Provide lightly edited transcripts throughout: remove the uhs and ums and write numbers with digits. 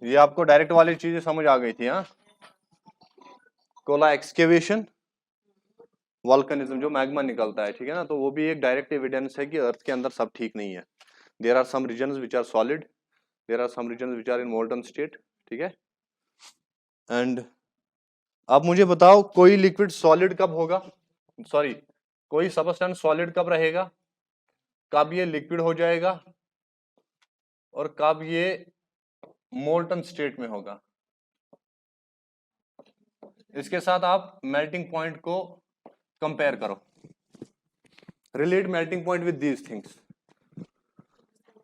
ये आपको डायरेक्ट वाली चीजें समझ आ गई थी। हाँ, कोला एक्सकेवेशन, वॉल्कनिज्म, जो मैग्मा निकलता है, ठीक है ना, तो वो भी एक डायरेक्ट एविडेंस है कि अर्थ के अंदर सब ठीक नहीं है। There are some regions which are solid, there are some regions which are in molten state, ठीक है। एंड अब मुझे बताओ कोई लिक्विड सॉलिड कब होगा, सॉरी कोई सबस्टेंस सॉलिड कब रहेगा, कब ये लिक्विड हो जाएगा और कब ये मोल्टन स्टेट में होगा। इसके साथ आप मेल्टिंग पॉइंट को कंपेयर करो, relate melting point with these things.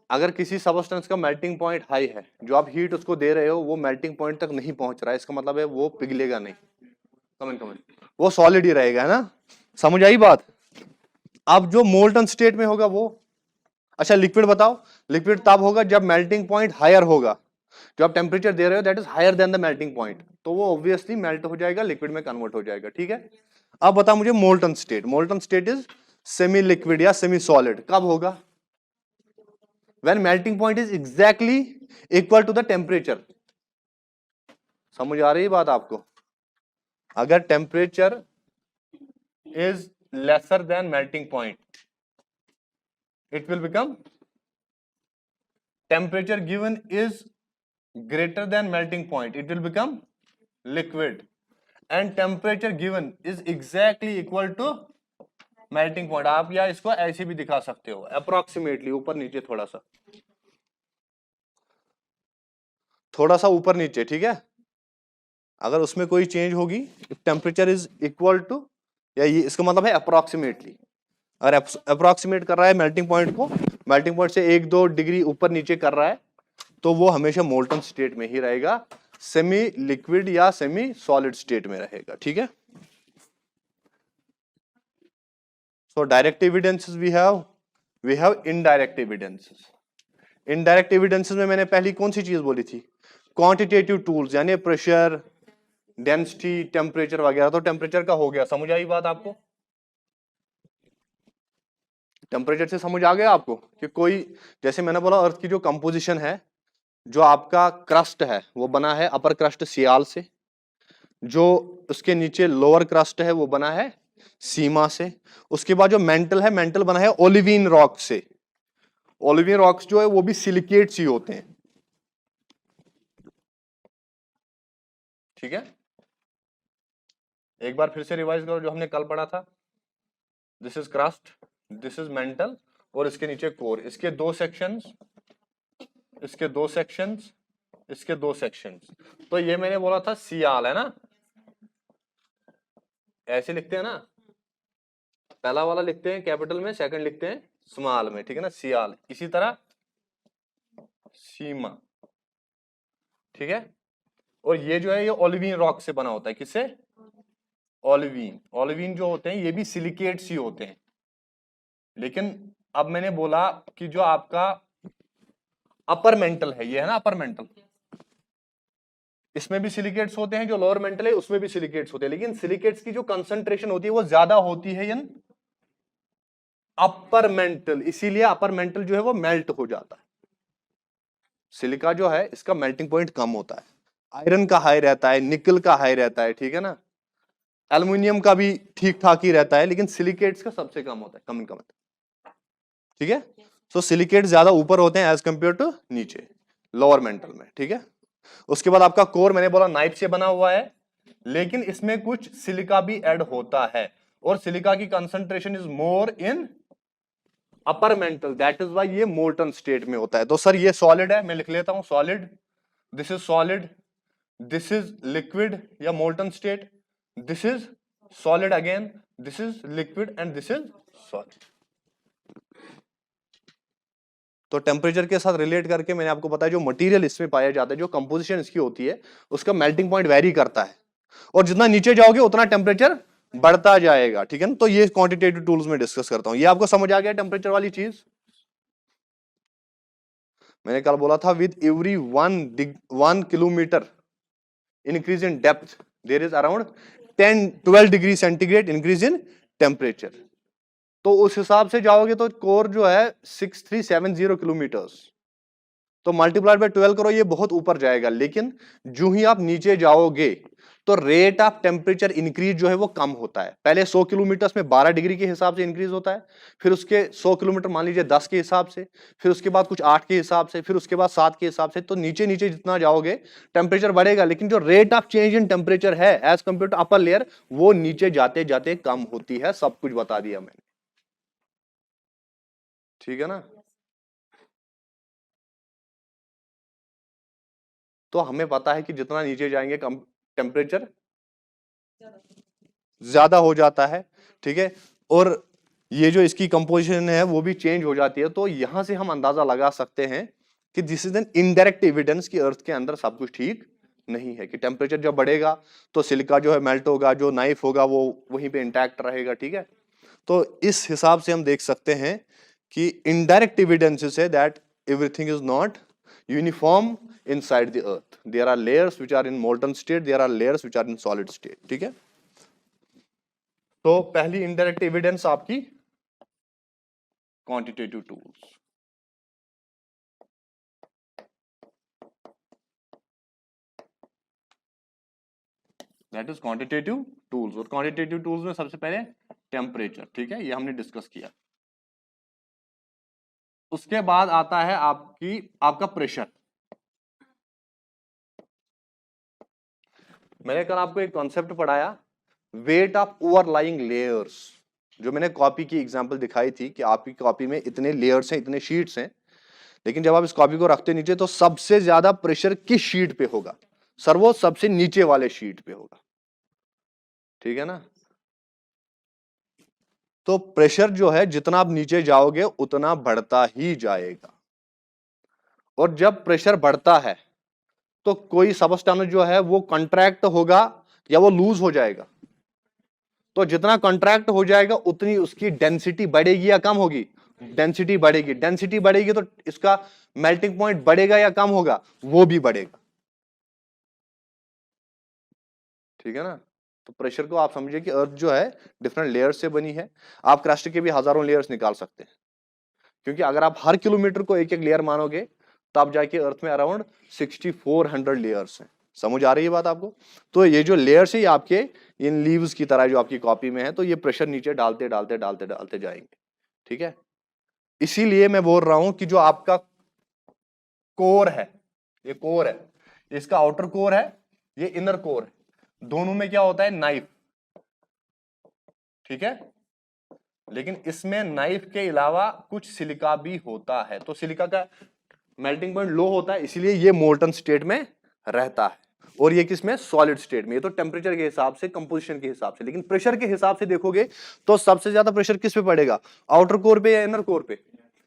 अगर किसी सबस्टेंस का मेल्टिंग पॉइंट हाई है, जो आप हीट उसको दे रहे हो वो मेल्टिंग पॉइंट तक नहीं पहुंच रहा है, इसका मतलब है वो पिघलेगा नहीं, कमेंट वो सॉलिड ही रहेगा, है ना, समझ आई बात। अब जो मोल्टन स्टेट में होगा वो, अच्छा लिक्विड बताओ, लिक्विड तब होगा जब मेल्टिंग पॉइंट हायर होगा, जो आप टेम्परेचर दे रहे हो that is higher than the melting point, तो वो ऑब्वियसली मेल्ट हो जाएगा, लिक्विड में कन्वर्ट हो जाएगा, ठीक है। अब बता मुझे molten state, molten state is semi liquid या सेमी सॉलिड, कब होगा, when melting point is exactly equal to the temperature। समझ आ रही है बात आपको, अगर temperature is lesser than melting point it will become, temperature given is greater than melting point it will become liquid, and temperature given is exactly equal to melting point। आप या इसको ऐसे भी दिखा सकते हो अप्रोक्सीमेटली, ऊपर नीचे थोड़ा सा ऊपर नीचे, ठीक है। अगर उसमें कोई चेंज होगी, टेम्परेचर इज इक्वल टू, या ये इसका मतलब है अप्रोक्सीमेटली, अगर अप्रोक्सीमेट कर रहा है मेल्टिंग पॉइंट को, मेल्टिंग पॉइंट से 1-2 डिग्री ऊपर नीचे कर रहा है, तो वो हमेशा मोल्टन स्टेट में ही रहेगा, सेमी लिक्विड या सेमी सॉलिड स्टेट में रहेगा, ठीक है। So direct evidences we have indirect evidences. Indirect evidences में मैंने पहली कौन सी चीज बोली थी, क्वांटिटेटिव टूल्स, यानी प्रेशर, डेंसिटी, टेम्परेचर वगैरह। तो टेम्परेचर का हो गया, समझ आई बात आपको, टेम्परेचर से समझ आ गया आपको कि कोई, जैसे मैंने बोला अर्थ की जो कंपोजिशन है, जो आपका क्रस्ट है वो बना है अपर क्रस्ट सियाल से, जो उसके नीचे लोअर क्रस्ट है वो बना है सीमा से, उसके बाद जो मेंटल है, मेंटल बना है ओलिविन रॉक से। ओलिविन रॉक्स जो है वो भी सिलिकेट्स ही होते हैं, ठीक है। एक बार फिर से रिवाइज करो जो हमने कल पढ़ा था, this is crust, this is mental, और इसके नीचे कोर, इसके 2 सेक्शंस, इसके 2 सेक्शंस, इसके 2 सेक्शंस। तो ये मैंने बोला था सियाल, है ना, ऐसे लिखते हैं ना, पहला वाला लिखते हैं कैपिटल में, सेकंड लिखते हैं स्मॉल में, ठीक है ना, सियाल। इसी तरह सीमा, ठीक है। और ये जो है ये ओलिविन रॉक से बना होता है, किससे, ओलिविन। ओलिविन जो होते हैं ये भी सिलिकेट्स ही होते हैं, लेकिन अब मैंने बोला कि जो आपका अपर मेंटल है, ये है ना अपर मेंटल, इसमें भी सिलिकेट्स होते हैं, जो लोअर मेंटल है उसमें भी सिलिकेट्स होते हैं, लेकिन सिलिकेट्स की जो कंसंट्रेशन होती है वो ज्यादा होती है इन अपर मेंटल, इसीलिए अपर मेंटल जो है वो मेल्ट हो जाता है। सिलिका जो है इसका मेल्टिंग पॉइंट कम होता है, आयरन का हाई रहता है, निकल का हाई रहता है, ठीक है ना, एल्युमिनियम का भी ठीक ठाक ही रहता है, लेकिन सिलिकेट्स का सबसे कम होता है, कम, ठीक है। सो सिलिकेट ज्यादा ऊपर होते हैं एज कंपेयर टू नीचे लोअर मेंटल में, ठीक है। उसके बाद आपका कोर मैंने बोला नाइफ से बना हुआ है, लेकिन इसमें कुछ सिलिका भी ऐड होता है, और सिलिका की concentration is more in upper mantle, that is why ये मोल्टन स्टेट में होता है। तो सर ये सॉलिड है, मैं लिख लेता हूं solid, this is solid, this is liquid या molten state, this is solid again, this is liquid and this is solid. तो टेम्परेचर के साथ रिलेट करके मैंने आपको बताया जो मटेरियल इसमें पाया जाता है, जो कंपोजिशन इसकी होती है, उसका मेल्टिंग पॉइंट वेरी करता है, और जितना नीचे जाओगे उतना टेम्परेचर बढ़ता जाएगा, ठीक है ना। तो ये क्वांटिटेटिव टूल्स में डिस्कस करता हूं। ये आपको समझ आ गया टेम्परेचर वाली चीज। मैंने कल बोला था with every 1 kilometre increase in depth there is around 10-12 degree centigrade increase in temperature. तो उस हिसाब से जाओगे तो कोर जो है 6370 किलोमीटर्स, तो मल्टीप्लाइड बाय 12 करो, ये बहुत ऊपर जाएगा। लेकिन जो ही आप नीचे जाओगे तो रेट ऑफ टेम्परेचर इंक्रीज जो है वो कम होता है। पहले 100 किलोमीटर में 12 डिग्री के हिसाब से इंक्रीज होता है, फिर उसके 100 किलोमीटर मान लीजिए 10 के हिसाब से, फिर उसके बाद कुछ 8 के हिसाब से, फिर उसके बाद 7 के हिसाब से। तो नीचे नीचे जितना जाओगे टेम्परेचर बढ़ेगा, लेकिन जो rate of change in temperature है as compare to upper layer, वो नीचे जाते जाते कम होती है। सब कुछ बता दिया मैंने, ठीक है ना। तो हमें पता है कि जितना नीचे जाएंगे कम टेम्परेचर ज्यादा हो जाता है, ठीक है। और ये जो इसकी कंपोजिशन है वो भी चेंज हो जाती है। तो यहां से हम अंदाजा लगा सकते हैं कि this is an indirect evidence कि अर्थ के अंदर सब कुछ ठीक नहीं है, कि टेम्परेचर जब बढ़ेगा तो सिलिका जो है मेल्ट होगा, जो नाइफ होगा वो वहीं पे इंटैक्ट रहेगा, ठीक है। तो इस हिसाब से हम देख सकते हैं कि इनडायरेक्ट एविडेंसेस है that everything is not uniform inside the earth. There are layers which are in molten state, there are layers which are in solid state, ठीक है। तो पहली इनडायरेक्ट एविडेंस आपकी quantitative tools. That is quantitative tools. और quantitative tools में सबसे पहले temperature, ठीक है, ये हमने डिस्कस किया। उसके बाद आता है आपका प्रेशर। मैंने कल आपको एक कॉन्सेप्ट पढ़ाया, वेट ऑफ ओवरलाइंग लेयर्स। जो मैंने कॉपी की एग्जांपल दिखाई थी कि आपकी कॉपी में इतने लेयर्स हैं, इतने शीट्स हैं, लेकिन जब आप इस कॉपी को रखते नीचे तो सबसे ज्यादा प्रेशर किस शीट पे होगा? सर वो सबसे नीचे वाले शीट पे होगा, ठीक है ना। तो प्रेशर जो है जितना आप नीचे जाओगे उतना बढ़ता ही जाएगा। और जब प्रेशर बढ़ता है तो कोई सबस्टेंस जो है वो कंट्रैक्ट होगा या वो लूज हो जाएगा। तो जितना कंट्रैक्ट हो जाएगा उतनी उसकी डेंसिटी बढ़ेगी या कम होगी? डेंसिटी बढ़ेगी। डेंसिटी बढ़ेगी तो इसका मेल्टिंग पॉइंट बढ़ेगा या कम होगा? वो भी बढ़ेगा, ठीक है ना। तो प्रेशर को आप समझिए कि अर्थ जो है डिफरेंट लेयर्स से बनी है। आप क्रस्ट के भी हजारों लेयर्स निकाल सकते हैं, क्योंकि अगर आप हर किलोमीटर को एक एक लेयर मानोगे तब जाके अर्थ में अराउंड 6400 लेयर्स हैं। समझ आ रही है बात आपको? तो ये जो लेयर्स है ये आपके इन लीव्स की तरह जो आपकी कॉपी में है, तो ये प्रेशर नीचे डालते डालते डालते डालते जाएंगे, ठीक है। इसीलिए मैं बोल रहा हूं कि जो आपका कोर है, ये कोर है, इसका आउटर कोर है, ये इनर कोर है। दोनों में क्या होता है? नाइफ, ठीक है। लेकिन इसमें नाइफ के अलावा कुछ सिलिका भी होता है। तो सिलिका का मेल्टिंग पॉइंट लो होता है, इसीलिए ये मोल्टन स्टेट में रहता है। और ये किसमें? सॉलिड स्टेट में। ये तो टेम्परेचर के हिसाब से, कंपोजिशन के हिसाब से। लेकिन प्रेशर के हिसाब से देखोगे तो सबसे ज्यादा प्रेशर किस पे पड़ेगा? आउटर कोर पे या इनर कोर पे?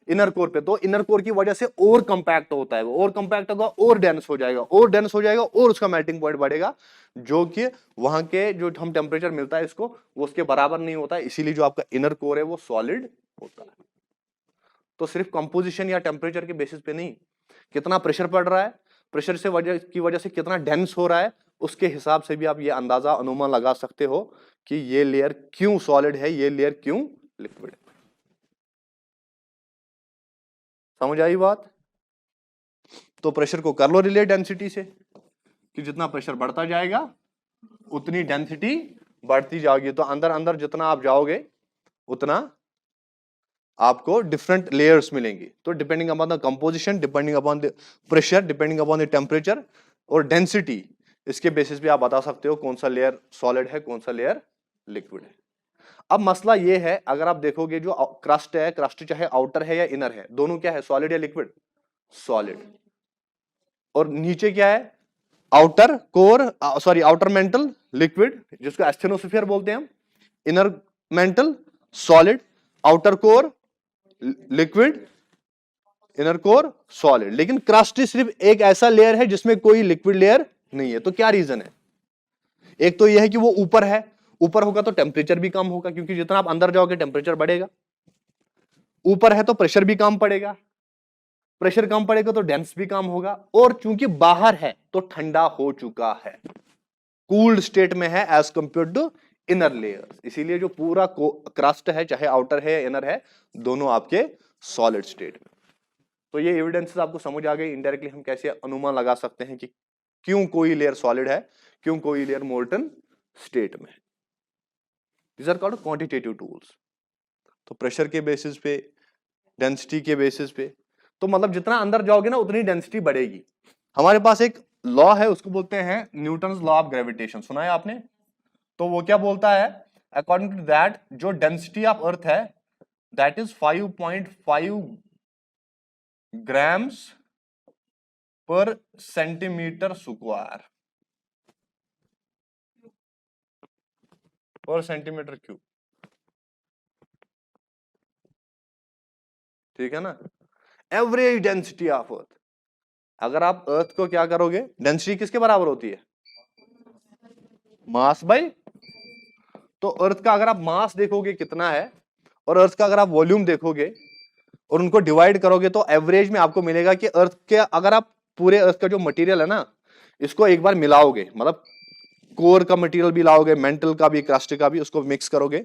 इनर कोर पे। तो इनर कोर की वजह से और कंपैक्ट होता है, वो और कंपैक्ट होगा और डेंस हो जाएगा, और डेंस हो जाएगा और उसका मेल्टिंग पॉइंट बढ़ेगा, जो कि वहां के जो हम टेम्परेचर मिलता है इसको, वो उसके बराबर नहीं होता है। इसीलिए जो आपका इनर कोर है वो सॉलिड होता है। तो सिर्फ कंपोजिशन या टेम्परेचर के बेसिस पे नहीं, कितना प्रेशर पड़ रहा है, प्रेशर से वजह से कितना डेंस हो रहा है, उसके हिसाब से भी आप ये अंदाजा, अनुमान लगा सकते हो कि ये लेयर क्यों सॉलिड है, ये लेयर क्यों लिक्विड है। समझ आई बात? तो प्रेशर को कर लो रिलेट डेंसिटी से, कि जितना प्रेशर बढ़ता जाएगा उतनी डेंसिटी बढ़ती जाएगी। तो अंदर अंदर जितना आप जाओगे उतना आपको डिफरेंट लेयर्स मिलेंगी। तो depending upon the composition, depending upon the pressure, depending upon the temperature और डेंसिटी, इसके बेसिस पे आप बता सकते हो कौन सा लेयर सॉलिड है, कौन सा लेयर लिक्विड है। अब मसला ये है, अगर आप देखोगे जो क्रस्ट है, क्रस्ट चाहे आउटर है या इनर है, दोनों क्या है? सॉलिड या लिक्विड? सॉलिड। और नीचे क्या है? Outer core, sorry outer mental liquid, जिसको एस्थेनोस्फीयर बोलते हैं हम। Inner mental solid, outer core liquid, inner core solid. लेकिन क्रस्ट सिर्फ एक ऐसा लेयर है जिसमें कोई लिक्विड लेयर नहीं है। तो क्या रीजन है? एक तो यह है कि वो ऊपर है, ऊपर होगा तो टेम्परेचर भी कम होगा, क्योंकि जितना आप अंदर जाओगे टेम्परेचर बढ़ेगा। ऊपर है तो प्रेशर भी कम पड़ेगा, प्रेशर कम पड़ेगा तो डेंस भी कम होगा। और चूंकि बाहर है तो ठंडा हो चुका है, कूल्ड स्टेट में है as compare to inner layer. इसीलिए जो पूरा क्रस्ट है, चाहे आउटर है या इनर है, दोनों आपके सॉलिड स्टेट में। तो ये एविडेंसेस आपको समझ आ गई। इनडायरेक्टली हम कैसे अनुमान लगा सकते हैं कि क्यों कोई लेयर सॉलिड है, क्यों कोई लेयर मोल्टन स्टेट में है। These are called quantitative tools. तो प्रेशर के बेसिस पे, डेंसिटी के बेसिस पे, तो मतलब जितना अंदर जाओगे ना उतनी डेंसिटी बढ़ेगी। हमारे पास एक लॉ है, उसको बोलते हैं न्यूटन्स लॉ ऑफ ग्रेविटेशन, सुना है आपने? तो वो क्या बोलता है, अकॉर्डिंग टू दैट जो डेंसिटी ऑफ अर्थ है that is 5.5 grams per centimetre square पर सेंटीमीटर क्यूब, ठीक है ना? एवरेज डेंसिटी ऑफ अर्थ, अगर आप अर्थ को क्या करोगे, डेंसिटी किसके बराबर होती है? मास बाय, तो अर्थ का अगर आप मास देखोगे कितना है और अर्थ का अगर आप वॉल्यूम देखोगे और उनको डिवाइड करोगे तो एवरेज में आपको मिलेगा कि अर्थ के, अगर आप पूरे अर्थ का जो मटेरियल है ना इसको एक बार मिलाओगे, मतलब कोर का मटेरियल भी लाओगे, मेंटल का भी, क्रस्ट का भी, उसको मिक्स करोगे,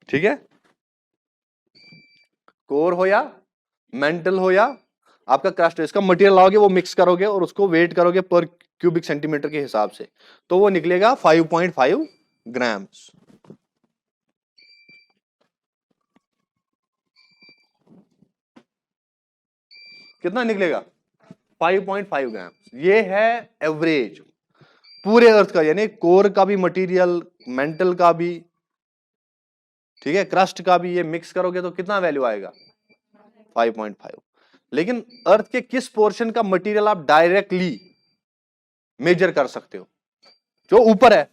ठीक है? कोर हो या मेंटल हो या आपका क्रस्ट, इसका मटेरियल लाओगे, वो मिक्स करोगे और उसको वेट करोगे पर क्यूबिक सेंटीमीटर के हिसाब से, तो वो निकलेगा 5.5 ग्राम्स। कितना निकलेगा? 5.5 ग्राम्स। ये है एवरेज पूरे अर्थ का, यानी कोर का भी मटेरियल, मेंटल का भी, ठीक है, क्रस्ट का भी, ये मिक्स करोगे तो कितना वैल्यू आएगा? 5.5। लेकिन अर्थ के किस पोर्शन का मटेरियल आप डायरेक्टली मेजर कर सकते हो? जो ऊपर है,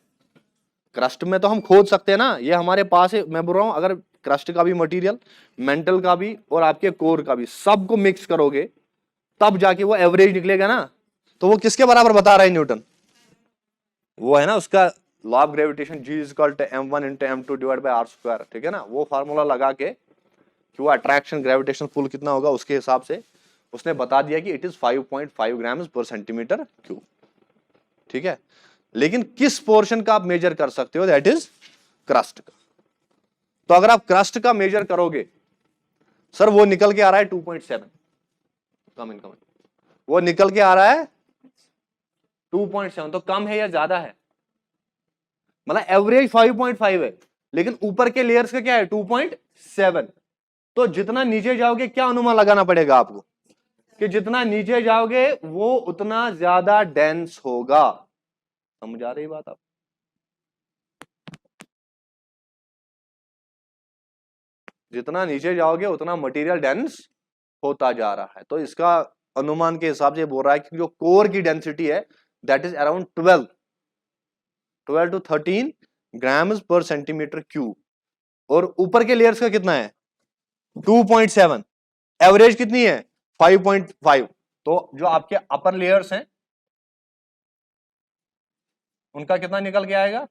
क्रस्ट में तो हम खोद सकते हैं ना, ये हमारे पास है। मैं बोल रहा हूं अगर क्रस्ट का भी मटेरियल, मेंटल का भी और आपके कोर का भी, सबको मिक्स करोगे तब जाके वो एवरेज निकलेगा ना। तो वो किसके बराबर बता रहा है न्यूटन? वो है ना उसका law of gravitation, G is equal to m1 into m2 divide by r square, ठीक है ना? वो फार्मूला लगा के कि वो अट्रैक्शन ग्रेविटेशन पुल कितना होगा उसके हिसाब से उसने बता दिया कि it is 5.5 grams per centimetre cube, ठीक है? लेकिन किस पोर्शन का आप मेजर कर सकते हो? दैट इज क्रस्ट का। तो अगर आप क्रस्ट का मेजर करोगे, सर वो निकल के आ रहा है 2.7, कम इन, वो निकल के आ रहा है 2.7, तो कम है या ज्यादा है? मतलब एवरेज 5.5 है लेकिन ऊपर के लेयर्स का क्या है? 2.7। तो जितना नीचे जाओगे क्या अनुमान लगाना पड़ेगा आपको कि जितना नीचे जाओगे वो उतना ज्यादा डेंस होगा। समझ आ रही बात आप? जितना नीचे जाओगे उतना मटेरियल डेंस होता जा रहा है। तो इसका अनुमान के हिसाब से बोल रहा है कि जो कोर की डेंसिटी है that is around 12 to 13 grams per centimetre cube, और ऊपर के लेयर्स का कितना है? 2.7। एवरेज कितनी है? 5.5। तो जो आपके अपर लेयर्स हैं उनका कितना निकल के आएगा?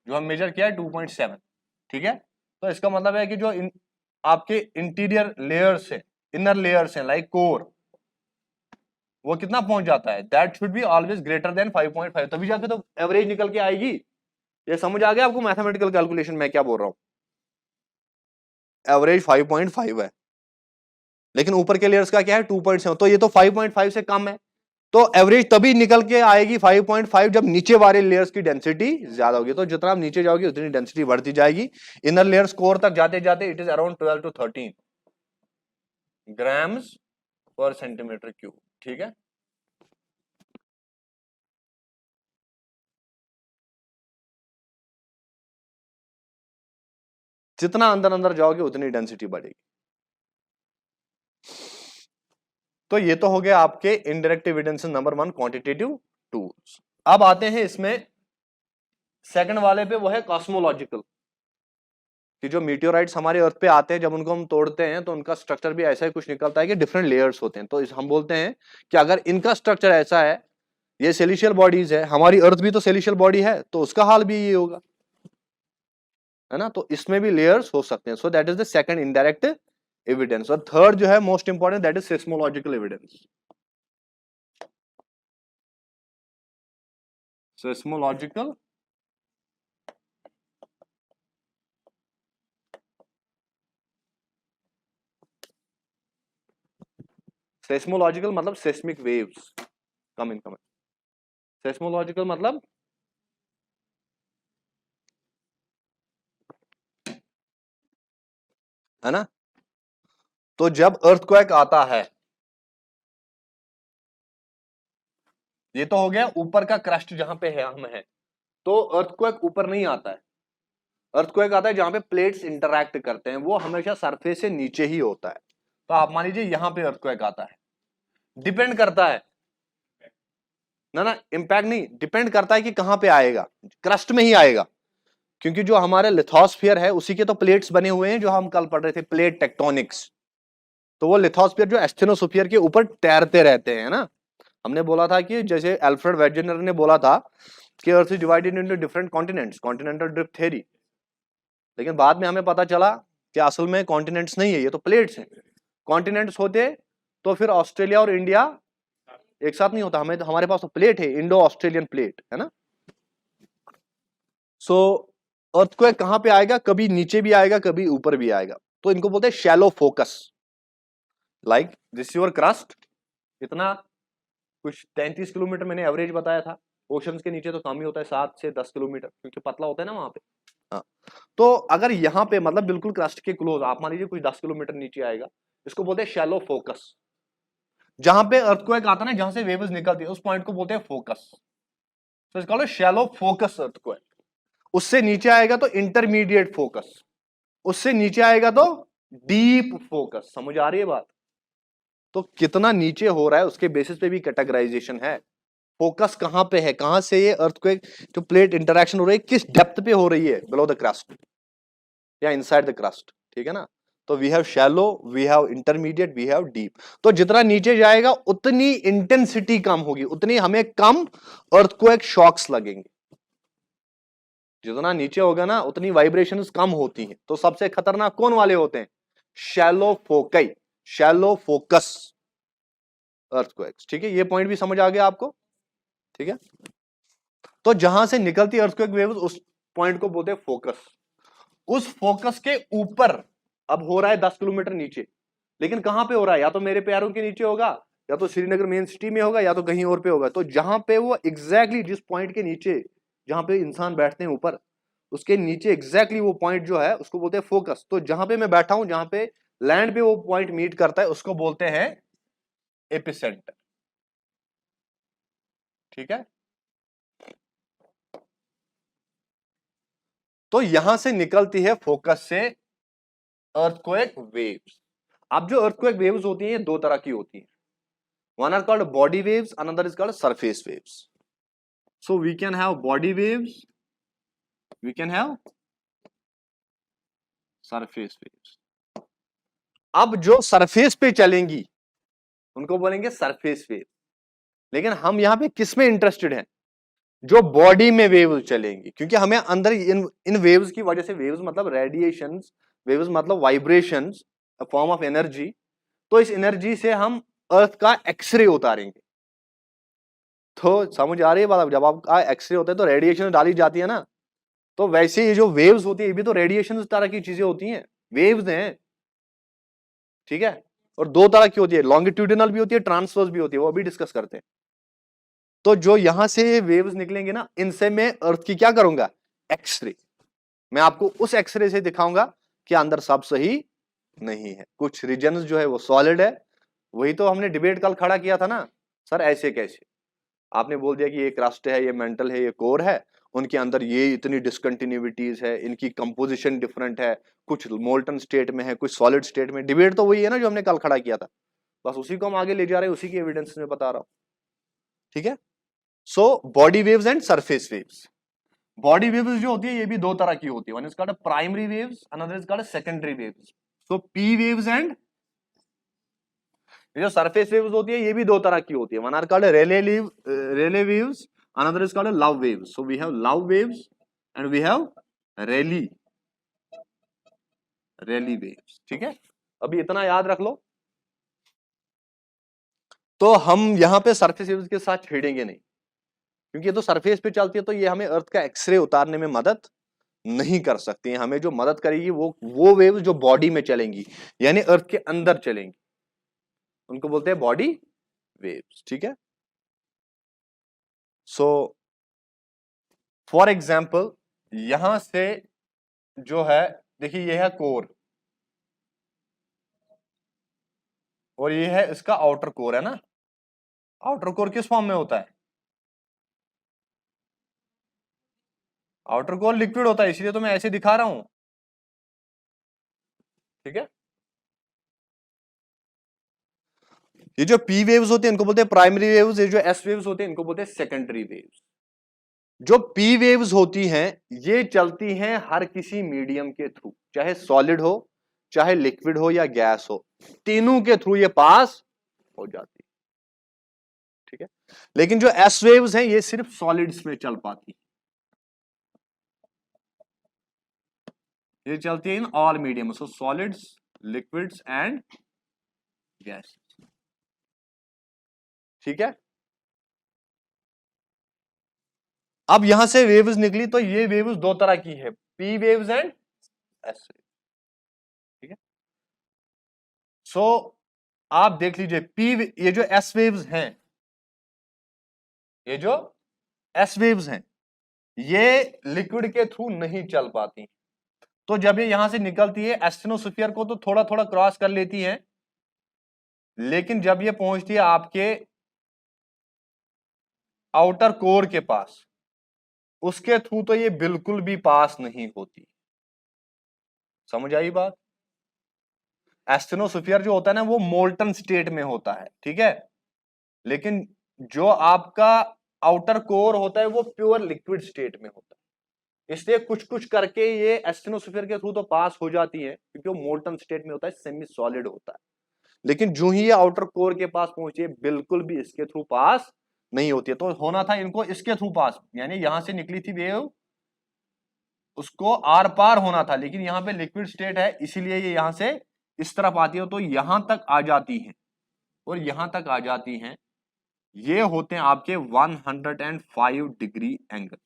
जो हम मेजर किया है 2.7, ठीक है? तो इसका मतलब है कि जो आपके इंटीरियर लेयर्स है, इनर लेयर्स है लाइक कोर, वो कितना पहुंच जाता है? That should be always greater than 5.5, तभी जाके तो एवरेज निकल के आएगी। ये समझ आ गया आपको मैथमेटिकल कैलकुलेशन मैं क्या बोल रहा हूं? एवरेज 5.5 है लेकिन ऊपर के लेयर्स का क्या है? 2.7, तो ये तो 5.5 से कम है। तो एवरेज तभी निकल के आएगी 5.5 जब नीचे वाले लेयर्स की डेंसिटी ज्यादा होगी। तो जितना आप नीचे जाओगे उतनी डेंसिटी बढ़ती जाएगी। इनर लेयर्स कोर तक जाते जाते it is around 12 to 13 grams per centimetre cube, ठीक है? जितना अंदर अंदर जाओगे उतनी डेंसिटी बढ़ेगी। तो ये तो हो गया आपके indirect evidence number 1, quantitative tools. अब आते हैं इसमें सेकंड वाले पे, वो है कॉस्मोलॉजिकल, कि जो मीटियोराइट्स हमारे अर्थ पे आते हैं जब उनको हम तोड़ते हैं तो उनका स्ट्रक्चर भी ऐसा ही कुछ निकलता है कि डिफरेंट लेयर्स होते हैं। तो हम बोलते हैं कि अगर इनका स्ट्रक्चर ऐसा है, ये सेलिशियल बॉडीज है, हमारी अर्थ भी तो सेलिशियल बॉडी है, तो उसका हाल भी ये होगा, है ना? तो इसमें भी लेयर्स हो सकते हैं। So that is the second indirect evidence. और थर्ड जो है most important, that is seismological evidence. Seismological seismological मतलब seismic waves coming coming, seismological मतलब है ना। तो जब अर्थक्वेक आता है, ये तो हो गया ऊपर का क्रस्ट जहां पे है हम है, तो अर्थक्वेक ऊपर नहीं आता है। अर्थक्वेक आता है जहां पे प्लेट्स इंटरैक्ट करते हैं, वो हमेशा सरफेस से नीचे ही होता है। तो आप मान लीजिए यहां पे अर्थक्वेक आता है, डिपेंड करता है ना, इंपैक्ट नहीं, डिपेंड करता है कि कहां पे आएगा, क्रस्ट में ही आएगा, क्योंकि जो हमारे लिथोस्फीयर है उसी के तो प्लेट्स बने हुए हैं, जो हम कल पढ़ रहे थे प्लेट टेक्टोनिक्स। तो वो लिथोस्फीयर जो एस्थेनोस्फीयर के ऊपर तैरते रहते हैं ना। हमने बोला था कि जैसे अल्फ्रेड वेजेनर ने बोला था कि earth is divided into different continents, continental drift theory, लेकिन बाद में हमें पता चला कि असल में कॉन्टिनेंट्स नहीं है, ये तो प्लेट्स हैं। कॉन्टिनेंट्स होते तो फिर ऑस्ट्रेलिया और इंडिया एक साथ नहीं होता, हमें तो हमारे पास तो प्लेट है, इंडो ऑस्ट्रेलियन प्लेट है ना। सो अर्थक्वेक कहां पे आएगा, कभी नीचे भी आएगा कभी ऊपर भी आएगा, तो इनको बोलते हैं shallow focus. Like this your crust, इतना कुछ 33 किलोमीटर मैंने एवरेज बताया था, ओशंस के नीचे तो कम ही होता है 7 से 10 किलोमीटर, क्योंकि पतला होता है ना वहां पे। हाँ, तो अगर यहाँ पे मतलब बिल्कुल क्रस्ट के क्लोज आप मान लीजिए कुछ 10 किलोमीटर नीचे आएगा, इसको बोलते हैं शैलो फोकस। जहां पे अर्थक्वेक आता है ना, जहां से वेव्स निकलती है, उस पॉइंट को बोलते हैं फोकस। तो इसका मतलब शैलो फोकस अर्थक्वेक। उससे नीचे आएगा तो इंटरमीडिएट फोकस, उससे नीचे आएगा तो डीप फोकस। समझ आ रही है बात। तो कितना नीचे हो रहा है उसके बेसिस पे भी कैटेगराइजेशन है। फोकस कहां पे है, कहां से ये अर्थक्वेक जो प्लेट इंटरेक्शन हो रही है किस डेप्थ पे हो रही है, बिलो द क्रस्ट या इनसाइड द क्रस्ट, ठीक है ना। तो we have shallow, we have intermediate, we have deep. तो जितना नीचे जाएगा उतनी इंटेंसिटी कम होगी, उतनी हमें कम अर्थक्वेक शॉक्स लगेंगे। जितना नीचे होगा ना उतनी वाइब्रेशंस कम होती हैं। तो सबसे खतरनाक कौन वाले होते हैं, शैलो फोकई, शैलो फोकस अर्थक्वेक्स। ठीक है, ये पॉइंट भी समझ आ गया आपको। ठीक है, तो जहां से निकलती अर्थक्वेक वेव्स उस पॉइंट को बोलते हैं फोकस। उस फोकस के ऊपर अब हो रहा है 10 किलोमीटर नीचे, लेकिन कहां पे हो रहा है, या तो मेरे पैरों के नीचे होगा, या तो श्रीनगर मेन सिटी में होगा, या तो कहीं और पे होगा। तो जहां पे वो एग्जैक्टली जिस पॉइंट के नीचे जहां पे इंसान बैठते हैं ऊपर, उसके नीचे एग्जैक्टली वो पॉइंट जो है उसको बोलते हैं फोकस। तो जहां पे मैं बैठा हूं, जहां पे लैंड पे वो पॉइंट मीट करता है, उसको बोलते हैं एपिसेंटर। ठीक है, तो यहां से निकलती है फोकस से अर्थक्वेक वेव्स। अब जो अर्थक्वेक वेव्स होती हैं ये दो तरह की होती हैं, one are called body waves, another is called surface waves. So we can have body waves, we can have surface waves. अब जो सरफेस पे चलेंगी उनको बोलेंगे सरफेस वेव, लेकिन हम यहां पे किस में इंटरेस्टेड हैं, जो बॉडी में वेव्स चलेंगी, क्योंकि हमें अंदर इन वेव्स की वजह से, वेव्स मतलब रेडिएशंस, वेव्स मतलब वाइब्रेशंस, फॉर्म ऑफ एनर्जी। तो इस एनर्जी से हम अर्थ का एक्सरे उतारेंगे। तो समझ आ रही है बात। जब आपका एक्सरे होता है तो रेडिएशन डाली जाती है ना, तो वैसे ये जो वेव्स होती है ये भी तो रेडिएशन तरह की चीजें होती हैं, वेव्स हैं। ठीक है, और दो तरह की होती है, लॉन्गिट्यूडिनल भी होती है, ट्रांसवर्स भी होती है, वो अभी डिस्कस करते हैं। तो जो यहां से वेव्स निकलेंगे ना, इनसे मैं अर्थ की क्या करूंगा, एक्सरे। मैं आपको उस एक्सरे से दिखाऊंगा कि अंदर सब सही नहीं है, कुछ रीजन्स जो है वो सॉलिड है। वही तो हमने डिबेट कल खड़ा किया था ना, सर ऐसे कैसे, आपने बोल दिया कि ये क्रस्ट है, ये मेंटल है, ये कोर है, उनके अंदर ये इतनी डिसकंटिन्यूटिज है, इनकी कंपोजिशन डिफरेंट है, कुछ मोल्टन स्टेट में है, कुछ सॉलिड स्टेट में। डिबेट तो वही है ना जो हमने कल खड़ा किया था, बस उसी को हम आगे ले जा रहे हैं, उसी की एविडेंस में बता रहा हूं। ठीक है, so body waves and surface waves. Body waves जो होती है ये भी दो तरह की होती है, one is called primary waves, another is called secondary waves. So P waves and जो सरफेस वेव्स होती है ये भी दो तरह की होती है, one are called Rayleigh waves, another is called love waves. So we have love waves and we have Rayleigh waves. ठीक है, अभी इतना याद रख लो। तो हम यहां पे सरफेस वेव्स के साथ छेड़ेंगे नहीं, क्योंकि ये तो सरफेस पे चलती है, तो ये हमें अर्थ का एक्सरे उतारने में मदद नहीं कर सकती है। हमें जो मदद करेगी वो वेव्स जो बॉडी में चलेंगी, यानी अर्थ के अंदर चलेंगी, उनको बोलते हैं बॉडी वेव्स, ठीक है। सो फॉर एग्जाम्पल यहां से जो है, देखिए ये है कोर और ये है इसका आउटर कोर, है ना। आउटर कोर किस फॉर्म में होता है? आउटर कोर लिक्विड होता है, इसलिए तो मैं ऐसे दिखा रहा हूं, ठीक है। ये जो पी वेव्स होते हैं इनको बोलते हैं प्राइमरी वेव्स, ये जो एस वेव्स होते हैं इनको बोलते हैं सेकेंडरी वेव्स। जो पी वेव्स होती हैं ये चलती हैं हर किसी मीडियम के थ्रू, चाहे सॉलिड हो, चाहे लिक्विड हो या गैस हो, तीनों के थ्रू ये पास हो जाती है, ठीक है। लेकिन जो एस वेव्स हैं ये सिर्फ सॉलिड्स में चल पाती, ये चलती है in all medium, so solids, liquids and gas, ठीक है। अब यहां से वेव्स निकली तो ये वेव्स दो तरह की है, P waves and S waves, ठीक है। सो आप देख लीजिए पी, ये जो एस वेव्स हैं, ये जो एस वेव्स हैं ये लिक्विड के थ्रू नहीं चल पाती, तो जब ये यहां से निकलती है एस्टेनोस्फीयर को तो थोड़ा थोड़ा क्रॉस कर लेती है, लेकिन जब ये पहुंचती है आपके आउटर कोर के पास, उसके थ्रू तो ये बिल्कुल भी पास नहीं होती। समझ आई बात? एस्टेनोस्फीयर जो होता है ना वो मोल्टन स्टेट में होता है, ठीक है, लेकिन जो आपका आउटर कोर होता है वो प्योर लिक्विड स्टेट में होता है, इसलिए कुछ कुछ करके ये एस्टेनोस्फीयर के थ्रू तो पास हो जाती है क्योंकि वो मोल्टन स्टेट में होता है, सेमी सॉलिड होता है, लेकिन जो ही ये आउटर कोर के पास पहुंची है बिल्कुल भी इसके थ्रू पास नहीं होती है। तो होना था इनको इसके थ्रू पास, यानी यहां से निकली थी वेव, उसको आर पार होना था, लेकिन यहां पे लिक्विड स्टेट है इसीलिए ये यहां से इस तरफ आती है, तो यहां तक आ जाती है और यहां तक आ जाती हैं, ये होते हैं आपके 105 डिग्री एंगल,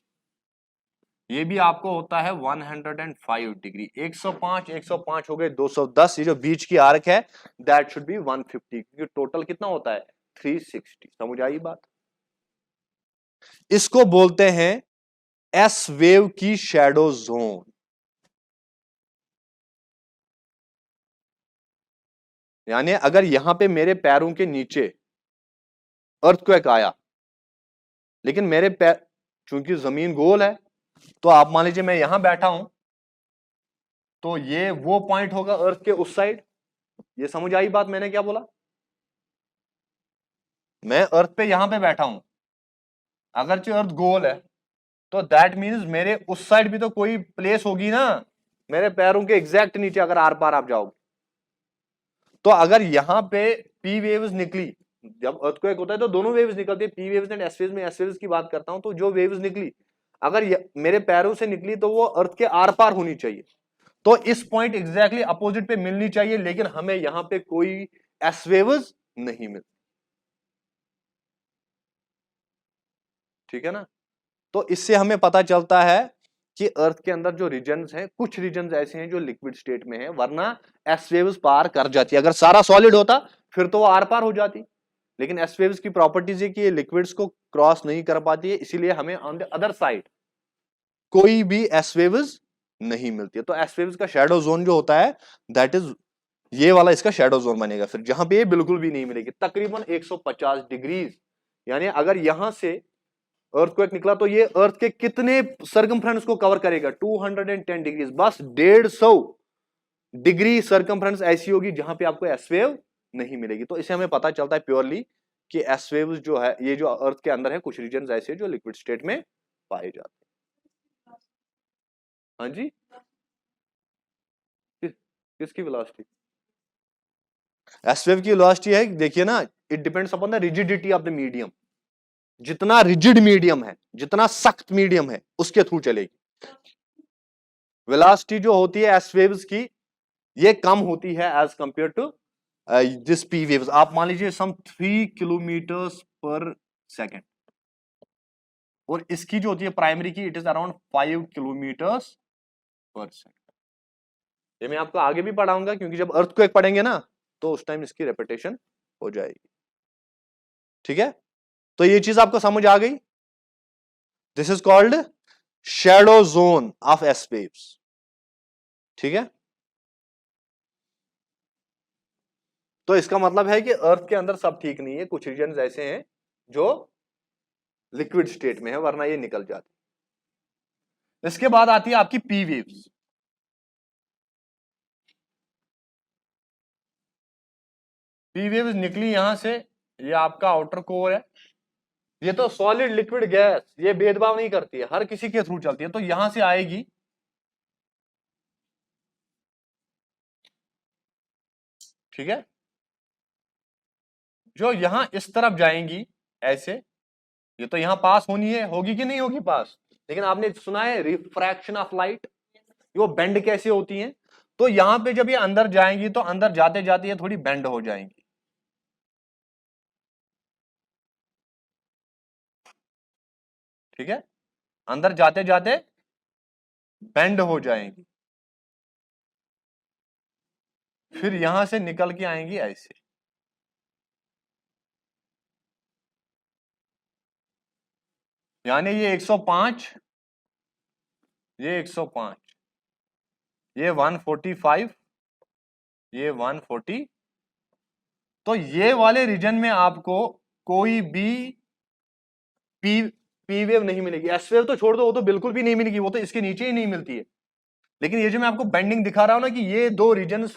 ये भी आपको होता है 105 डिग्री, 105 105 हो गए 210, ये जो बीच की आर्क है दैट शुड बी 150, क्योंकि टोटल कितना होता है 360। समझ आई बात? इसको बोलते हैं एस वेव की शैडो जोन, यानी अगर यहां पे मेरे पैरों के नीचे अर्थक्वेक आया, लेकिन मेरे पैर, चूंकि जमीन गोल है, तो आप मान लीजिए मैं यहां बैठा हूं तो ये वो पॉइंट होगा अर्थ के उस साइड, ये समझ आई बात मैंने क्या बोला? मैं अर्थ पे यहां पे बैठा हूं, अगर अर्थ गोल है तो दैट मीन्स मेरे उस साइड भी तो कोई प्लेस होगी ना, मेरे पैरों के एग्जैक्ट नीचे अगर आर पार आप जाओगे, तो अगर यहां पे पी वेव्स निकली, जब अर्थक्वेक होता है तो दोनों वेव्स निकलती है, P waves and S waves, में एस वेव्स की बात करता हूं, तो जो वेव्स निकली अगर मेरे पैरों से निकली तो वो अर्थ के आर पार होनी चाहिए, तो इस पॉइंट एग्जैक्टली अपोजिट पे मिलनी चाहिए, लेकिन हमें यहां पे कोई एस वेव्स नहीं मिलती, ठीक है ना। तो इससे हमें पता चलता है कि अर्थ के अंदर जो रीजन्स हैं, कुछ रीजन्स ऐसे हैं जो लिक्विड स्टेट में है, वरना एस वेव्स पार कर जाती है, अगर सारा सॉलिड होता फिर तो वो आर पार हो जाती, लेकिन एस वेव्स की प्रॉपर्टीज है कि ये लिक्विड्स को क्रॉस नहीं कर पाती है, इसीलिए हमें ऑन द अदर साइड कोई भी एस वेव्स नहीं मिलती है। तो एस वेव्स का शैडो जोन जो होता है दैट इज ये वाला इसका शैडो जोन बनेगा, फिर जहां पे ये बिल्कुल भी नहीं मिलेगी, तकरीबन 150 डिग्रीज, यानी अगर यहां से अर्थक्वेक निकला तो ये अर्थ के कितने सरकमफ्रेंस को कवर करेगा 210 डिग्रीज, बस 150 डिग्री सरकमफ्रेंस ऐसी होगी जहां पे आपको एस वेव नहीं मिलेगी। तो इसे हमें पता चलता है प्योरली कि एस वेव जो है ये जो अर्थ के अंदर है कुछ रीजन ऐसे जो लिक्विड स्टेट में पाए जाते हैं। हाँ जी, किसकी वेलोसिटी? एस वेव की वेलोसिटी है, देखिए ना, it depends upon the rigidity of the medium, जितना रिजिड मीडियम है, जितना सख्त मीडियम है उसके थ्रू चलेगी। वेलोसिटी जो होती है एस वेव्स की ये कम होती है as compare to this P waves. आप मान लीजिए सम 3 किलोमीटर्स पर सेकेंड, और इसकी जो होती है प्राइमरी की इट इज अराउंड 5 किलोमीटर्स पर सेकेंड। ये मैं आपको आगे भी पढ़ाऊंगा क्योंकि जब अर्थक्वेक पढ़ेंगे ना तो उस टाइम इसकी रेपिटेशन हो जाएगी। ठीक है, तो ये चीज आपको समझ आ गई। This is called shadow zone of S waves. ठीक है, तो इसका मतलब है कि अर्थ के अंदर सब ठीक नहीं है, कुछ रीजन ऐसे हैं जो लिक्विड स्टेट में है, वरना ये निकल जाती। इसके बाद आती है आपकी पी वेव्स। पी वेव्स निकली यहां से, ये आपका आउटर कोर है, ये तो सॉलिड लिक्विड गैस, ये भेदभाव नहीं करती है, हर किसी के थ्रू चलती है, तो यहां से आएगी, ठीक है, जो यहां इस तरफ जाएंगी ऐसे, ये तो यहां पास होनी है, होगी कि नहीं होगी पास, लेकिन आपने सुना है रिफ्रैक्शन ऑफ लाइट, वो बेंड कैसे होती है, तो यहां पे जब ये अंदर जाएंगी तो अंदर जाते जाते ये थोड़ी बेंड हो जाएंगी। ठीक है, अंदर जाते जाते बेंड हो जाएंगी, फिर यहां से निकल के आएंगी ऐसे। यानी ये 105, ये 105, ये 145, ये 140, तो ये वाले रीजन में आपको कोई भी पी पी वेव नहीं मिलेगी। एस वेव तो छोड़ दो, वो तो बिल्कुल भी नहीं मिलेगी, वो तो इसके नीचे ही नहीं मिलती है। लेकिन ये जो मैं आपको बेंडिंग दिखा रहा हूं ना, कि ये दो रीजन,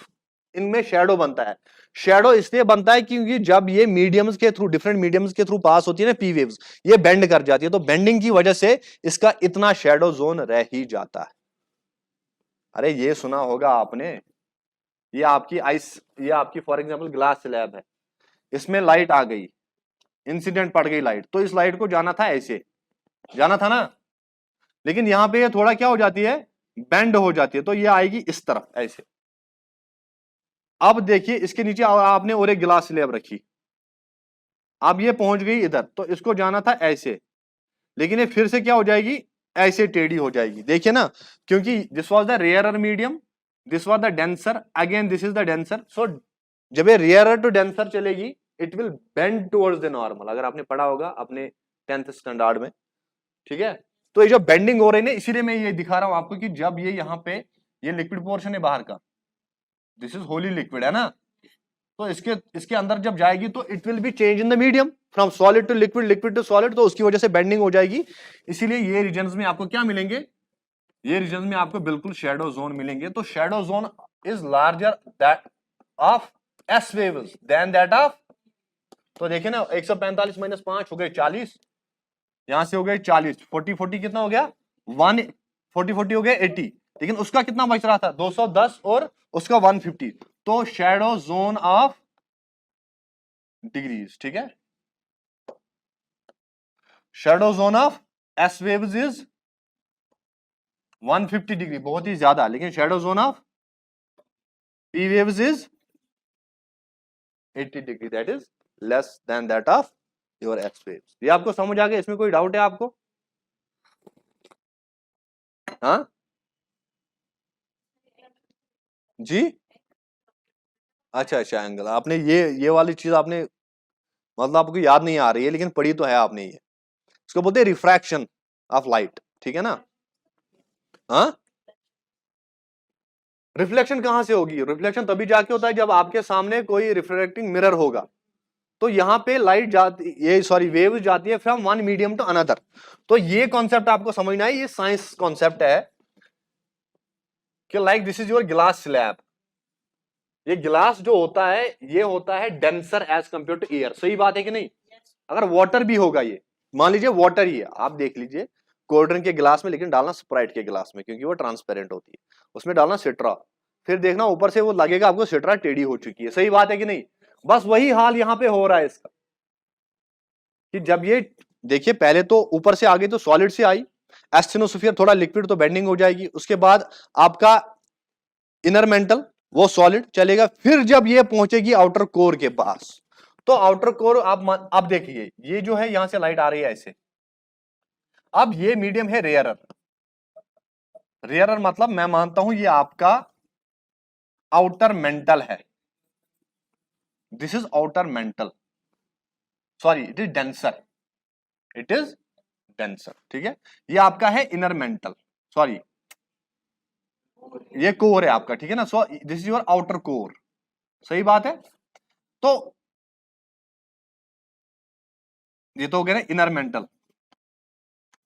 इनमें शैडो बनता है। शैडो इसलिए बनता है क्योंकि जब ये मीडियम्स के थ्रू, डिफरेंट मीडियम्स के थ्रू पास होती है ना पी वेव्स, ये बेंड कर जाती है, तो बेंडिंग की वजह से इसका इतना शैडो जोन रह ही जाता है। अरे ये सुना होगा आपने, ये आपकी आइस, ये आपकी फॉर एग्जांपल ग्लास स्लैब है, इसमें लाइट आ गई, इंसिडेंट पड़ गई लाइट, तो इस लाइट को जाना था ऐसे, जाना था ना, लेकिन यहां पे ये थोड़ा क्या हो जाती है, बेंड हो जाती है, तो ये आएगी इस तरफ ऐसे। अब देखिए इसके नीचे आपने और एक गिलास स्लैब रखी, अब ये पहुंच गई इधर, तो इसको जाना था ऐसे, लेकिन ये फिर से क्या हो जाएगी, ऐसे टेढ़ी हो जाएगी। देखिए ना, क्योंकि this was the rarer medium, this was the denser, again this is the denser, so जब ये रेयरर टू डेंसर चलेगी, it will bend towards the normal, अगर आपने पढ़ा होगा अपने 10th स्टैंडर्ड में। ठीक है, तो ये जो बेंडिंग हो रही है, इसीलिए मैं ये दिखा रहा हूं आपको कि जब ये यहाँ पे, ये लिक्विड पोर्शन है बाहर का, दिस इज होली लिक्विड है ना, तो इसके इसके अंदर जब जाएगी तो it will be change in the medium from solid to liquid, liquid to solid, तो उसकी वजह से बेंडिंग हो जाएगी। इसीलिए ये रीजन्स में आपको क्या मिलेंगे, ये रीजन में आपको बिल्कुल शैडो जोन मिलेंगे। तो shadow zone is larger that of S waves than that of, तो देखिए ना 145 माइनस 5 हो गए 40, यहां से हो गए 40, 40 कितना हो गया 140 हो गए 80, लेकिन उसका कितना बच रहा था 210 और उसका 150, तो शैडो जोन ऑफ डिग्रीज। ठीक है, shadow zone of S waves is 150 degree, बहुत ही ज्यादा, लेकिन shadow zone of P waves is 80 degree, that is less than that of your x waves. ये आपको समझ आ गया, इसमें कोई डाउट है आपको? हाँ जी, अच्छा अच्छा, एंगल आपने ये वाली चीज आपने, मतलब आपको याद नहीं आ रही है, लेकिन पढ़ी तो है आपने ये, इसको बोलते हैं रिफ्रैक्शन ऑफ लाइट। ठीक है ना, हाँ, रिफ्लेक्शन कहां से होगी, रिफ्लेक्शन तभी जाके होता है जब आपके सामने कोई रिफ्लेक्टिंग मिरर होगा, तो यहां पे लाइट जाती, ये सॉरी वेव जाती है from one medium to another. तो ये कॉन्सेप्ट आपको समझना है, ये साइंस कॉन्सेप्ट है कि like this is your glass slab, ये गिलास जो होता है ये होता है denser as compare to air, सही बात है कि नहीं? अगर वाटर भी होगा, ये मान लीजिए वाटर ही है, आप देख लीजिए कोल्ड ड्रिंक के गिलास में, लेकिन डालना स्प्राइट के गिलास में क्योंकि वो ट्रांसपेरेंट होती है, उसमें डालना सिट्रा, फिर देखना ऊपर से वो लगेगा आपको सिट्रा टेढ़ी हो चुकी है, सही बात है कि नहीं? बस वही हाल यहाँ पे हो रहा है इसका, कि जब ये देखिए पहले तो ऊपर से आ गई तो सॉलिड से आई, एस्टेनोस्फीयर थोड़ा लिक्विड तो बेंडिंग हो जाएगी, उसके बाद आपका इनर मेंटल वो सॉलिड चलेगा, फिर जब ये पहुंचेगी आउटर कोर के पास, तो आउटर कोर आप देखिए ये जो है यहां से लाइट आ रही है ऐसे, अब ये मीडियम है रेयरर, रेयरर मतलब मैं मानता हूं ये आपका आउटर मेंटल है, this is outer mental, sorry it is denser, it is denser, ठीक है। ये आपका है इनर मेंटल, सॉरी ये कोर है आपका, ठीक है ना। So this is your outer core, सही बात है। तो ये तो हो गया ना इनर मेंटल।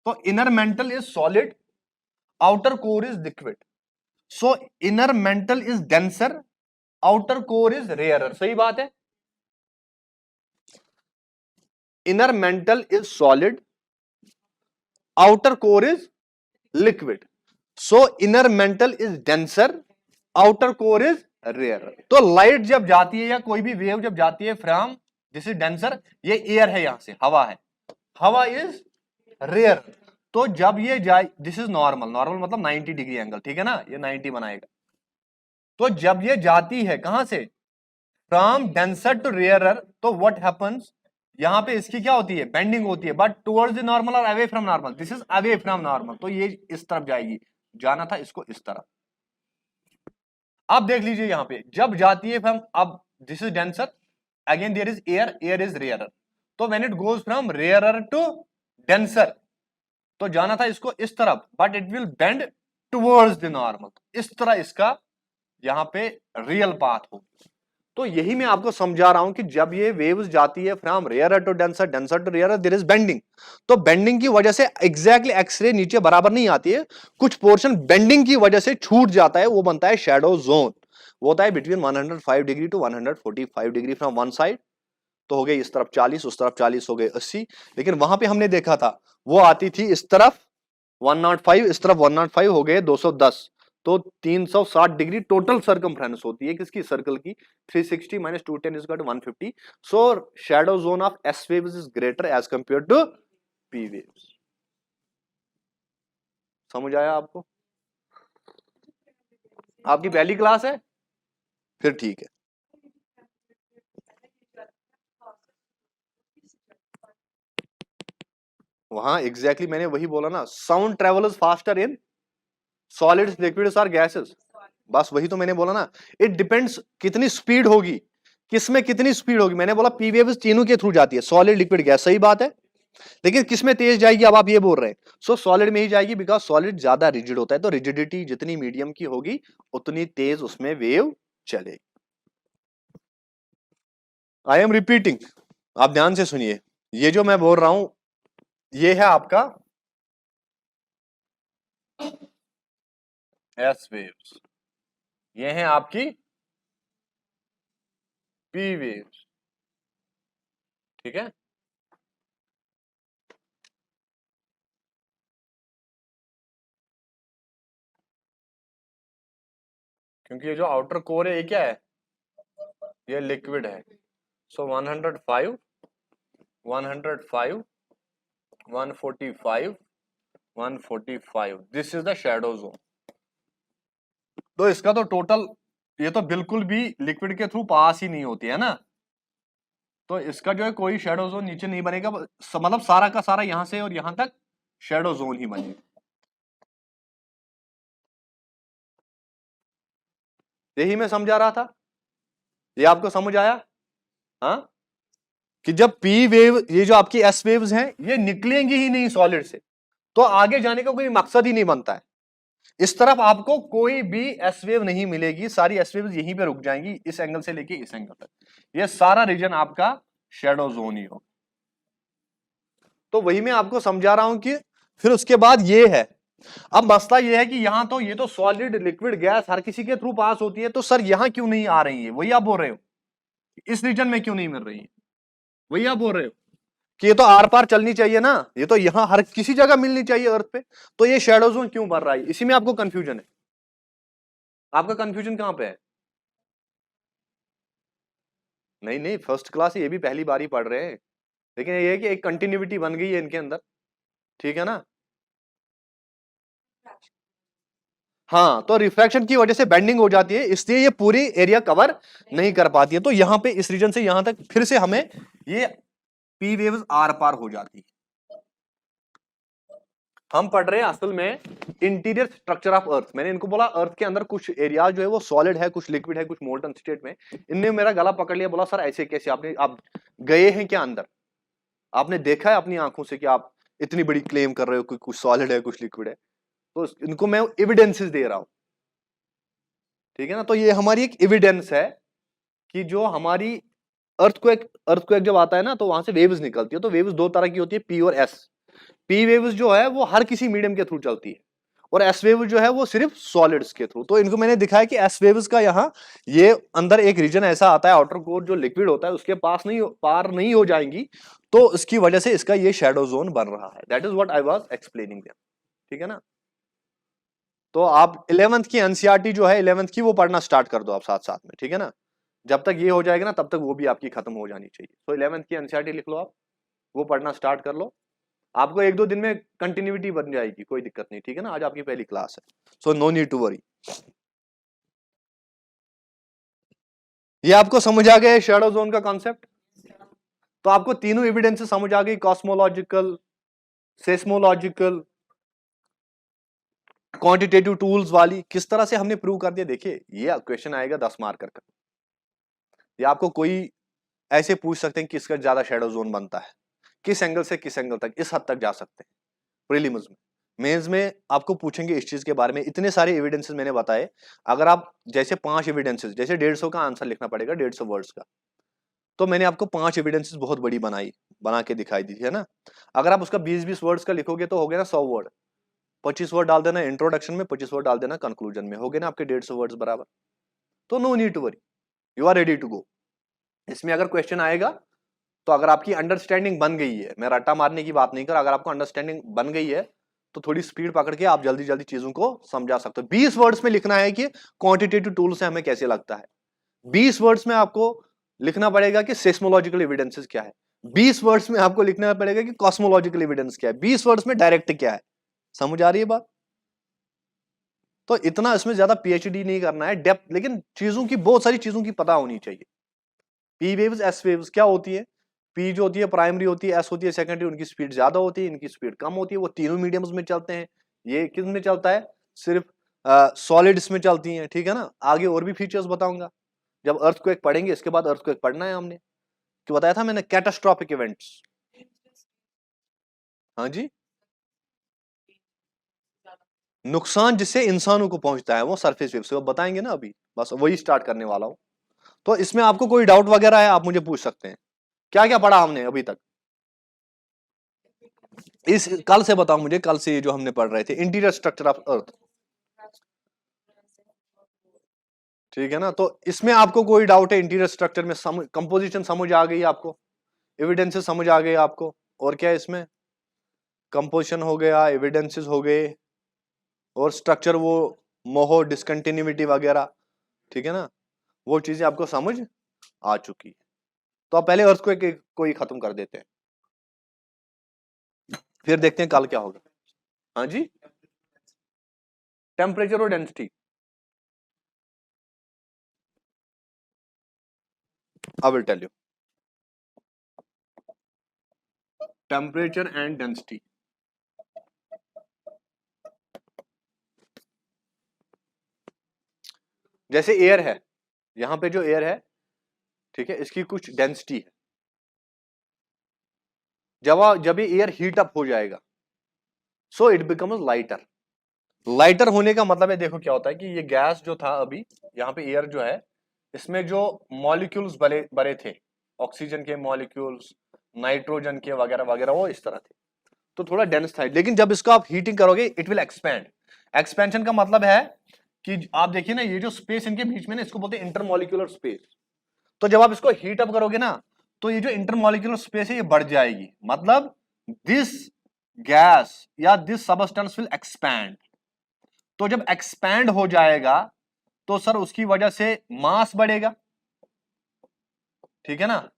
तो inner mental is solid, outer core is liquid. So inner mental is denser, outer core is rarer, सही बात है। Inner mental is solid, outer core is liquid. So inner mental is denser, outer core is rarer. तो light जब जाती है या कोई भी वेव जब जाती है फ्रॉम दिस इज डेंसर, ये एयर है, यहां से हवा है, हवा इज रेयर। तो जब ये जाए, दिस इज नॉर्मल, नॉर्मल मतलब 90 डिग्री एंगल, ठीक है ना, ये 90 बनाएगा। तो जब ये जाती है कहां से, फ्रॉम डेंसर टू रेयरर, तो व्हाट हैपेंस, यहां पे इसकी क्या होती है, बेंडिंग होती है, बट टुवर्ड्स द नॉर्मल और away from normal, this is away from normal. तो ये इस तरफ जाएगी, जाना था इसको इस तरफ। अब देख लीजिए यहां पे जब जाती है फ्रॉम, अब this is denser, again there is air, air is rarer. तो when it goes from rarer to denser, तो जाना था इसको इस तरफ, but it will bend towards the normal, इस तरह इसका यहां पे रियल पाथ हो। तो यही मैं आपको समझा रहा हूं कि जब ये वेव्स जाती है from rarer to denser, denser to rarer, there is bending. तो बेंडिंग की वजह से एग्जैक्टली एक्सरे नीचे बराबर नहीं आती है, कुछ पोर्शन बेंडिंग की वजह से छूट जाता है, वो बनता है शैडो जोन। वो होता है between 105 degree to 145 degree from one side. तो हो गई इस तरफ 40, उस तरफ 40, हो गए 80। लेकिन वहां पे हमने देखा था वो आती थी इस तरफ 105, इस तरफ 105, हो गए 210। तो 360 डिग्री टोटल सर्कमफ्रेंस होती है किसकी, सर्कल की। 360 minus 210 is equal to 150। So shadow zone of S waves is greater as compare to P waves. समझ आया आपको? आपकी पहली क्लास है, फिर ठीक है। वहां एग्जैक्टली मैंने वही बोला ना, sound travels faster in solids, liquids और गैसेस। बस वही तो मैंने बोला ना, इट डिपेंड्स कितनी स्पीड होगी, किसमें कितनी स्पीड होगी। मैंने बोला पी वेव्स तीनों के थ्रू जाती है, सॉलिड लिक्विड गैस, सही बात है। लेकिन किसमें तेज जाएगी, अब आप ये बोल रहे हैं, सो सॉलिड में ही जाएगी, बिकॉज सॉलिड ज्यादा रिजिड होता है। तो रिजिडिटी जितनी मीडियम की होगी उतनी तेज उसमें वेव चलेगी। आई एम रिपीटिंग, आप ध्यान से सुनिए, ये जो मैं बोल रहा हूं ये है आपका एस वेव्स, ये है आपकी पी वेव्स, ठीक है। क्योंकि ये जो आउटर कोर है ये क्या है, ये लिक्विड है। सो 105, 105, 145, 145, this is the shadow zone. तो इसका तो टोटल, ये तो बिल्कुल भी लिक्विड के थ्रू पास ही नहीं होती है ना। तो इसका जो है कोई शैडो जोन नीचे नहीं बनेगा, मतलब सारा का सारा यहां से और यहां तक शैडो जोन ही बनेगा। यही मैं समझा रहा था, ये आपको समझ आया? हाँ, कि जब पी वेव, ये जो आपकी एस वेव्स हैं, ये निकलेंगी ही नहीं सॉलिड से, तो आगे जाने का कोई मकसद ही नहीं बनता है। इस तरफ आपको कोई भी एस वेव नहीं मिलेगी, सारी एस वेव्स यहीं पे रुक जाएंगी, इस एंगल से लेके इस एंगल तक, ये सारा रीजन आपका शैडो जोन ही हो। तो वही मैं आपको समझा रहा हूं कि फिर उसके बाद ये है, अब मसला ये है कि यहां तो ये तो सॉलिड लिक्विड गैस हर किसी के थ्रू पास होती है, तो सर यहां क्यों नहीं आ रही है, वही आप बोल रहे हो, इस रीजन में क्यों नहीं मिल रही है, वही आप बोल रहे हो कि ये तो आर पार चलनी चाहिए ना, ये तो यहां हर किसी जगह मिलनी चाहिए अर्थ पे, तो ये शैडो जोन क्यों भर रहा है, इसी में आपको कंफ्यूजन है। आपका कंफ्यूजन कहां पे है? नहीं नहीं, फर्स्ट क्लास ये भी पहली बार ही पढ़ रहे हैं, लेकिन ये है कि एक कंटिन्यूटी बन गई है इनके अंदर, ठीक है ना। हाँ, तो रिफ्रैक्शन की वजह से बेंडिंग हो जाती है, इसलिए ये पूरी एरिया कवर नहीं कर पाती है। तो यहां पे इस रीजन से यहां तक फिर से हमें ये पी वेव्स आर पार हो जाती है। हम पढ़ रहे हैं असल में इंटीरियर स्ट्रक्चर ऑफ अर्थ। मैंने इनको बोला अर्थ के अंदर कुछ एरिया जो है वो सॉलिड है, कुछ लिक्विड है, कुछ मोल्टन स्टेट में। इनने मेरा गला पकड़ लिया, बोला सर ऐसे कैसे, आप गए हैं क्या अंदर, आपने देखा है अपनी आंखों से कि आप इतनी बड़ी क्लेम कर रहे हो कि कुछ सॉलिड है कुछ लिक्विड है। तो इनको मैं एविडेंसेस दे रहा हूं, ठीक है ना। तो ये हमारी एक एविडेंस है कि जो हमारी अर्थक्वेक जब आता है ना तो वहां से वेव्स निकलती है। तो वेव्स दो तरह की होती है, पी और एस। पी वेव्स जो है वो हर किसी मीडियम के थ्रू चलती है, और एस वेव जो है वो सिर्फ सॉलिड्स के थ्रू। तो इनको मैंने दिखाया कि एस वेव्स का यहाँ ये अंदर एक रीजन ऐसा आता है, आउटर कोर जो लिक्विड होता है उसके पार नहीं हो जाएंगी, तो इसकी वजह से इसका ये शैडो जोन बन रहा है। That is what I was explaining them, ठीक है ना। तो आप 11th की एनसीईआरटी जो है 11th की वो पढ़ना स्टार्ट कर दो आप साथ साथ में, ठीक है ना। जब तक ये हो जाएगा ना तब तक वो भी आपकी खत्म हो जानी चाहिए। तो 11th की एनसीईआरटी लिख लो आप, वो पढ़ना स्टार्ट कर लो। आपको एक दो दिन में कंटिन्यूटी बन जाएगी, कोई दिक्कत नहीं, ठीक है ना। आज आपकी पहली क्लास है, so no need to worry. ये आपको समझ आ गया शैडो जोन का कॉन्सेप्ट। तो आपको तीनों एविडेंसेस समझ आ गई, कॉस्मोलॉजिकल, सेस्मोलॉजिकल, क्वांटिटेटिव टूल्स वाली। किस तरह से हमने प्रूव कर दिया, देखिए ये क्वेश्चन आएगा 10 मार्कर का। ये आपको कोई ऐसे पूछ सकते हैं कि किसका ज्यादा शैडो जोन बनता है, किस एंगल से किस एंगल तक, इस हद तक जा सकते हैं प्रीलिम्स में। मेंस में आपको पूछेंगे इस चीज के बारे में। इतने सारे एविडेंसेस मैंने बताए, अगर आप जैसे 5 एविडेंसेस, जैसे 150 का आंसर लिखना पड़ेगा 150 वर्ड्स का, तो मैंने आपको 5 एविडेंसेस बहुत बड़ी बना के दिखाई दी है ना। अगर आप उसका 20-20 वर्ड्स का लिखोगे तो हो गया ना 100 वर्ड। 25 वर्ड डाल देना इंट्रोडक्शन में, 25 वर्ड डाल देना कंक्लूजन में, हो गए ना आपके 150 वर्ड्स बराबर। तो no need to worry, you are ready to go. इसमें अगर क्वेश्चन आएगा तो अगर आपकी अंडरस्टैंडिंग बन गई है, मैं रट्टा मारने की बात नहीं कर, अगर आपको अंडरस्टैंडिंग बन गई है तो थोड़ी स्पीड पकड़ के आप जल्दी जल्दी चीजों को समझा सकते हो। 20 वर्ड्स में लिखना है कि क्वांटिटेटिव टूल से हमें कैसे लगता है, 20 वर्ड्स में आपको लिखना पड़ेगा कि सेस्मोलॉजिकल एविडेंसेस क्या है, 20 वर्ड्स में आपको लिखना पड़ेगा कि कॉस्मोलॉजिकल एविडेंस क्या है, 20 वर्ड्स में डायरेक्ट क्या है। समझ आ रही है बात। तो इतना इसमें ज्यादा पीएचडी नहीं करना है डेप्थ, लेकिन चीजों की बहुत सारी चीजों की पता होनी चाहिए। पी वेव्स एस वेव्स क्या होती है, पी जो होती है प्राइमरी होती है, एस होती है सेकेंडरी, उनकी स्पीड ज्यादा होती है, इनकी स्पीड कम होती है। वो तीनों मीडियम्स में चलते हैं। ये किस में चलता है, सिर्फ सॉलिड्स में चलती हैं, ठीक है ना। आगे और भी फीचर्स बताऊंगा जब अर्थक्वेक पढ़ेंगे। इसके बाद अर्थक्वेक पढ़ना है हमने, कि बताया था मैंने कैटास्ट्रोफिक इवेंट्स। हाँ जी, नुकसान जिससे इंसानों को पहुंचता है वो सरफेस वेव से, वो बताएंगे ना अभी, बस वही स्टार्ट करने वाला हूं। तो इसमें आपको कोई डाउट वगैरह है आप मुझे पूछ सकते हैं। क्या क्या पढ़ा हमने अभी तक, इस कल से बताओ मुझे, कल से जो हमने पढ़ रहे थे इंटीरियर स्ट्रक्चर ऑफ अर्थ, ठीक है ना। तो इसमें आपको कोई डाउट है इंटीरियर स्ट्रक्चर में, कंपोजिशन समझ आ गई आपको, एविडेंसेस समझ आ गए आपको, और क्या है इसमें, कंपोजिशन हो गया, एविडेंसेस हो गए, और स्ट्रक्चर वो मोहो डिसकंटिन्यूटी वगैरह, ठीक है ना, वो चीजें आपको समझ आ चुकी है। तो आप पहले अर्थ को ही खत्म कर देते हैं, फिर देखते हैं कल क्या होगा। हाँ जी, टेम्परेचर और density, I will tell you. Temperature and density, जैसे एयर है, यहां पे जो एयर है, ठीक है, इसकी कुछ डेंसिटी है। जब ये एयर हीट अप हो जाएगा so it becomes lighter. Lighter होने का मतलब है, देखो क्या होता है कि ये गैस जो था अभी, यहाँ पे एयर जो है, इसमें जो मॉलिक्यूल्स बरे बरे थे, ऑक्सीजन के मॉलिक्यूल्स, नाइट्रोजन के वगैरह वगैरह, वो इस तरह थे, तो थोड़ा डेंस था। लेकिन जब इसको आप हीटिंग करोगे इट विल एक्सपैंड। एक्सपेंशन का मतलब है कि आप देखिए ना, ये जो स्पेस इनके बीच में ना, इसको बोलते हैं इंटरमॉलिक्यूलर स्पेस। तो जब आप इसको हीट अप करोगे ना, तो ये जो इंटरमॉलिक्यूलर स्पेस है ये बढ़ जाएगी, मतलब दिस गैस या दिस सबस्टेंस विल एक्सपैंड। तो जब एक्सपैंड हो जाएगा तो सर उसकी वजह से मास बढ़ेगा, ठीक है ना,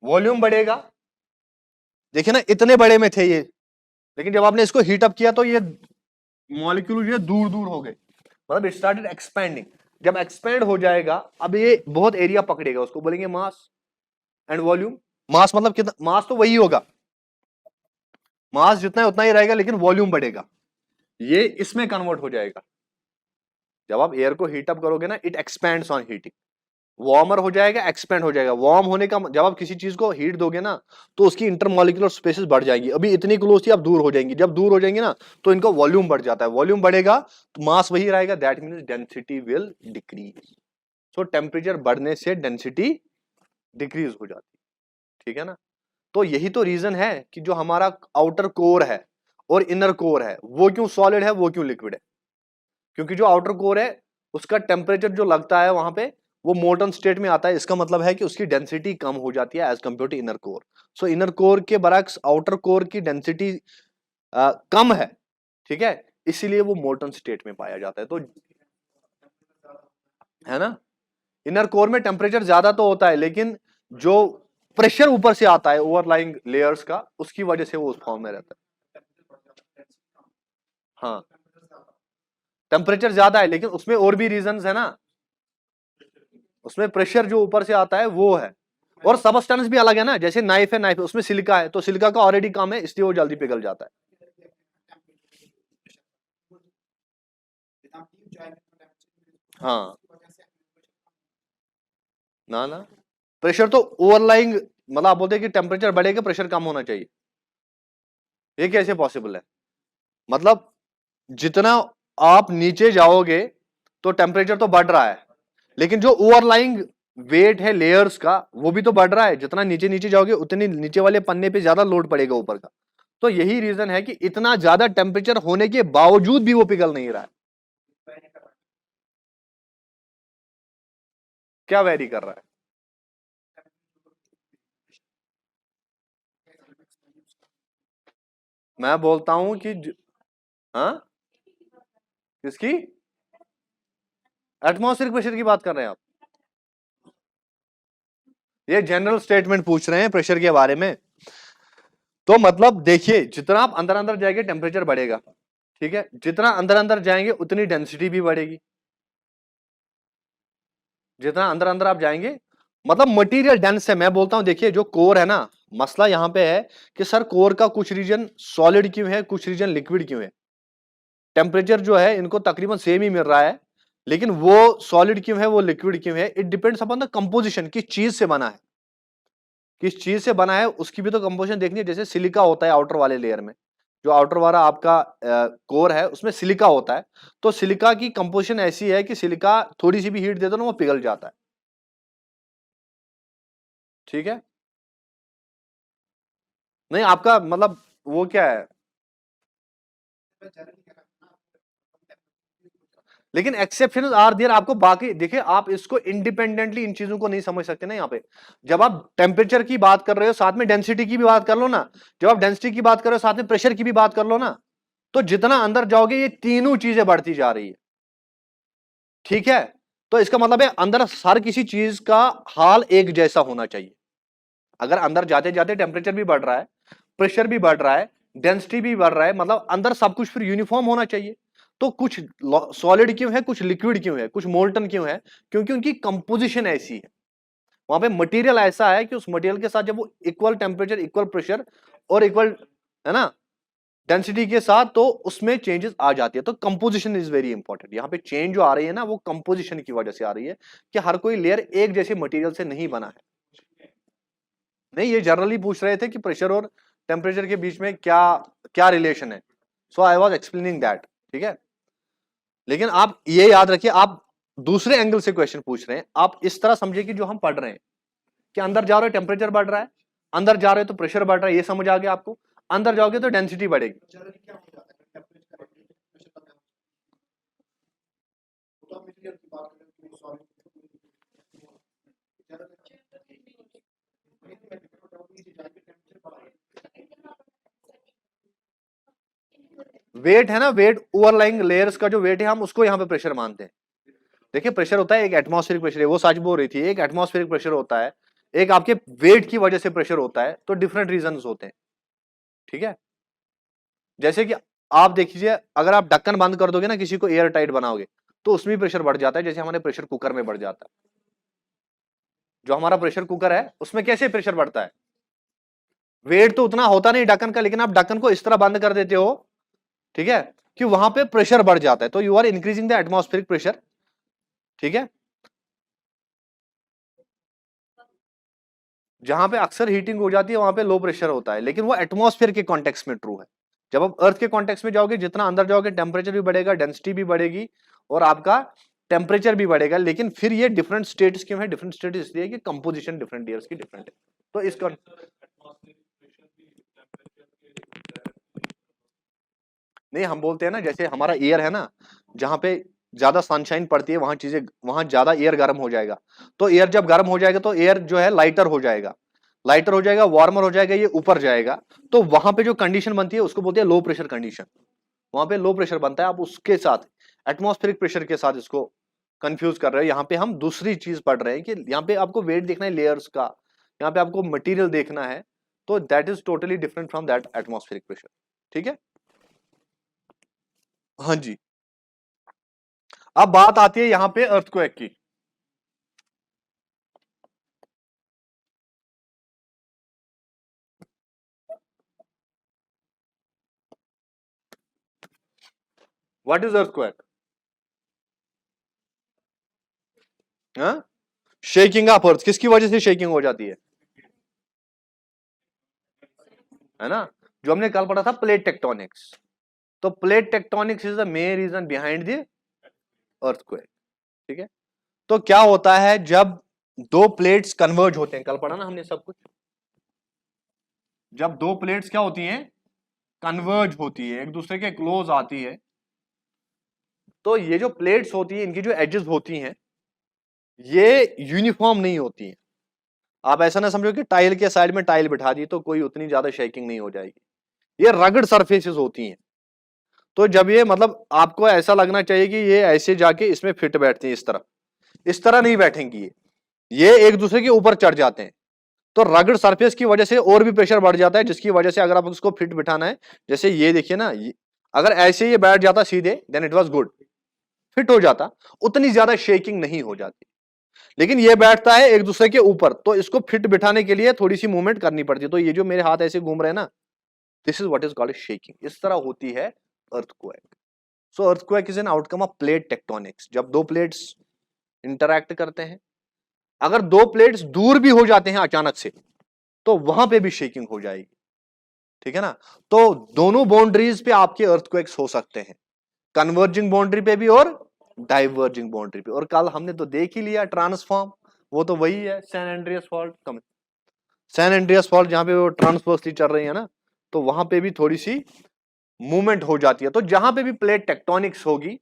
वॉल्यूम बढ़ेगा। देखिए ना इतने बड़े में थे ये, लेकिन जब आपने इसको हीट अप किया तो ये मॉलिक्यूल जो दूर दूर हो गए, मतलब इट स्टार्टेड एक्सपैंडिंग। जब एक्सपैंड हो जाएगा, अब ये बहुत एरिया पकड़ेगा, उसको बोलेंगे मास एंड वॉल्यूम। मास मतलब कितना, मास तो वही होगा, मास जितना है उतना ही रहेगा लेकिन वॉल्यूम बढ़ेगा, ये इसमें कन्वर्ट हो जाएगा। जब आप एयर को हीट अप करोगे ना, it expands on heating, warmer हो जाएगा, एक्सपेंड हो जाएगा। वार्म होने का, जब आप किसी चीज को हीट दोगे ना तो उसकी इंटरमॉलिक्यूलर स्पेसेस बढ़ जाएंगी, अभी इतनी क्लोज थी अब दूर हो जाएंगी, जब दूर हो जाएंगी ना तो इनका वॉल्यूम बढ़ जाता है, वॉल्यूम बढ़ेगा तो मास वही रहेगा, that means density will decrease. So temperature बढ़ने से डेंसिटी डिक्रीज हो जाती है, ठीक है ना। तो यही तो रीजन है कि जो हमारा आउटर कोर है और इनर कोर है वो क्यों सॉलिड है, वो क्यों लिक्विड है, क्योंकि जो आउटर कोर है उसका टेम्परेचर जो लगता है वहां पे वो मोल्टन स्टेट में आता है, इसका मतलब है कि उसकी डेंसिटी कम हो जाती है as compare to inner core. So inner core के बरक्स आउटर कोर की डेंसिटी कम है, ठीक है, इसीलिए वो मोल्टन स्टेट में पाया जाता है। तो है ना, इनर कोर में टेम्परेचर ज्यादा तो होता है लेकिन जो प्रेशर ऊपर से आता है ओवरलाइंग लेयर्स का, उसकी वजह से वो उस फॉर्म में रहता है। हाँ, टेम्परेचर ज्यादा है लेकिन उसमें और भी रीजंस है ना, उसमें प्रेशर जो ऊपर से आता है वो है, और सबस्टेंस भी अलग है ना, जैसे नाइफ है, नाइफ उसमें सिलिका है तो सिलिका का ऑलरेडी कम है इसलिए वो जल्दी पिघल जाता है। हाँ ना ना, प्रेशर तो ओवरलाइंग, मतलब आप बोलते हैं कि टेम्परेचर बढ़ेगा प्रेशर कम होना चाहिए, ये कैसे पॉसिबल है? मतलब जितना आप नीचे जाओगे तो टेम्परेचर तो बढ़ रहा है लेकिन जो ओवरलाइंग वेट है लेयर्स का वो भी तो बढ़ रहा है, जितना नीचे नीचे जाओगे उतनी नीचे वाले पन्ने पे ज्यादा लोड पड़ेगा ऊपर का। तो यही रीजन है कि इतना ज्यादा टेम्परेचर होने के बावजूद भी वो पिघल नहीं रहा है। क्या वेरी कर रहा है? मैं बोलता हूं कि हाँ, किसकी? एटमॉस्फेरिक प्रेशर की बात कर रहे हैं आप? ये जनरल स्टेटमेंट पूछ रहे हैं प्रेशर के बारे में। तो मतलब देखिए, जितना आप अंदर अंदर जाएंगे टेम्परेचर बढ़ेगा, ठीक है, जितना अंदर अंदर जाएंगे उतनी डेंसिटी भी बढ़ेगी, जितना अंदर अंदर आप जाएंगे, मतलब मटेरियल डेंस है। मैं बोलता हूं देखिए, जो कोर है ना, मसला यहां पे है कि सर कोर का कुछ रीजन सॉलिड क्यों है, कुछ रीजन लिक्विड क्यों है। टेम्परेचर जो है इनको तकरीबन सेम ही मिल रहा है लेकिन वो सॉलिड क्यों है, वो लिक्विड क्यों है, it depends upon the composition, किस चीज से बना है, किस चीज से बना है उसकी भी तो कंपोजिशन देखनी है। जैसे सिलिका होता है आउटर वाले लेयर में, जो आउटर वाला आपका कोर है उसमें सिलिका होता है, तो सिलिका की कंपोजिशन ऐसी है कि सिलिका थोड़ी सी भी हीट दे दो ना वो पिघल जाता है, ठीक है। नहीं आपका मतलब वो क्या है, लेकिन एक्सेप्शंस आर देयर। आपको बाकी देखिए, आप इसको इंडिपेंडेंटली इन चीजों को नहीं समझ सकते ना यहाँ पे। जब आप टेम्परेचर की बात कर रहे हो साथ में डेंसिटी की भी बात कर लो ना, जब आप डेंसिटी की बात कर रहे हो साथ में प्रेशर की भी बात कर लो ना, तो जितना अंदर जाओगे ये तीनों चीजें बढ़ती जा रही है, ठीक है। तो इसका मतलब है अंदर हर किसी चीज का हाल एक जैसा होना चाहिए। अगर अंदर जाते जाते टेम्परेचर भी बढ़ रहा है, प्रेशर भी बढ़ रहा है, डेंसिटी भी बढ़ रहा है, मतलब अंदर सब कुछ फिर यूनिफॉर्म होना चाहिए। तो कुछ सॉलिड क्यों है, कुछ लिक्विड क्यों है, कुछ मोल्टन क्यों है, क्योंकि उनकी कंपोजिशन ऐसी है, वहां पे मटेरियल ऐसा है कि उस मटेरियल के साथ जब वो इक्वल टेम्परेचर, इक्वल प्रेशर और इक्वल, है ना, डेंसिटी के साथ, तो उसमें चेंजेस आ जाती है। तो कंपोजिशन इज वेरी इंपॉर्टेंट। यहाँ पे चेंज जो आ रही है ना वो कंपोजिशन की वजह से आ रही है कि हर कोई लेयर एक जैसे मटेरियल से नहीं बना है। नहीं, ये जनरली पूछ रहे थे कि प्रेशर और टेम्परेचर के बीच में क्या क्या रिलेशन है, सो आई वाज एक्सप्लेनिंग दैट, ठीक है। लेकिन आप ये याद रखिए, आप दूसरे एंगल से क्वेश्चन पूछ रहे हैं, आप इस तरह समझिए कि जो हम पढ़ रहे हैं कि अंदर जा रहे हो टेम्परेचर बढ़ रहा है, अंदर जा रहे हो तो प्रेशर बढ़ रहा है, ये समझ आ गया आपको। अंदर जाओगे तो डेंसिटी बढ़ेगी। वेट है ना, वेट ओवरलाइंग लेयर्स का जो वेट है हम उसको यहाँ पे प्रेशर मानते हैं। देखिए प्रेशर होता है, एक एटमॉस्फेरिक प्रेशर है, वो सच बोल रही थी, एक एटमॉस्फेरिक प्रेशर होता है, एक आपके वेट की वजह से प्रेशर होता है, तो डिफरेंट रीजन होते हैं, ठीक है। जैसे कि आप देखिए, अगर आप ढक्कन बंद कर दोगे ना, किसी को एयर टाइट बनाओगे, तो उसमें प्रेशर बढ़ जाता है, जैसे हमारे प्रेशर कुकर में बढ़ जाता है। जो हमारा प्रेशर कुकर है उसमें कैसे प्रेशर बढ़ता है, वेट तो उतना होता नहीं ढक्कन का, लेकिन आप ढक्कन को इस तरह बंद कर देते हो, ठीक है, कि वहां पे प्रेशर बढ़ जाता है, तो you are increasing the atmospheric pressure, ठीक है। जहां पे अक्सर हीटिंग हो जाती है वहां पे लो प्रेशर होता है, लेकिन वो एटमॉस्फेयर के कॉन्टेक्स्ट में ट्रू है। जब आप अर्थ के कॉन्टेक्स्ट में जाओगे, जितना अंदर जाओगे टेम्परेचर भी बढ़ेगा, डेंसिटी भी बढ़ेगी, और आपका टेम्परेचर भी बढ़ेगा। लेकिन फिर ये डिफरेंट स्टेट्स क्यों है? डिफरेंट स्टेट्स इसलिए कि कंपोजिशन डिफरेंट ईयर्स की डिफरेंट है। तो इसका नहीं, हम बोलते हैं ना, जैसे हमारा एयर है ना, जहां पे ज्यादा सनशाइन पड़ती है वहां चीजें, वहां ज्यादा एयर गर्म हो जाएगा। तो एयर जब गर्म हो जाएगा तो एयर जो है लाइटर हो जाएगा, लाइटर हो जाएगा, वार्मर हो जाएगा, ये ऊपर जाएगा। तो वहां पे जो कंडीशन बनती है उसको बोलते हैं लो प्रेशर कंडीशन। वहां पे लो प्रेशर बनता है, आप उसके साथ एटमॉस्फेरिक प्रेशर के साथ इसको कंफ्यूज कर रहे हो। यहाँ पे हम दूसरी चीज पढ़ रहे हैं कि यहाँ पे आपको वेट देखना है लेयर्स का, यहाँ पे आपको मटेरियल देखना है, तो that is totally different from that atmospheric pressure, ठीक है। हाँ जी। अब बात आती है यहां पे अर्थक्वेक की। What is earthquake? हाँ, शेकिंग ऑफ अर्थ। किसकी वजह से शेकिंग हो जाती है ना? जो हमने कल पढ़ा था प्लेट टेक्टोनिक्स। तो plate tectonics is the main reason behind the earthquake, ठीक है। तो क्या होता है जब दो प्लेट्स कन्वर्ज होते हैं, कल पढ़ा ना हमने सब कुछ, जब दो प्लेट्स क्या होती हैं, कन्वर्ज होती है, एक दूसरे के क्लोज आती है, तो ये जो प्लेट्स होती है इनकी जो एजेस होती हैं ये यूनिफॉर्म नहीं होती हैं। आप ऐसा ना समझो कि टाइल के साइड में टाइल बिठा दी तो कोई उतनी ज्यादा शेकिंग नहीं हो जाएगी। ये रगड़ सरफेसेस होती हैं। तो जब ये मतलब आपको ऐसा लगना चाहिए कि ये ऐसे जाके इसमें फिट बैठती है, इस तरह नहीं बैठेंगी, ये एक दूसरे के ऊपर चढ़ जाते हैं। तो रगड़ सरफेस की वजह से और भी प्रेशर बढ़ जाता है, जिसकी वजह से अगर आप उसको फिट बिठाना है, जैसे ये देखिए ना, अगर ऐसे ये बैठ जाता सीधे then it was good, fit हो जाता, उतनी ज्यादा शेकिंग नहीं हो जाती। लेकिन ये बैठता है एक दूसरे के ऊपर, तो इसको फिट बिठाने के लिए थोड़ी सी मूवमेंट करनी पड़ती है। तो ये जो मेरे हाथ ऐसे घूम रहे हैं ना, this is what is called shaking. इस तरह होती है earthquake. So earthquake is an outcome of plate tectonics. जब दो प्लेट्स इंटरैक्ट करते हैं, अगर दो प्लेट्स दूर भी हो जाते हैं अचानक से, तो वहां पे भी शेकिंग हो जाएगी, ठीक है ना। तो दोनों बाउंड्रीज पे आपके अर्थक्वेक्स हो सकते हैं, कन्वर्जिंग बाउंड्री पे भी और डाइवर्जिंग बाउंड्री पे। और कल हमने तो देख ही लिया ट्रांसफॉर्म, वो तो वही है, San Andreas fault, San Andreas fault जहां पे वो ट्रांसवर्सली चल रही है ना, तो वहां पे भी थोड़ी सी मूवमेंट हो जाती है। तो जहां पे भी प्लेट टेक्टोनिक्स होगी,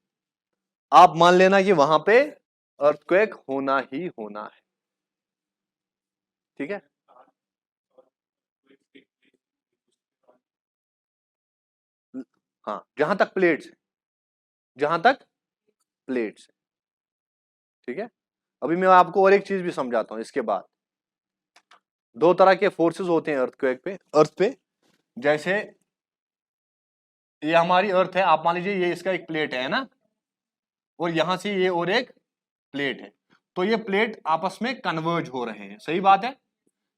आप मान लेना कि वहां पे अर्थक्वेक होना ही होना है, ठीक है। हाँ, जहां तक प्लेट्स, जहां तक प्लेट्स, ठीक है। अभी मैं आपको और एक चीज भी समझाता हूं इसके बाद। दो तरह के फोर्सेस होते हैं अर्थक्वेक पे, अर्थ पे। जैसे ये हमारी अर्थ है, आप मान लीजिए ये इसका एक प्लेट है ना, और यहां से ये और एक प्लेट है। तो ये प्लेट आपस में कन्वर्ज हो रहे हैं, सही बात है,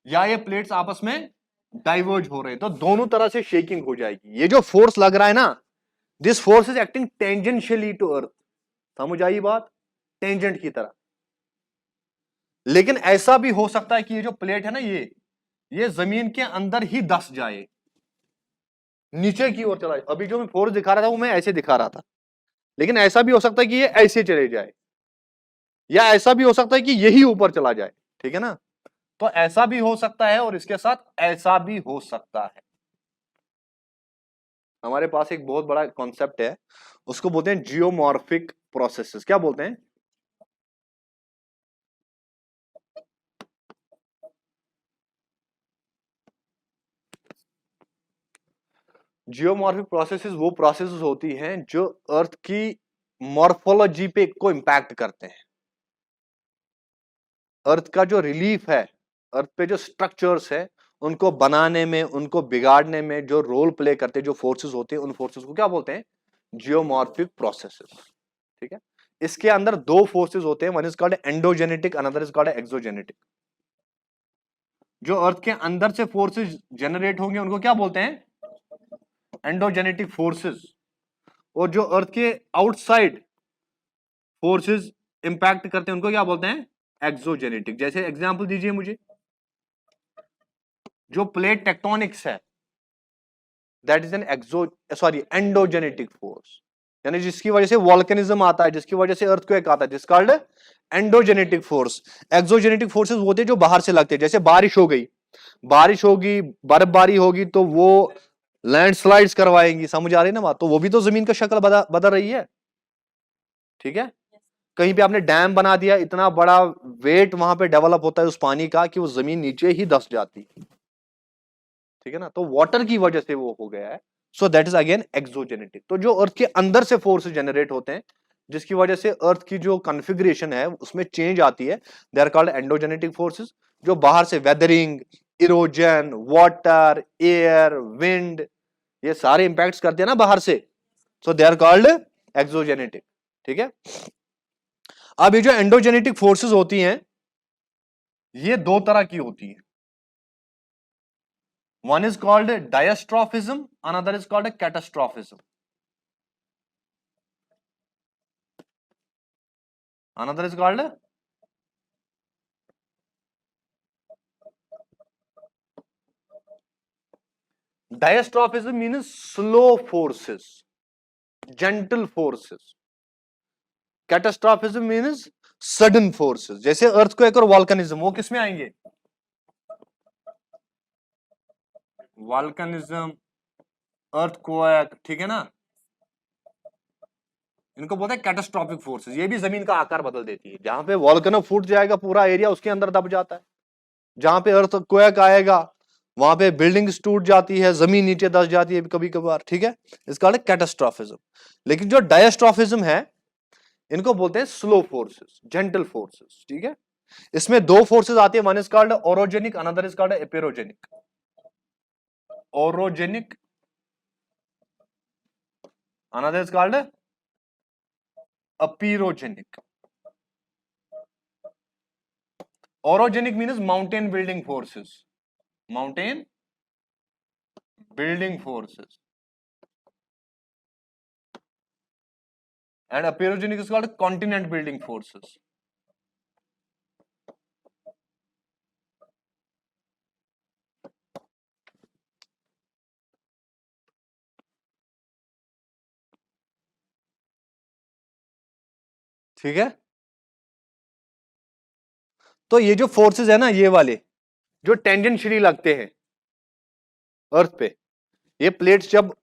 या ये प्लेट्स आपस में डाइवर्ज हो रहे हैं, तो दोनों तरह से शेकिंग हो जाएगी। ये जो फोर्स लग रहा है ना, this force is acting tangentially to earth. समझ आई बात? टेंजेंट की तरह। लेकिन ऐसा भी हो सकता है कि ये जो प्लेट है ना, ये जमीन के अंदर ही धस जाए, नीचे की ओर चला जाए। अभी जो मैं फोर्स दिखा रहा था वो मैं ऐसे दिखा रहा था, लेकिन ऐसा भी हो सकता है कि ये ऐसे चले जाए, या ऐसा भी हो सकता है कि यही ऊपर चला जाए, ठीक है ना। तो ऐसा भी हो सकता है और इसके साथ ऐसा भी हो सकता है। हमारे पास एक बहुत बड़ा कॉन्सेप्ट है, उसको बोलते हैं जियोमॉर्फिक प्रोसेसेस। क्या बोलते हैं? जियोमॉर्फिक प्रोसेसेस वो प्रोसेसेस होती हैं जो अर्थ की मॉर्फोलॉजी पे को इंपैक्ट करते हैं। अर्थ का जो रिलीफ है, अर्थ पे जो स्ट्रक्चर्स है, उनको बनाने में, उनको बिगाड़ने में जो रोल प्ले करते हैं, जो फोर्सेस होते हैं, उन फोर्सेस को क्या बोलते हैं? जियोमॉर्फिक प्रोसेसेस, ठीक है। इसके अंदर दो फोर्सेस होते हैं, one is called endogenetic, another is called exogenetic. जो अर्थ के अंदर से फोर्सेस जनरेट होंगे उनको क्या बोलते हैं, एंडोजेनेटिक फोर्सेस। और जो अर्थ के आउटसाइड फोर्सेस इंपैक्ट करते हैं उनको क्या बोलते हैं, एक्सोजेनेटिक। जैसे एग्जांपल दीजिए मुझे, जो प्लेट टेक्टोनिक्स है that is an endogenetic force, यानी जिसकी वजह से वॉल्केनिज्म आता है, जिसकी वजह से अर्थक्वेक आता है, जिस called endogenetic force. Exogenetic forces होते हैं जो बाहर से लगते हैं, जैसे बारिश हो गई, बारिश होगी, बर्फबारी होगी तो वो लैंडस्लाइड्स करवाएंगी, समझ आ रही है ना बात, तो वो भी तो जमीन का शक्ल बदल रही है, ठीक है। कहीं पे आपने डैम बना दिया, इतना बड़ा वेट वहां पे डेवलप होता है उस पानी का कि वो जमीन नीचे ही धंस जाती है, ठीक है ना, तो वाटर की वजह से वो हो गया है। सो दैट इज अगेन एक्सोजेनेटिक। तो जो अर्थ के अंदर से फोर्स जनरेट होते हैं जिसकी वजह से अर्थ की जो कॉन्फ़िगरेशन है उसमें चेंज आती है, they are called endogenetic forces. जो बाहर से weathering, erosion, water, air, wind, ये सारे इंपैक्ट्स करते हैं ना बाहर से, so they are called exogenetic, ठीक है। अब ये जो एंडोजेनेटिक फोर्सेस होती हैं ये दो तरह की होती है, one is called diastrophism, another is called catastrophism. Another is called diastrophism, means slow forces, gentle forces. Catastrophism means sudden forces. जैसे earthquake और volcanism, वो किस में आएंगे, volcanism, earthquake, ठीक है ना, इनको बोलते हैं कैटास्ट्रॉफिक फोर्सेस। ये भी जमीन का आकार बदल देती है, जहां पे वॉल्केनो फूट जाएगा पूरा एरिया उसके अंदर दब जाता है, जहां पे अर्थक्वेक आएगा वहां पे बिल्डिंग्स टूट जाती है, जमीन नीचे धंस जाती है कभी कभार, ठीक है, इसका कैटास्ट्रॉफिज्म। लेकिन जो डायस्ट्रॉफिज्म है इनको बोलते हैं स्लो फोर्सेस, जेंटल फोर्सेस, ठीक है। इसमें दो फोर्सेस आती है, one is called orogenic, another is called epeirogenic. Orogenic, another is called epeirogenic. Orogenic means mountain building forces, mountain building forces, and aperogenic is called continent building forces. ठीक है, तो ये जो फोर्सेस है ना, ये वाले जो टेंजेंशियली लगते हैं अर्थ पे, ये प्लेट्स जब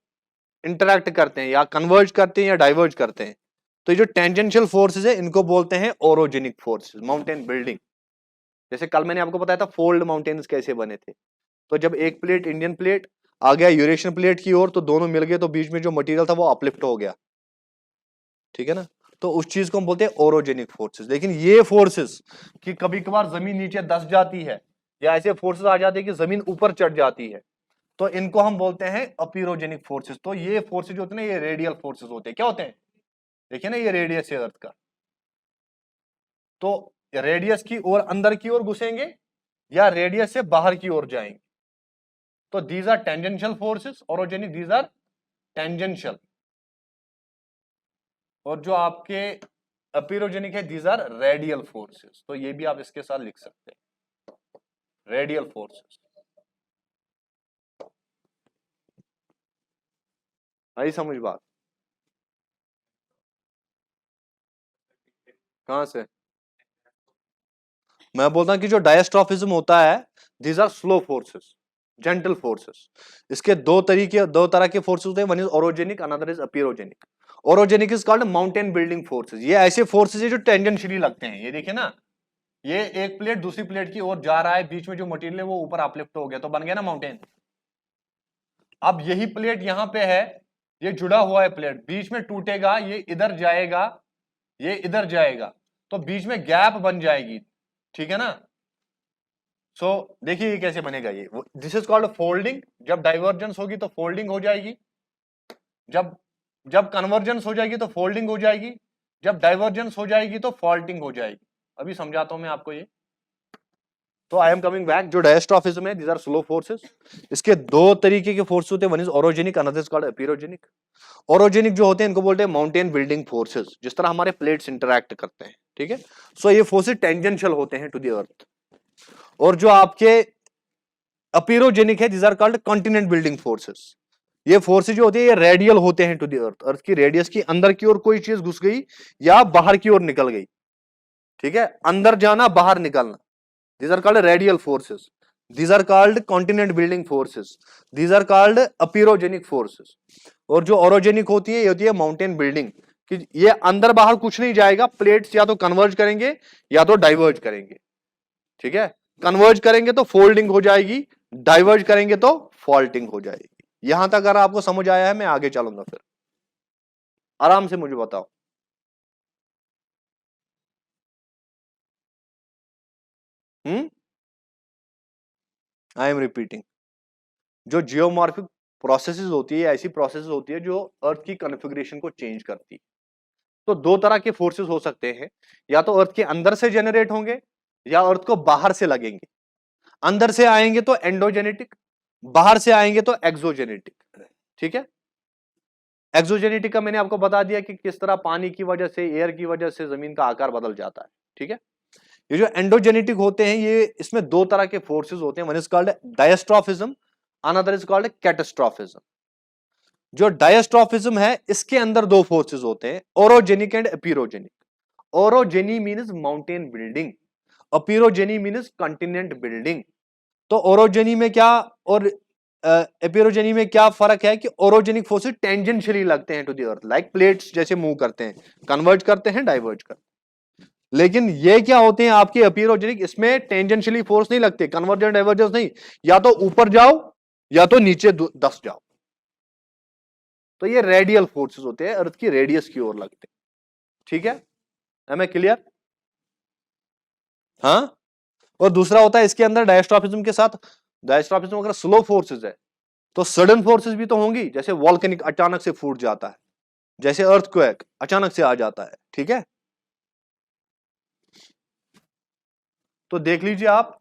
इंटरैक्ट करते हैं या कन्वर्ज करते हैं या डाइवर्ज करते हैं, तो ये जो टेंजेंशियल फोर्सेस है इनको बोलते हैं ओरोजेनिक फोर्सेस, माउंटेन बिल्डिंग। जैसे कल मैंने आपको बताया था फोल्ड माउंटेन्स कैसे बने थे, तो जब एक प्लेट इंडियन प्लेट आ गया यूरेशियन प्लेट की ओर, तो दोनों मिल गए, तो बीच में जो मटेरियल था वो अपलिफ्ट हो गया, ठीक है ना, तो उस चीज को हम बोलते हैं ओरोजेनिक फोर्सेस। लेकिन ये फोर्सेस कि कभी कभार जमीन नीचे धंस जाती है या ऐसे फोर्सेस आ जाते हैं कि जमीन ऊपर चढ़ जाती है, तो इनको हम बोलते हैं अपिरोजेनिक फोर्सेस। तो ये फोर्सेस जो होते हैं ये रेडियल फोर्सेस होते हैं। क्या होते हैं, देखिए ना, ये रेडियस है अर्थ का, तो रेडियस की ओर अंदर की ओर घुसेंगे या रेडियस से बाहर की ओर जाएंगे, तो these are tangential forces, orogenic, these are tangential. और जो आपके अपिरोजेनिक है, दीज आर रेडियल फोर्सेस। तो ये भी आप इसके साथ लिख सकते हैं, रेडियल फोर्सेस। आई समझ बात, कहां से मैं बोलता हूं कि जो डायस्ट्रॉफिज्म होता है these are slow forces, gentle forces. इसके दो तरह के फोर्सेस होते हैं, one is orogenic, another is epeirogenic. Orogenic is called mountain building forces. ये ऐसे फोर्सेस है जो टेंजेंशियली लगते हैं, ये देखिए ना, ये एक प्लेट दूसरी प्लेट की ओर जा रहा है, बीच में जो मटेरियल है वो ऊपर अपलिफ्ट हो गया, तो बन गया ना माउंटेन। अब यही प्लेट यहां पे है, ये जुड़ा हुआ है प्लेट, बीच में टूटेगा, ये इधर जाएगा, ये इधर जाएगा, तो बीच में गैप बन जाएगी, ठीक है ना। सो देखिए ये कैसे बनेगा, ये दिस इज कॉल्ड फोल्डिंग। जब डाइवर्जेंस होगी तो फोल्डिंग हो जाएगी, जब जब कन्वर्जेंस हो जाएगी तो फोल्डिंग हो जाएगी, जब डाइवर्जेंस हो जाएगी तो फॉल्टिंग हो जाएगी। अभी समझाता हूं मैं आपको ये। तो आई एम कमिंग बैक, जो डायस्ट्रॉफिज्म है, दीज आर स्लो फोर्सेस। इसके दो तरीके के फोर्स होते हैं, one is orogenic, another is called epeirogenic. Orogenic जो होते हैं इनको बोलते हैं माउंटेन बिल्डिंग फोर्सेस, जिस तरह हमारे प्लेट्स इंटरैक्ट करते हैं, ठीक है। सो ये फोर्सेस टेंजेंशियल होते हैं टू द अर्थ। और जो आपके अपिरोजेनिक है, these are called continent building forces. ये फोर्सेस जो होती है ये रेडियल होते हैं टू द अर्थ, अर्थ की रेडियस की अंदर की ओर कोई चीज घुस गई या बाहर की ओर निकल गई, ठीक है, अंदर जाना बाहर निकलना, these are called radial forces, these are called continent building forces, these are called apirogenic forces। और जो orogenic होती है ये होती है माउंटेन बिल्डिंग, कि ये अंदर बाहर कुछ नहीं जाएगा, प्लेट्स या तो कन्वर्ज करेंगे या तो डाइवर्ज करेंगे, ठीक है। कन्वर्ज करेंगे तो फोल्डिंग हो जाएगी, डाइवर्ज करेंगे तो फॉल्टिंग हो जाएगी। यहां तक अगर आपको समझ आया है, मैं आगे चलूंगा, फिर आराम से मुझे बताओ। आई एम रिपीटिंग, जो जियोमॉर्फिक प्रोसेसेस होती है, ऐसी प्रोसेस होती है जो अर्थ की कॉन्फ़िगरेशन को चेंज करती है। तो दो तरह के फोर्सेस हो सकते हैं, या तो अर्थ के अंदर से जनरेट होंगे या अर्थ को बाहर से लगेंगे। अंदर से आएंगे तो एंडोजेनेटिक, बाहर से आएंगे तो एक्सोजेनेटिक, ठीक है। एक्सोजेनेटिक का मैंने आपको बता दिया कि किस तरह पानी की वजह से, एयर की वजह से जमीन का आकार बदल जाता है, ठीक है। ये जो एंडोजेनेटिक होते हैं, ये इसमें दो तरह के फोर्सेस होते हैं, one is called diastrophism, another is called catastrophism. जो डायस्ट्रॉफिज्म है इसके अंदर दो फोर्सेस होते हैं, orogenic and epeirogenic. Orogeny means mountain building, epeirogeny means continent building. तो ओरोजेनी में क्या और एपिरोजेनी में क्या फर्क है कि ओरोजेनिक फोर्सेस टेंजेंशियली लगते हैं to the earth, like plates जैसे मूव करते हैं, कन्वर्ज करते हैं, डाइवर्ज करते हैं। लेकिन ये क्या होते हैं आपके एपिरोजेनिक, इसमें टेंजेंशियली फोर्स नहीं लगते, कन्वर्जन डाइवर्जेंस नहीं, या तो ऊपर जाओ या तो नीचे दस जाओ। तो ये रेडियल फोर्सेस होते हैं, अर्थ की रेडियस की ओर लगते हैं, ठीक है। Am I clear? हाँ। और दूसरा होता है इसके अंदर डायस्ट्रॉफिज्म के साथ, डायस्ट्रॉफिज्म अगर स्लो फोर्सेस है तो सडन फोर्सेस भी तो होंगी, जैसे वॉल्केनिक अचानक से फूट जाता है, जैसे अर्थक्वेक अचानक से आ जाता है, ठीक है। तो देख लीजिए आप,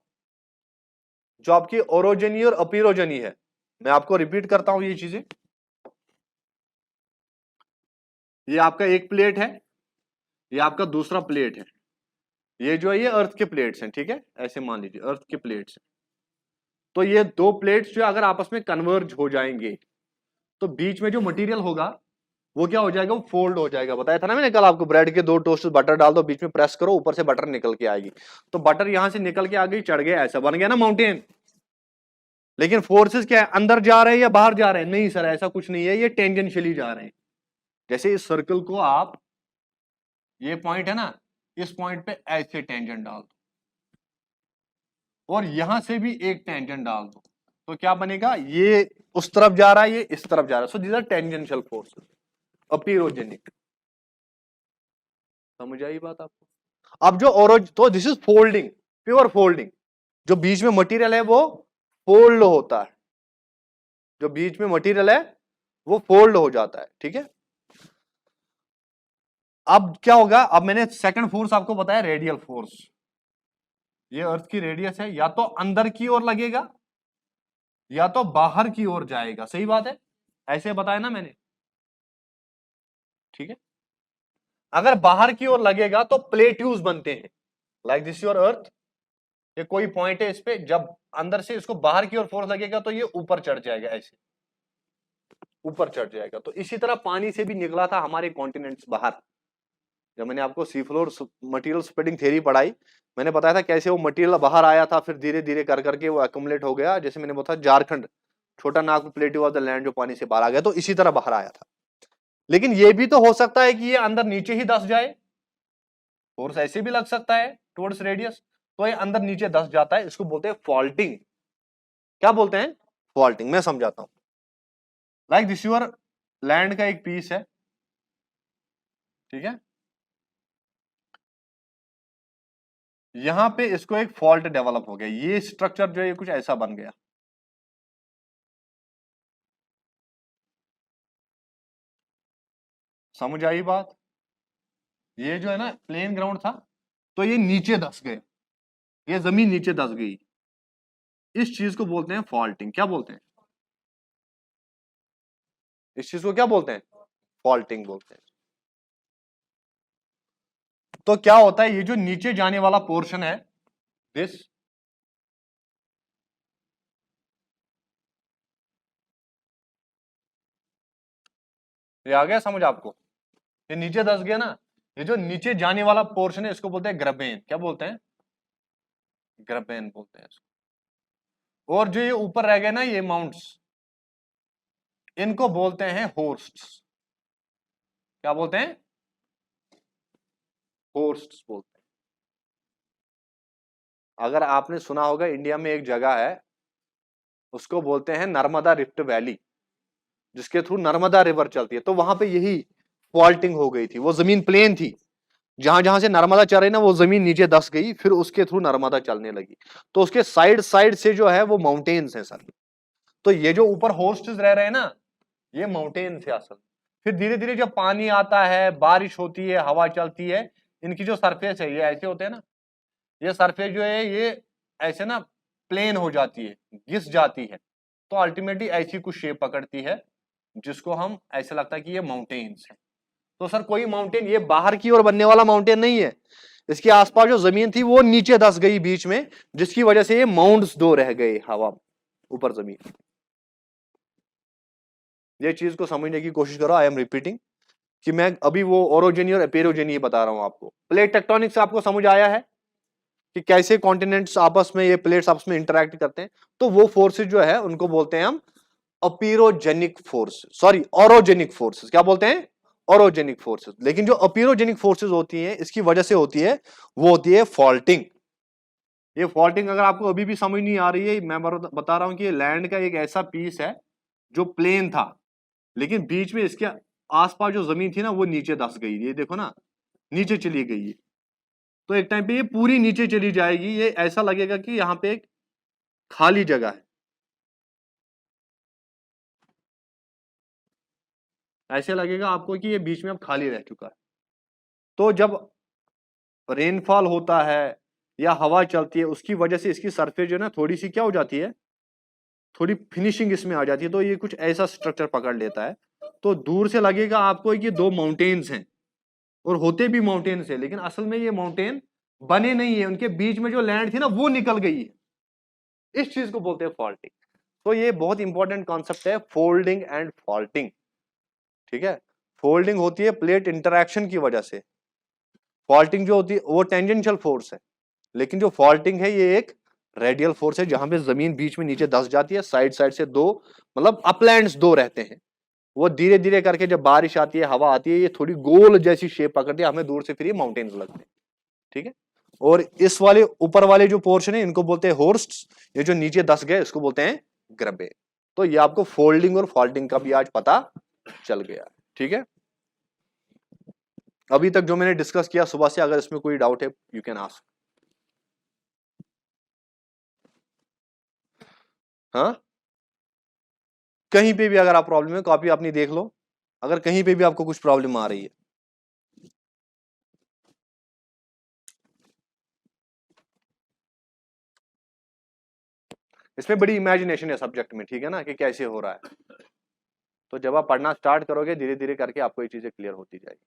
जो आपकी ओरोजेनी और अपिरोजेनी है, मैं आपको रिपीट करता हूं ये चीजें। ये आपका एक प्लेट है, ये आपका दूसरा प्लेट है, ये जो है ये अर्थ के प्लेट्स हैं, ठीक है, ऐसे मान लीजिए अर्थ के प्लेट्स हैं। तो ये दो प्लेट्स जो अगर आपस में कन्वर्ज हो जाएंगे तो बीच में जो मटेरियल होगा वो क्या हो जाएगा, वो फोल्ड हो जाएगा। बताया था ना मैंने कल आपको, ब्रेड के दो टोस्ट बटर डाल दो, बीच में प्रेस करो, ऊपर से बटर निकल के आएगी। तो बटर यहां से निकल के आ गई, चढ़ गया, ऐसा बन गया ना माउंटेन। लेकिन फोर्सेस क्या है, अंदर जा रहे हैं या बाहर जा रहे हैं? नहीं सर, ऐसा कुछ नहीं है, ये टेंजेंशियली जा रहे हैं। जैसे इस सर्कल को आप, ये पॉइंट है ना, इस पॉइंट पे ऐसे टेंजेंट डाल दो और यहां से भी एक टेंजेंट डाल दो, तो क्या बनेगा, ये उस तरफ जा रहा है, ये इस तरफ जा रहा है। So these are tangential forces, epeirogenic. समझ आई बात आपको? अब जो ओरोज, तो this is folding, pure folding. जो बीच में मटेरियल है वो फोल्ड होता है, जो बीच में मटेरियल है वो फोल्ड हो जाता है, ठीक है। अब क्या होगा, अब मैंने सेकंड फोर्स आपको बताया, रेडियल फोर्स। ये अर्थ की रेडियस है, या तो अंदर की ओर लगेगा या तो बाहर की ओर जाएगा, सही बात है, ऐसे बताया ना मैंने, ठीक है। अगर बाहर की ओर लगेगा तो प्लेट्यूज बनते हैं, लाइक दिस योर अर्थ, ये कोई पॉइंट है, इस पे जब अंदर से इसको बाहर की ओर फोर्स लगेगा तो ये ऊपर चढ़ जाएगा, ऐसे ऊपर चढ़ जाएगा। तो इसी तरह पानी से भी निकला था हमारे कॉन्टिनेंट्स बाहर। जब मैंने आपको sea floor material spreading theory पढ़ाई, मैंने बताया था कैसे वो मटेरियल बाहर आया था, फिर धीरे धीरे कर करके वो एक्युमुलेट हो गया। जैसे मैंने बताया झारखंड, छोटा Nagpur plateau of the land जो पानी से बाहर आ गया, तो इसी तरह बाहर आया था। लेकिन ये भी तो हो सकता है कि ये अंदर नीचे ही धंस जाए, फोर्स ऐसे भी लग सकता है टुवर्ड्स रेडियस, तो ये अंदर नीचे धंस जाता है, इसको बोलते हैं फॉल्टिंग। क्या बोलते हैं? फॉल्टिंग। मैं समझाता हूं, लाइक दिस योर लैंड का एक पीस है, ठीक है, यहां पे इसको एक फॉल्ट डेवलप हो गया, ये स्ट्रक्चर जो है कुछ ऐसा बन गया। समझ आई बात? ये जो है ना प्लेन ग्राउंड था, तो ये नीचे धस गए, ये जमीन नीचे धंस गई, इस चीज को बोलते हैं फॉल्टिंग। क्या बोलते हैं इस चीज को? क्या बोलते हैं? फॉल्टिंग बोलते हैं। तो क्या होता है, ये जो नीचे जाने वाला पोर्शन है, दिस, ये आ गया समझ आपको? ये नीचे धंस गया ना, ये जो नीचे जाने वाला पोर्शन है इसको बोलते हैं ग्रबेन। क्या बोलते हैं? ग्रबेन बोलते हैं इसको। और जो ये ऊपर रह गए ना ये माउंट्स, इनको बोलते हैं होर्स्ट्स। क्या बोलते हैं? होर्स्ट्स बोलते हैं। अगर आपने सुना होगा, इंडिया में एक जगह है उसको बोलते हैं नर्मदा रिफ्ट वैली, जिसके थ्रू नर्मदा रिवर चलती है। तो वहां पे यही फॉल्टिंग हो गई थी। वो जमीन प्लेन थी, जहां जहां से नर्मदा चल रही ना, वो जमीन नीचे धंस गई, फिर उसके थ्रू नर्मदा चलने लगी। तो उसके साइड साइड से जो है वो माउंटेन्स हैं सर। तो ये जो ऊपर होर्स्ट्स रह रहे हैं ना, ये माउंटेन्स है असल। फिर धीरे धीरे जब पानी आता है, बारिश होती है, हवा चलती है, इनकी जो सरफेस है ये ऐसे होते हैं ना, ये सरफेस जो है ये ऐसे ना प्लेन हो जाती है, घिस जाती है। तो अल्टीमेटली ऐसी कुछ शेप पकड़ती है जिसको हम ऐसे लगता है कि ये माउंटेन्स है। तो सर कोई माउंटेन ये बाहर की ओर बनने वाला माउंटेन नहीं है, इसके आसपास जो जमीन थी वो नीचे धंस गई बीच में, जिसकी वजह से ये माउंट्स दो रह गए हवा ऊपर जमीन। ये चीज को समझने की कोशिश करो। आई एम रिपीटिंग कि मैं अभी वो ओरोजेनी और एपेरोजेनी बता रहा हूं आपको। प्लेट टेक्टोनिक्स आपको समझ आया है कि कैसे कॉन्टिनेंट्स आपस में, ये प्लेट्स आपस में इंटरैक्ट करते हैं। तो वो फोर्सेज जो है उनको बोलते हैं हम अपीरोजेनिक फोर्स, सॉरी ओरोजेनिक फोर्सेस। क्या बोलते हैं? Orogenic forces. लेकिन जो अपीरोजेनिक फोर्सेस होती हैं, इसकी वजह से होती है, वो होती है फॉल्टिंग। ये फॉल्टिंग अगर आपको अभी भी समझ नहीं आ रही है, मैं बता रहा हूं कि ये लैंड का एक ऐसा पीस है जो प्लेन था, लेकिन बीच में इसके आसपास जो जमीन थी ना वो नीचे धंस गई। ये देखो ना, नीचे चली गई है। तो एक टाइम पे ये पूरी नीचे चली जाएगी, ये ऐसा लगेगा कि यहाँ पे एक खाली जगह है, ऐसे लगेगा आपको कि ये बीच में अब खाली रह चुका है। तो जब रेनफॉल होता है या हवा चलती है, उसकी वजह से इसकी सरफेस जो है ना थोड़ी सी क्या हो जाती है, थोड़ी फिनिशिंग इसमें आ जाती है। तो ये कुछ ऐसा स्ट्रक्चर पकड़ लेता है। तो दूर से लगेगा आपको कि दो माउंटेन्स हैं, और होते भी माउंटेन्स है, लेकिन असल में ये माउंटेन बने नहीं है, उनके बीच में जो लैंड थी ना वो निकल गई है। इस चीज को बोलते हैं फॉल्टिंग। तो ये बहुत इंपॉर्टेंट कॉन्सेप्ट है, फोल्डिंग एंड फॉल्टिंग। ठीक है, फोल्डिंग होती है प्लेट इंटरैक्शन की वजह से, फॉल्टिंग जो होती है वो टेंजेंशियल फोर्स है, लेकिन जो फॉल्टिंग है ये एक रेडियल फोर्स है, जहां पे जमीन बीच में नीचे धंस जाती है, साइड साइड से दो, मतलब अपलैंड्स दो रहते हैं। वो धीरे धीरे करके जब बारिश आती है, हवा आती है, ये थोड़ी गोल जैसी शेप पकड़ती है, हमें दूर से फिर ये माउंटेन्स लगते हैं। ठीक है, और इस वाले ऊपर वाले जो पोर्शन है इनको बोलते हैं होर्स्ट्स, ये जो नीचे धंस गए इसको बोलते हैं ग्रबे। तो ये आपको फोल्डिंग और फॉल्टिंग का भी आज पता चल गया। ठीक है, अभी तक जो मैंने डिस्कस किया सुबह से, अगर इसमें कोई डाउट है यू कैन आस्क। हाँ, कहीं पे भी अगर आप प्रॉब्लम है, कॉपी अपनी देख लो, अगर कहीं पे भी आपको कुछ प्रॉब्लम आ रही है। इसमें बड़ी इमेजिनेशन है सब्जेक्ट में, ठीक है ना, कि कैसे हो रहा है। तो जब आप पढ़ना स्टार्ट करोगे, धीरे धीरे करके आपको ये चीजें क्लियर होती जाएगी।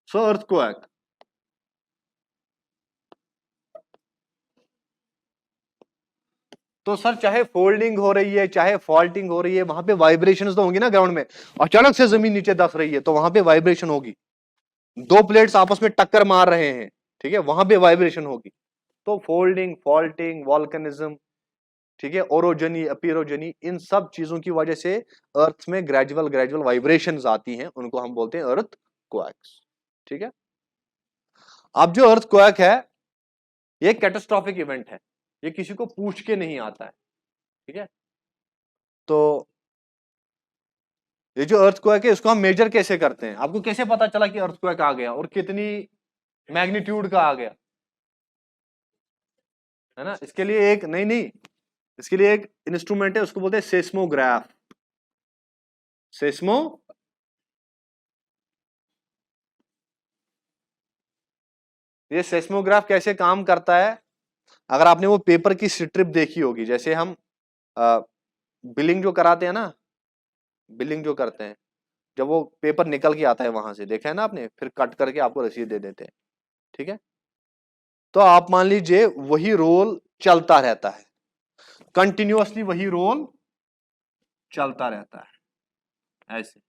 सो अर्थक्वेक, तो सर चाहे फोल्डिंग हो रही है चाहे फॉल्टिंग हो रही है, वहां पे वाइब्रेशंस तो होंगी ना ग्राउंड में। अचानक से जमीन नीचे धंस रही है तो वहां पे वाइब्रेशन होगी। दो प्लेट्स आपस में टक्कर मार रहे हैं, ठीक है, वहां पे वाइब्रेशन होगी। तो फोल्डिंग, फॉल्टिंग, वॉल्केनिज्म, ठीक है, ओरोजनी, अपीरोजनी, इन सब चीजों की वजह से अर्थ में ग्रेजुअल ग्रेजुअल वाइब्रेशंस आती हैं, उनको हम बोलते हैं अर्थ क्वाक्स। ठीक है, अब जो अर्थ क्वाक है ये कैटास्ट्रॉफिक इवेंट है, ये किसी को पूछ के नहीं आता है। ठीक है, तो ये जो अर्थक्वेक है इसको हम मेजर कैसे करते हैं? आपको कैसे पता चला कि अर्थक्वेक आ गया और कितनी मैग्नीट्यूड का आ गया? है ना, इसके लिए एक नहीं नहीं इसके लिए एक इंस्ट्रूमेंट है, उसको बोलते हैं सेस्मोग्राफ। सेस्मोग्राफ, ये सेस्मोग्राफ कैसे काम करता है, अगर आपने वो पेपर की स्ट्रिप देखी होगी, जैसे हम बिलिंग जो कराते हैं ना, बिलिंग जो करते हैं, जब वो पेपर निकल के आता है वहां से, देखा है ना आपने, फिर कट करके आपको रसीद दे देते हैं, ठीक है। तो आप मान लीजिए वही रोल चलता रहता है, कंटिन्यूअसली वही रोल चलता रहता है, ऐसे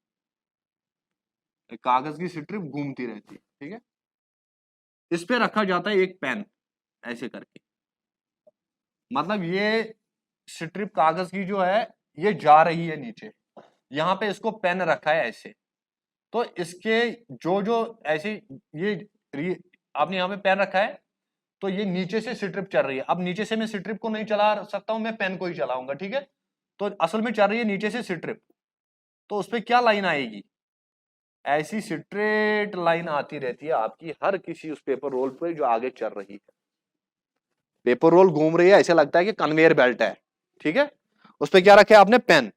एक कागज की स्ट्रिप घूमती रहती है, ठीक है। इस पे रखा जाता है एक पेन, ऐसे करके, मतलब ये स्ट्रिप कागज की जो है ये जा रही है नीचे, यहां पे इसको पेन रखा है ऐसे, तो इसके जो जो ऐसे ये आपने यहाँ पे पेन रखा है, तो ये नीचे से स्ट्रिप चल रही है। अब नीचे से मैं स्ट्रिप को नहीं चला सकता हूं, मैं पेन को ही चलाऊंगा, ठीक है। तो असल में चल रही है नीचे से स्ट्रिप, तो उस पर क्या लाइन आएगी, ऐसी स्ट्रेट लाइन आती रहती है आपकी हर किसी उस पेपर रोल पे जो आगे चल रही है। पेपर रोल घूम रही है, ऐसे लगता है कि कन्वेयर बेल्ट है, ठीक है। उस पर क्या रखे आपने, पेन,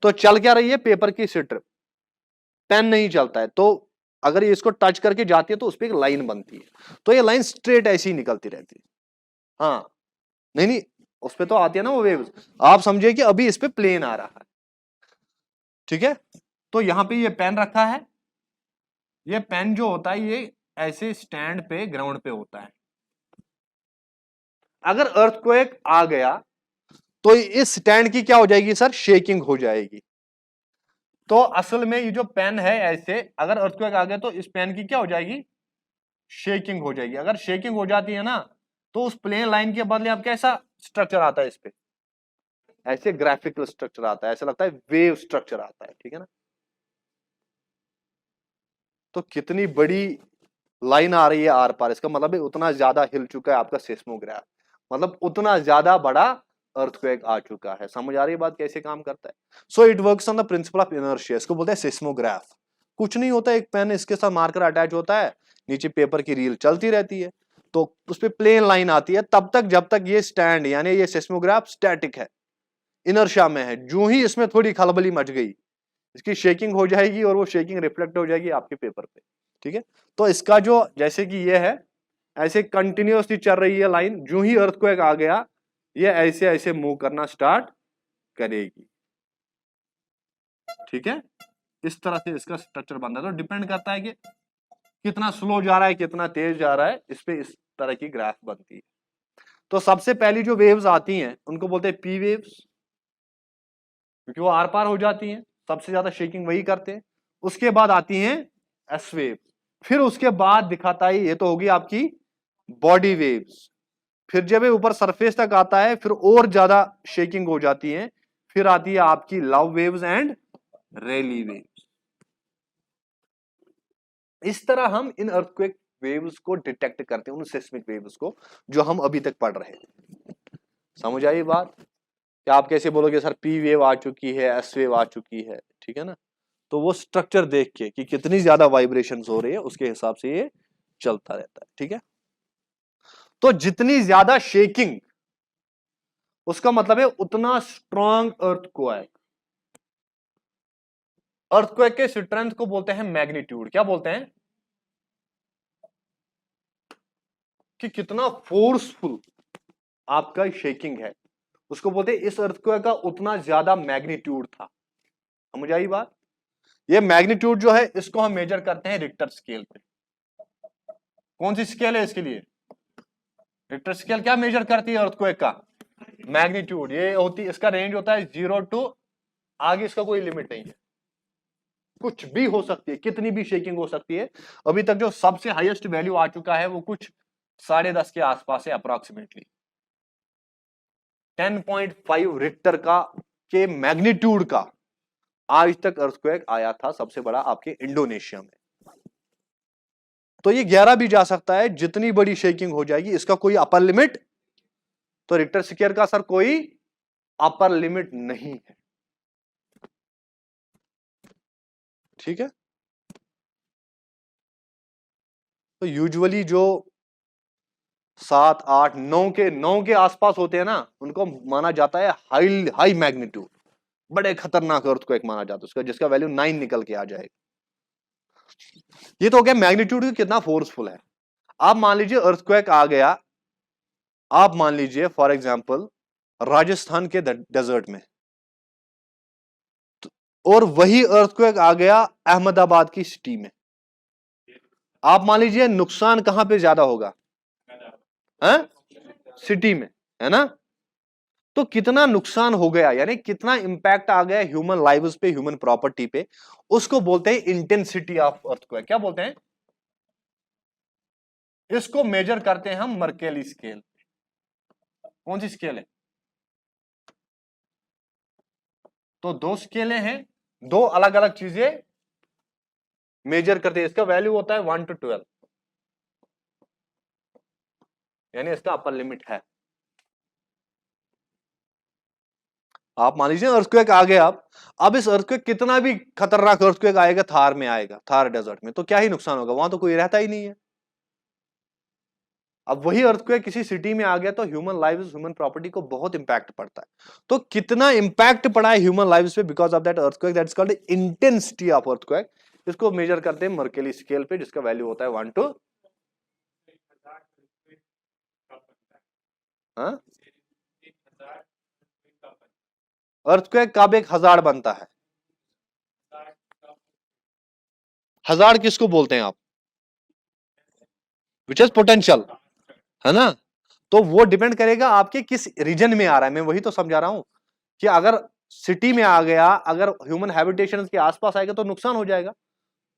तो चल क्या रही है, पेपर की स्ट्रिप, पेन नहीं चलता है। तो अगर ये इसको टच करके जाती है तो उस पर एक लाइन बनती है, तो ये लाइन स्ट्रेट ऐसी ही निकलती रहती है। हाँ, नहीं नहीं, उस पर तो आती है ना वो वेव्स, आप समझिए कि अभी इस पे प्लेन आ रहा है, ठीक है। तो यहां पे ये पेन रखा है, ये पेन जो होता है ये ऐसे स्टैंड पे ग्राउंड पे होता है। अगर अर्थक्वेक आ गया तो इस स्टैंड की क्या हो जाएगी सर, शेकिंग हो जाएगी। तो असल में ये जो पेन है ऐसे, अगर अर्थक्वेक आ गया तो इस पेन की क्या हो जाएगी, शेकिंग हो जाएगी। अगर शेकिंग हो जाती है ना, तो उस प्लेन लाइन के बदले अब कैसा स्ट्रक्चर आता है इस पे, ऐसे ग्राफिकल स्ट्रक्चर आता है, ऐसा लगता है वेव स्ट्रक्चर आता है, ठीक है ना। तो कितनी बड़ी लाइन आ रही है आर पार, इसका मतलब है उतना ज्यादा हिल चुका है आपका सेस्मोग्राफ, मतलब उतना ज्यादा बड़ा अर्थक्वेक आ चुका है। समझ आ रही है बात कैसे काम करता है। So it works on the principle of inertia, इसको बोलते हैं सेस्मोग्राफ। कुछ नहीं होता, एक पेन इसके साथ मार्कर अटैच होता है, नीचे पेपर की रील चलती रहती है, तो उस पर प्लेन लाइन आती है तब तक जब तक ये स्टैंड यानी ये सेस्मोग्राफ स्टैटिक है, इनर्शिया में है। जो ही इसमें थोड़ी खलबली मच गई, इसकी शेकिंग हो जाएगी और वो शेकिंग रिफ्लेक्ट हो जाएगी आपके पेपर पे, ठीक है। तो इसका जो जैसे कि ये है, ऐसे कंटिन्यूअसली चल रही है लाइन, जो ही अर्थक्वेक आ गया ये ऐसे ऐसे मूव करना स्टार्ट करेगी, ठीक है। इस तरह से इसका स्ट्रक्चर बनता है। तो डिपेंड करता है कि कितना स्लो जा रहा है कितना तेज जा रहा है, इस पे इस तरह की ग्राफ बनती है। तो सबसे पहली जो वेव्स आती हैं उनको बोलते हैं पी वेव्स, क्योंकि वो आर पार हो जाती हैं, सबसे ज्यादा शेकिंग वही करते हैं। उसके बाद आती हैं एस वेव, फिर उसके बाद दिखाता है, ये तो होगी आपकी बॉडी वेव्स। फिर जब ये ऊपर सरफेस तक आता है फिर और ज्यादा शेकिंग हो जाती है, फिर आती है आपकी love waves and Rayleigh waves. इस तरह हम इन अर्थक्वेक वेव्स को डिटेक्ट करते हैं, उन सेस्मिक वेव्स को जो हम अभी तक पढ़ रहे हैं। समझ आई बात, क्या आप कैसे बोलोगे सर पी वेव आ चुकी है, एस वेव आ चुकी है, ठीक है ना। तो वो स्ट्रक्चर देख के कि कितनी ज्यादा वाइब्रेशंस हो रही है उसके हिसाब से ये चलता रहता है, ठीक है। तो जितनी ज्यादा शेकिंग, उसका मतलब है उतना स्ट्रॉन्ग अर्थक्वेक। अर्थक्वेक के स्ट्रेंथ को बोलते हैं मैग्नीट्यूड। क्या बोलते हैं, कि कितना फोर्सफुल आपका शेकिंग है, उसको बोलते हैं इस अर्थक्वेक का उतना ज्यादा मैग्नीट्यूड था। समझ आई बात। ये मैग्नीट्यूड जो है इसको हम मेजर करते हैं रिक्टर स्केल पे। कौन सी स्केल है इसके लिए, रिक्टर स्केल क्या मेजर करती है अर्थक्वेक का, मैग्नीट्यूड। ये होती, इसका रेंज होता है 0 टू, आगे इसका कोई लिमिट नहीं है, कुछ भी हो सकती है, कितनी भी शेकिंग हो सकती है। अभी तक जो सबसे हाईएस्ट वैल्यू आ चुका है वो कुछ 10.5 के आसपास है अप्रोक्सीमेटली। 10.5 रिक्टर का के मैग्नीट्यूड का आज तक अर्थक्वेक आया था, सबसे बड़ा आपके इंडोनेशिया में। तो ये 11 भी जा सकता है, जितनी बड़ी शेकिंग हो जाएगी, इसका कोई अपर लिमिट, तो रिक्टर स्केल का सर कोई अपर लिमिट नहीं है, ठीक है। तो यूजुअली जो 7, 8, 9 के आसपास होते हैं ना, उनको माना जाता है हाई हाई मैग्नीट्यूड, बड़े खतरनाक अर्थक्वेक माना जाता है उसका, जिसका वैल्यू 9 निकल के आ जाएगा। ये तो हो गया मैग्नीट्यूड कितना फोर्सफुल है। आप मान लीजिए अर्थक्वेक आ गया, आप मान लीजिए फॉर एग्जांपल राजस्थान के डेजर्ट में, और वही अर्थक्वेक आ गया अहमदाबाद की सिटी में, आप मान लीजिए नुकसान कहां पे ज्यादा होगा? सिटी में, है ना? तो कितना नुकसान हो गया, यानी कितना इंपैक्ट आ गया ह्यूमन लाइव्स पे, ह्यूमन प्रॉपर्टी पे, उसको बोलते हैं इंटेंसिटी ऑफ अर्थक्वेक। क्या बोलते हैं? इसको मेजर करते हैं हम मर्केली स्केल। कौन सी स्केल है? तो दो स्केलें हैं, दो अलग अलग चीजें मेजर करते हैं। इसका वैल्यू होता है 1 to 12, यानी इसका अपर लिमिट है। आप मान लीजिए अर्थक्वेक आ गया, अब इस अर्थक्वेक कितना भी खतरनाक अर्थक्वेक आएगा, थार में आएगा, थार डेजर्ट में, तो क्या ही नुकसान होगा? वहां तो कोई रहता ही नहीं है। अब वही अर्थक्वेक किसी सिटी में आ गया तो ह्यूमन लाइव्स, ह्यूमन प्रॉपर्टी को बहुत इंपैक्ट पड़ता है। तो कितना इंपैक्ट पड़ा है ह्यूमन लाइव्स पे because of that earthquake, that's called intensity of earthquake. इसको मेजर करते हैं मर्केली स्केल पे, जिसका वैल्यू होता है 1 to, अर्थक्वेक कब एक हजार बनता है? हजार किसको बोलते हैं आप? विच इज पोटेंशियल, है ना? तो वो डिपेंड करेगा आपके किस रीजन में आ रहा है। मैं वही तो समझा रहा हूं कि अगर सिटी में आ गया, अगर ह्यूमन हैबिटेशन के आसपास आएगा तो नुकसान हो जाएगा,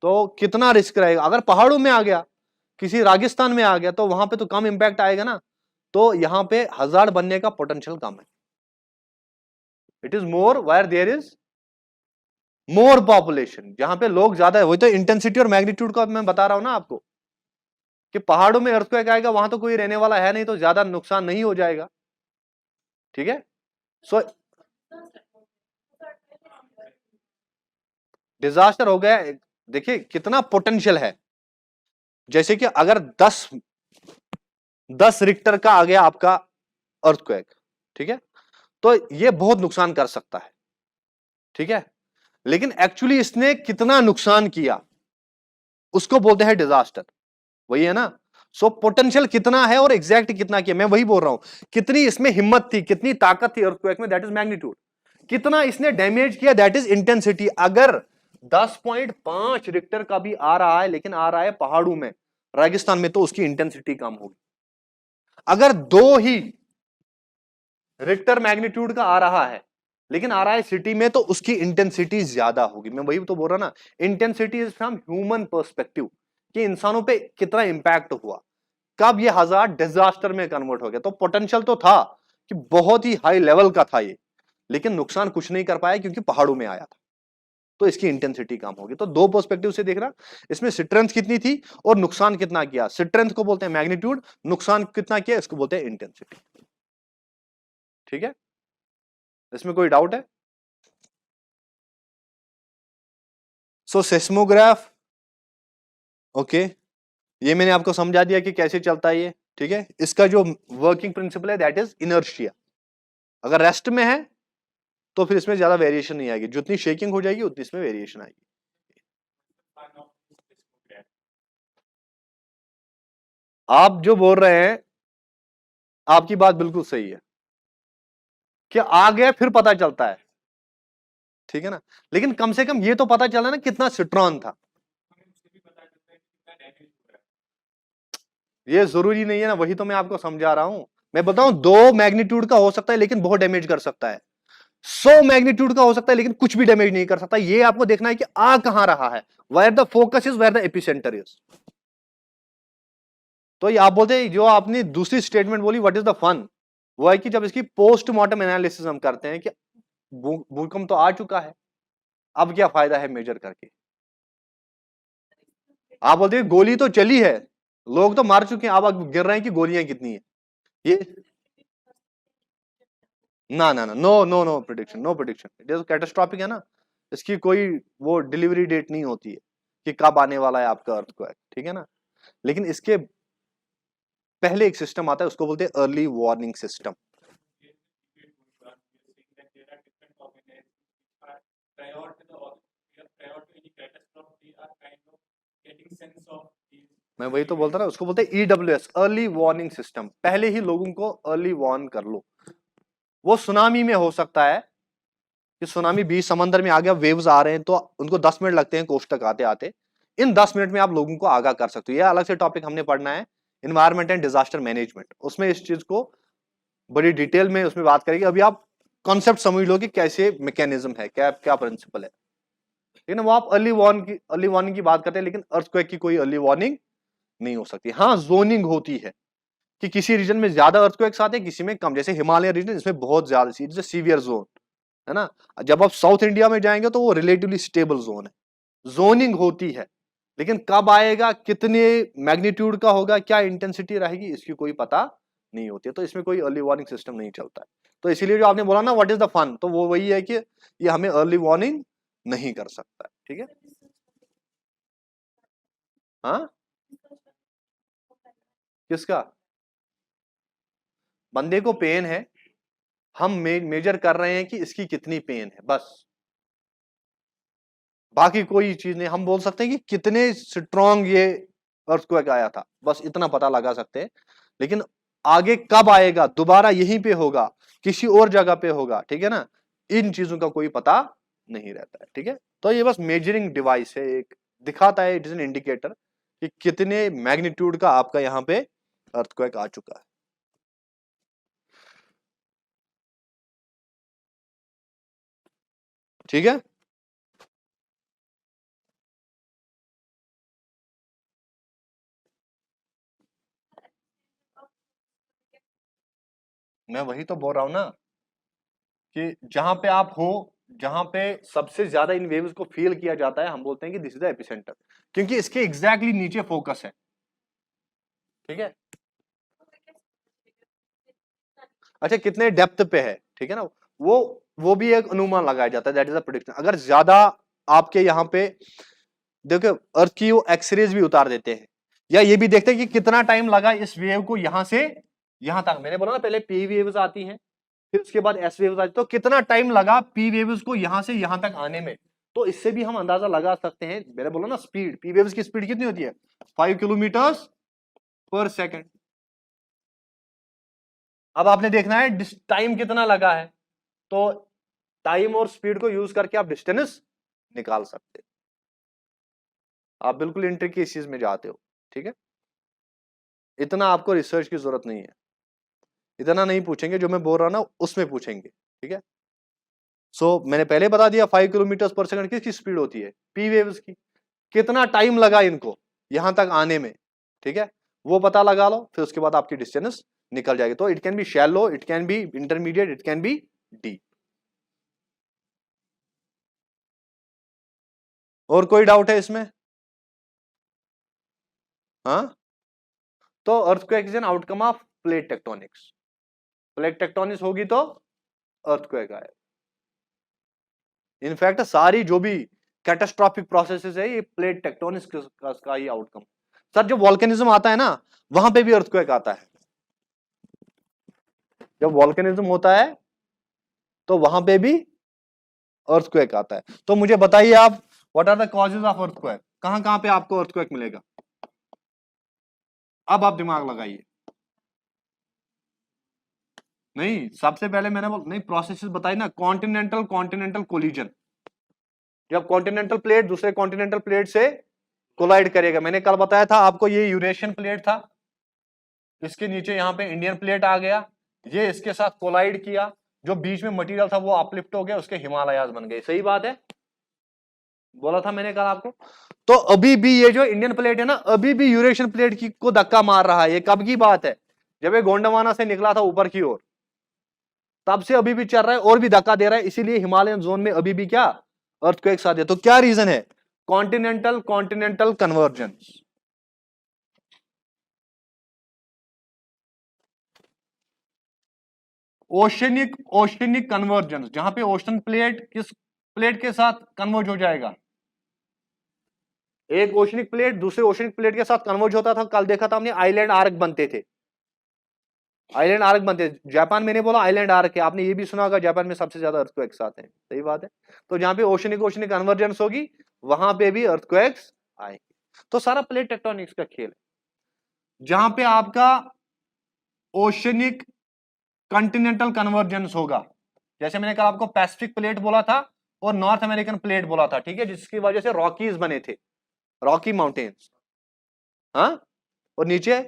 तो कितना रिस्क रहेगा। अगर पहाड़ों में आ गया, किसी राजस्थान में आ गया, तो वहां पे तो कम इंपैक्ट आएगा ना। तो यहां पे हजार बनने का पोटेंशियल कम है। It is more where there is more population, जहां पे लोग ज्यादा है। वही तो इंटेंसिटी और मैग्नीट्यूड का मैं बता रहा हूं ना आपको, कि पहाड़ों में अर्थक्वेक आएगा, वहां तो कोई रहने वाला है नहीं, तो ज्यादा नुकसान नहीं हो जाएगा। ठीक है? सो डिजास्टर हो गया, देखिए कितना पोटेंशियल है। जैसे कि अगर 10 रिक्टर का आ गया आपका अर्थक्वेक, ठीक है, तो ये बहुत नुकसान कर सकता है। ठीक है, लेकिन एक्चुअली इसने कितना नुकसान किया उसको बोलते हैं डिजास्टर। वही है ना? सो पोटेंशियल कितना है और एग्जैक्ट कितना किया, मैं वही बोल रहा हूं। कितनी इसमें हिम्मत थी, कितनी ताकत थी अर्थक्वेक में, दैट इज मैग्नीट्यूड। कितना इसने डैमेज किया, दैट इज इंटेंसिटी। अगर 10.5 रिक्टर का भी आ रहा है, लेकिन आ रहा है पहाड़ों में, रेगिस्तान में, तो उसकी इंटेंसिटी कम होगी। अगर 2 ही रिक्टर मैग्नीट्यूड का आ रहा है, लेकिन आ रहा है सिटी में, तो उसकी इंटेंसिटी ज्यादा होगी। मैं वही तो बोल रहा ना, intensity is from human perspective, कि इंसानों पे कितना इंपैक्ट हुआ, कब ये हजार डिजास्टर में कन्वर्ट हो गया। तो पोटेंशियल तो था कि बहुत ही हाई लेवल का था ये, लेकिन नुकसान कुछ नहीं कर पाया क्योंकि पहाड़ों में आया था, तो इसकी इंटेंसिटी कम होगी। तो दो पर्सपेक्टिव से देखना, इसमें स्ट्रेंथ कितनी थी और नुकसान कितना किया। स्ट्रेंथ को बोलते हैं मैग्नीट्यूड, नुकसान कितना किया इसको बोलते हैं इंटेंसिटी। ठीक है, इसमें कोई डाउट है? सो सेस्मोग्राफ, ओके, ये मैंने आपको समझा दिया कि कैसे चलता है ये। ठीक है, इसका जो वर्किंग प्रिंसिपल है दैट इज इनर्शिया। अगर रेस्ट में है तो फिर इसमें ज्यादा वेरिएशन नहीं आएगी, जितनी शेकिंग हो जाएगी उतनी इसमें वेरिएशन आएगी। आप जो बोल रहे हैं, आपकी बात बिल्कुल सही है कि आ गया फिर पता चलता है। ठीक है ना, लेकिन कम से कम ये तो पता चला ना कितना स्ट्रॉन्ग था। ये जरूरी नहीं है ना, वही तो मैं आपको समझा रहा हूं। मैं बताऊं 2 मैग्नीट्यूड का हो सकता है लेकिन बहुत डैमेज कर सकता है, 100 मैग्नीट्यूड का हो सकता है लेकिन कुछ भी डैमेज नहीं कर सकता। ये आपको देखना है कि आ कहां रहा है, where the focus is, where the epicentre is. तो ये आप बोलते हैं, जो आपने दूसरी स्टेटमेंट बोली व्हाट इज द फन, वो है कि जब इसकी पोस्टमार्टम एनालिसिस हम करते हैं कि भूकंप तो आ चुका है, अब क्या फायदा है मेजर करके। आप बोलते हैं गोली तो चली है, लोग तो मार चुके हैं, अब गिर रहे हैं कि गोलियां कितनी है। ये ना ना ना, no no no prediction, no prediction, it is catastrophic है ना। इसकी कोई वो डिलीवरी डेट नहीं होती है कि कब आने वाला है आपका अर्थक्वेक। ठीक है ना, लेकिन इसके पहले एक सिस्टम आता है, उसको बोलते हैं अर्ली वार्निंग सिस्टम। मैं वही तो बोलता ना, उसको बोलते हैं EWS, अर्ली वार्निंग सिस्टम। पहले ही लोगों को अर्ली वार्न कर लो। वो सुनामी में हो सकता है कि सुनामी बीच समंदर में आ गया, वेव्स आ रहे हैं, तो उनको 10 मिनट लगते हैं कोस्ट तक आते आते। इन 10 मिनट में आप लोगों को आगाह कर सकते हो। यह अलग से टॉपिक हमने पढ़ना है, इन्वायरमेंट एंड डिजास्टर मैनेजमेंट। उसमें इस चीज को बड़ी डिटेल में उसमें बात करेंगे। अभी आप कॉन्सेप्ट समझ लो कि कैसे मैकेनिज्म है, क्या क्या प्रिंसिपल है, ठीक है ना। वो आप अर्ली वार्निंग की बात करते हैं, लेकिन अर्थक्वेक की कोई अर्ली वार्निंग नहीं हो सकती। हाँ, जोनिंग होती है कि किसी रीजन में ज्यादा अर्थक्वेक्स आते हैं, किसी में कम। जैसे हिमालय रीजन, इसमें बहुत ज्यादा सीवियर जोन है ना। जब आप साउथ इंडिया में जाएंगे तो वो रिलेटिवली स्टेबल जोन है। जोनिंग होती है, लेकिन कब आएगा, कितने मैग्नीट्यूड का होगा, क्या इंटेंसिटी रहेगी, इसकी कोई पता नहीं होती है। तो इसमें कोई अर्ली वार्निंग सिस्टम नहीं चलता है। तो इसीलिए जो आपने बोला ना व्हाट इज द फन, तो वो वही है कि ये हमें अर्ली वार्निंग नहीं कर सकता है, ठीक है। हाँ, किसका? बंदे को पेन है, हम मेजर कर रहे हैं कि इसकी कितनी पेन है, बस। बाकी कोई चीज नहीं। हम बोल सकते हैं कि कितने स्ट्रॉन्ग ये अर्थक्वेक आया था, बस इतना पता लगा सकते हैं। लेकिन आगे कब आएगा, दोबारा यहीं पे होगा, किसी और जगह पे होगा, ठीक है ना, इन चीजों का कोई पता नहीं रहता है, ठीक है। तो ये बस मेजरिंग डिवाइस है, एक दिखाता है, इट इज एन इंडिकेटर कि कितने मैग्नीट्यूड का आपका यहाँ पे अर्थक्वेक आ चुका है, ठीक है। मैं वही तो बोल रहा हूं ना कि जहां पे आप हो, जहां पे सबसे ज्यादा इन वेव्स को फील किया जाता है, हम बोलते हैं कि दिस इज द एपिसेंटर, क्योंकि इसके एग्जैक्टली नीचे फोकस है, ठीक है। अच्छा, कितने डेप्थ पे है, ठीक है ना, वो भी एक अनुमान लगाया जाता है, दैट इज अ प्रेडिक्शन। अगर ज्यादा आपके यहाँ पे देखो, अर्थ की वो एक्सरेज भी उतार देते हैं, या ये भी देखते हैं कि कितना टाइम लगा इस वेव को यहां से यहां तक। मैंने बोला ना पहले पी वेव्स आती हैं, फिर उसके बाद एस वेव्स आती, तो कितना टाइम लगा पी वेव्स को यहां से यहां तक आने में। तो इससे भी हम अंदाजा लगा सकते हैं। मैंने बोला ना स्पीड, पी वेव्स की स्पीड कितनी होती है, 5 किलोमीटर पर सेकेंड। अब आपने देखना है टाइम कितना लगा है, तो टाइम और स्पीड को यूज करके आप डिस्टेंस निकाल सकते हैं। आप बिल्कुल इंट्रिकेट चीज में जाते हो, ठीक है। इतना आपको रिसर्च की जरूरत नहीं है, इतना नहीं पूछेंगे, जो मैं बोल रहा हूं ना उसमें पूछेंगे, ठीक है। मैंने पहले बता दिया 5 किलोमीटर पर सेकेंड किसकी स्पीड होती है, पी वेव्स की। कितना टाइम लगा इनको यहां तक आने में, ठीक है, वो पता लगा लो, फिर उसके बाद आपकी डिस्टेंस निकल जाएगी। तो it can B shallow, it can B intermediate, it can B deep. और कोई डाउट है इसमें? हाँ, तो earthquake is an outcome of plate tectonics. Plate tectonics होगी तो अर्थक्वेक आए। इनफैक्ट सारी जो भी कैटास्ट्रॉफिक प्रोसेसेस है, ये प्लेट टेक्टोनिक्स का ही आउटकम। सर, जब वॉल्केनिज्म आता है ना, वहां पे भी अर्थक्वेक आता है। जब वॉल्केनिज्म होता है तो वहां पे भी अर्थक्वेक आता है। तो मुझे बताइए आप, what are the causes of earthquake, कहां कहां पे आपको अर्थक्वेक मिलेगा? अब आप दिमाग लगाइए। नहीं, सबसे पहले मैंने नहीं प्रोसेसेस बताई ना, कॉन्टिनेंटल कॉन्टिनेंटल कोलिजन। जब कॉन्टिनेंटल प्लेट दूसरे कॉन्टिनेंटल प्लेट से कोलाइड करेगा। मैंने कल बताया था आपको, ये यूरेशियन प्लेट था, इसके नीचे यहाँ पे इंडियन प्लेट आ गया, ये इसके साथ कोलाइड किया, जो बीच में मटेरियल था वो अपलिफ्ट हो गया, उसके हिमालयाज बन गए। सही बात है, बोला था मैंने कल आपको। तो अभी भी ये जो इंडियन प्लेट है ना, अभी भी यूरेशियन प्लेट की को धक्का मार रहा है। ये कब की बात है, जब ये गोंडवाना से निकला था ऊपर की ओर, तब से अभी भी चल रहा है और भी धक्का दे रहा है। इसीलिए हिमालयन जोन में अभी भी क्या अर्थक्वेक्स आते हैं। तो क्या रीजन है? Continental continental convergence. Oceanic oceanic convergence, जहां पे ओशन प्लेट किस प्लेट के साथ कन्वर्ज हो जाएगा, एक ओशनिक प्लेट दूसरे ओशनिक प्लेट के साथ कन्वर्ज होता था। कल देखा था हमने, आइलैंड आर्क बनते थे, आइलैंड आर्क बनते थे। जापान, मैंने बोला आइलैंड आर्क है, आपने ये भी सुना होगा जापान में सबसे ज्यादा अर्थक्वेक्स आते हैं। सही बात है। तो जहां पे ओशनिक ओशनिक कन्वर्जेंस होगी, वहां पे भी अर्थक्वेक्स आएंगे। तो सारा प्लेट टेक्टोनिक्स का खेल है। जहां पे आपका ओशनिक कॉन्टिनेंटल कन्वर्जेंस होगा, जैसे मैंने कहा आपको पैसिफिक प्लेट बोला था और नॉर्थ अमेरिकन प्लेट बोला था, ठीक है, जिसकी वजह से रॉकीज बने थे, रॉकी माउंटेन्स, हाँ, और नीचे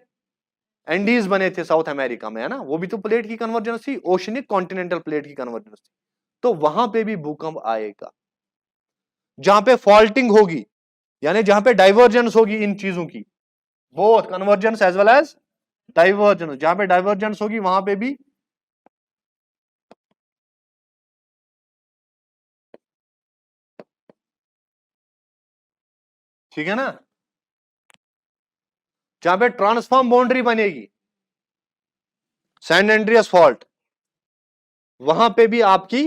एंडीज बने थे साउथ अमेरिका में, है ना, वो भी तो प्लेट की कन्वर्जेंस थी, ओशनिक कॉन्टिनेंटल प्लेट की कन्वर्जेंस थी। तो वहां पे भी भूकंप आएगा, जहां पे फॉल्टिंग होगी, यानी जहां पे डाइवर्जेंस होगी इन चीजों की, both convergence as well as divergence, जहां पे डाइवर्जेंस होगी वहां पे भी ठीक है ना, जहां पे ट्रांसफॉर्म बाउंड्री बनेगी, सैन एंड्रियास फॉल्ट, वहां पे भी आपकी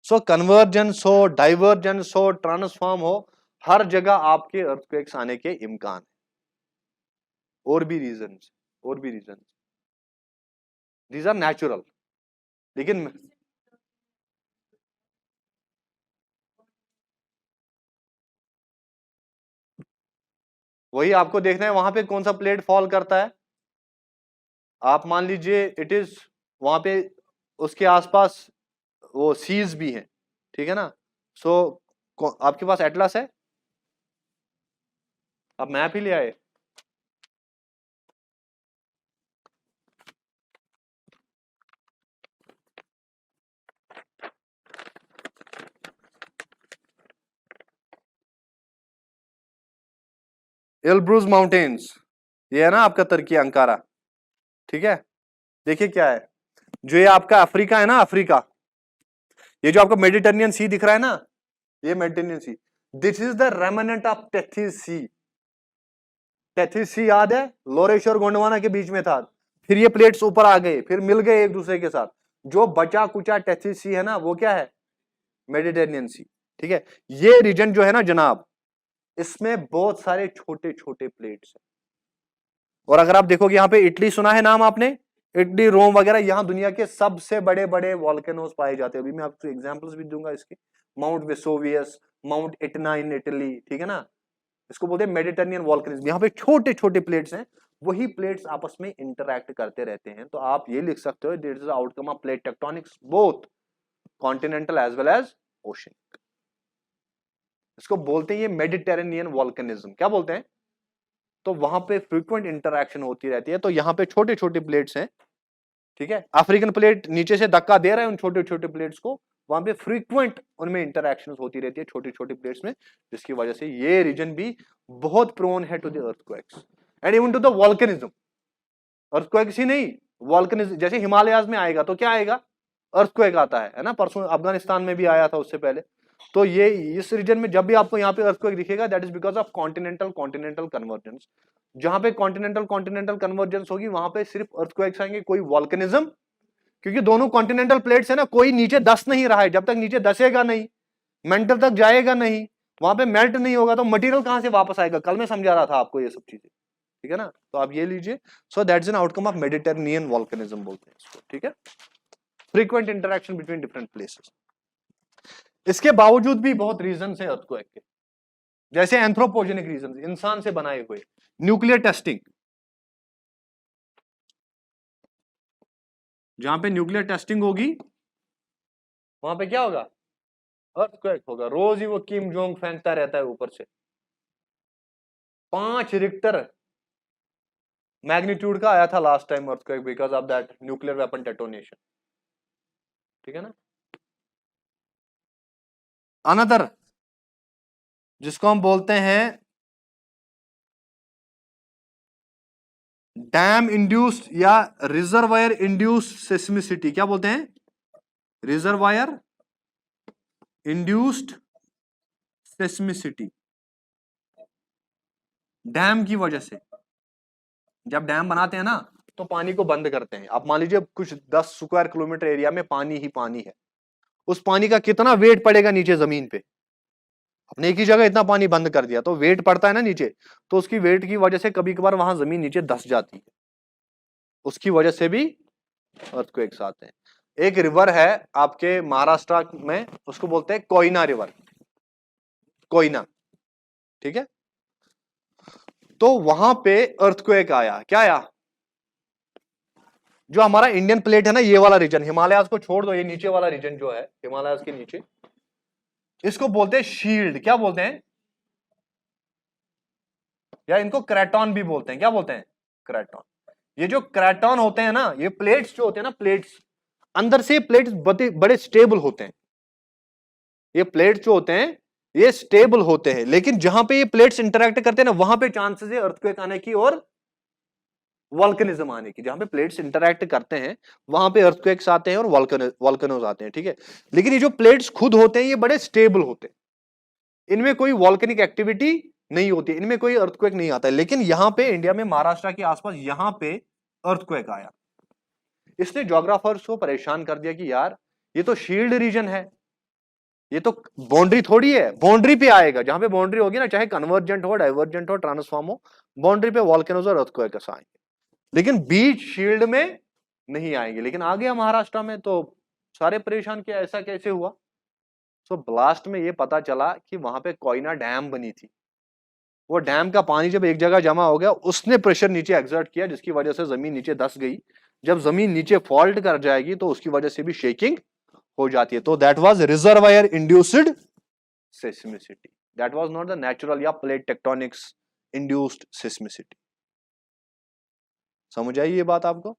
सो कन्वर्जेंस हो, डाइवर्जेंस हो, ट्रांसफॉर्म हो, हर जगह आपके अर्थक्वेक्स आने के इम्कान है। और भी रीजंस, और भी रीजंस, दीज आर नेचुरल, लेकिन वही आपको देखना है वहां पे कौन सा प्लेट फॉल करता है। आप मान लीजिए इट इज वहां पे उसके आसपास वो सीज भी हैं, ठीक है ना, सो आपके पास एटलस है, आप मैप ही ले आए। एल्ब्रूज माउंटेन्स, ये है ना आपका तुर्की अंकारा, ठीक है, देखिए क्या है, जो ये आपका अफ्रीका है ना, अफ्रीका, ये जो आपका मेडिटेरेनियन सी दिख रहा है ना, ये Mediterranean sea, this is the remnant of Tethys sea. Tethys sea याद है, लोरेश और गोंडवाना के बीच में था, फिर ये प्लेट्स ऊपर आ गए, फिर मिल गए एक दूसरे के साथ, जो बचा कुचा टेथिस सी है ना, वो क्या है, मेडिटेरेनियन सी, ठीक है। ये रीजन जो है ना जनाब, इसमें बहुत सारे छोटे छोटे प्लेट्स हैं, और अगर आप देखोगे यहाँ पे इटली सुना है नाम आपने, इटली, रोम वगैरह, यहाँ दुनिया के सबसे बड़े बड़े वॉल्केनोस पाए जाते हैं। अभी मैं आपको एग्जांपल्स भी दूंगा इसके, Mount Vesuvius, Mount Etna in Italy, ठीक है ना, इसको बोलते हैं मेडिटेरेनियन वॉल्केनिज्म। यहाँ पे छोटे छोटे प्लेट्स हैं, वही प्लेट्स आपस में इंटरैक्ट करते रहते हैं, तो आप ये लिख सकते हो this is outcome of plate tectonics both continental as well as ocean. इसको बोलते हैं ये मेडिटेरेनियन वॉल्केनिज्म, क्या बोलते हैं, तो वहां पे फ्रीक्वेंट इंटरैक्शन होती रहती है। तो यहाँ पे छोटे छोटे प्लेट्स हैं, ठीक है, अफ्रीकन प्लेट नीचे से धक्का दे रहा है उन छोटे छोटे प्लेट्स को, वहां पे फ्रीक्वेंट उनमें इंटरैक्शन होती रहती है छोटी छोटी प्लेट्स में, जिसकी वजह से ये रीजन भी बहुत प्रोन है to the earthquakes and even to the volcanism. Earthquakes ही नहीं, वॉल्केनिज्म, जैसे हिमालयाज में आएगा तो क्या आएगा, अर्थक्वेक आता है ना, परसों अफगानिस्तान में भी आया था उससे पहले। तो ये इस रीजन में जब भी आपको यहाँ पे अर्थक्वेक दिखेगा, that is because of continental continental convergence. जहां पे कॉन्टिनेंटल कॉन्टिनेंटल कन्वर्जेंस होगी वहां पे सिर्फ अर्थक्वेक्स आएंगे, कोई वॉल्केनिज्म, क्योंकि दोनों कॉन्टिनेंटल प्लेट्स है ना, कोई नीचे धस नहीं रहा है, जब तक नीचे धसेगा नहीं, मेंटल तक जाएगा नहीं, वहां पे मेल्ट नहीं होगा, तो मटेरियल कहां से वापस आएगा, कल मैं समझा रहा था आपको ये सब चीजें, ठीक है ना। तो आप ये लीजिए, so that's an outcome of Mediterranean volcanism बोलते हैं इसको, ठीक है, frequent interaction between different places. इसके बावजूद भी बहुत रीजन है अर्थक्वेक के, जैसे एंथ्रोपोजेनिक रीजन, इंसान से बनाए हुए, न्यूक्लियर टेस्टिंग, जहां पे न्यूक्लियर टेस्टिंग होगी वहां पे क्या होगा, अर्थक्वेक होगा। रोज ही वो किम जोंग फेंकता रहता है ऊपर से, 5 रिक्टर मैग्नीट्यूड का आया था last time earthquake because of that nuclear weapon detonation, ठीक है ना। अनदर जिसको हम बोलते हैं डैम इंड्यूस्ड या रिजर्वायर इंड्यूस्ड सेस्मिसिटी, क्या बोलते हैं, रिजर्वायर इंड्यूस्ड सेस्मिसिटी, डैम की वजह से, जब डैम बनाते हैं ना तो पानी को बंद करते हैं। आप मान लीजिए कुछ 10 स्क्वायर किलोमीटर एरिया में पानी ही पानी है, उस पानी का कितना वेट पड़ेगा नीचे जमीन पे, अपने एक ही जगह इतना पानी बंद कर दिया तो वेट पड़ता है ना नीचे, तो उसकी वेट की वजह से कभी कभार वहां जमीन नीचे धस जाती है, उसकी वजह से भी अर्थक्वेक्स आते हैं। एक रिवर है आपके महाराष्ट्र में, उसको बोलते हैं कोयना रिवर, कोयना, ठीक है। तो वहां पे अर्थक्वेक आया। क्या आया? जो हमारा इंडियन प्लेट है ना, ये वाला रीजन, हिमालयाज को छोड़ दो, ये नीचे वाला रीजन जो है हिमालयाज के नीचे, इसको बोलते हैं शील्ड। क्या बोलते हैं? या इनको क्रैटॉन भी बोलते हैं। क्या बोलते हैं? क्रैटॉन। ये जो क्रैटॉन होते हैं ना, ये प्लेट्स जो होते हैं ना, प्लेट्स अंदर से प्लेट्स बड़े स्टेबल होते हैं। ये प्लेट्स जो होते हैं ये स्टेबल होते हैं, लेकिन जहां पे ये प्लेट्स इंटरेक्ट करते हैं ना, वहां पे चांसेस है अर्थक्वेक आने की और वॉल्केनिज्म आने की। जहां पे प्लेट्स इंटरेक्ट करते हैं वहां पे अर्थक्वेक्स आते हैं और वॉल्केनोज आते हैं, ठीक है। लेकिन ये जो प्लेट्स खुद होते हैं ये बड़े स्टेबल होते हैं, इनमें कोई वॉल्केनिक एक्टिविटी नहीं होती, इनमें कोई अर्थक्वेक नहीं आता है। लेकिन यहां पे इंडिया में महाराष्ट्र के आसपास यहां पे अर्थक्वेक आया। इसने ज्योग्राफर्स को परेशान कर दिया कि यार ये तो शील्ड रीजन है, ये तो बाउंड्री थोड़ी है, बाउंड्री पे आएगा। जहां पे बाउंड्री होगी ना, चाहे कन्वर्जेंट हो, डाइवर्जेंट हो, ट्रांसफॉर्म हो, बाउंड्री पे वॉल्केनोज और अर्थक्वेक्स आएंगे, लेकिन बीच शील्ड में नहीं आएंगे। लेकिन आ गया महाराष्ट्र में तो सारे परेशान किया, ऐसा कैसे हुआ? सो ब्लास्ट में ये पता चला कि वहां पे कोयना डैम बनी थी। वो डैम का पानी जब एक जगह जमा हो गया, उसने प्रेशर नीचे एक्सर्ट किया, जिसकी वजह से जमीन नीचे धंस गई। जब जमीन नीचे फॉल्ट कर जाएगी तो उसकी वजह से भी शेकिंग हो जाती है। तो that was reservoir induced seismicity, that was not the natural या प्लेट टेक्टोनिक्स इंड्यूस्ड सेस्मिसिटी। समझ आई ये बात आपको?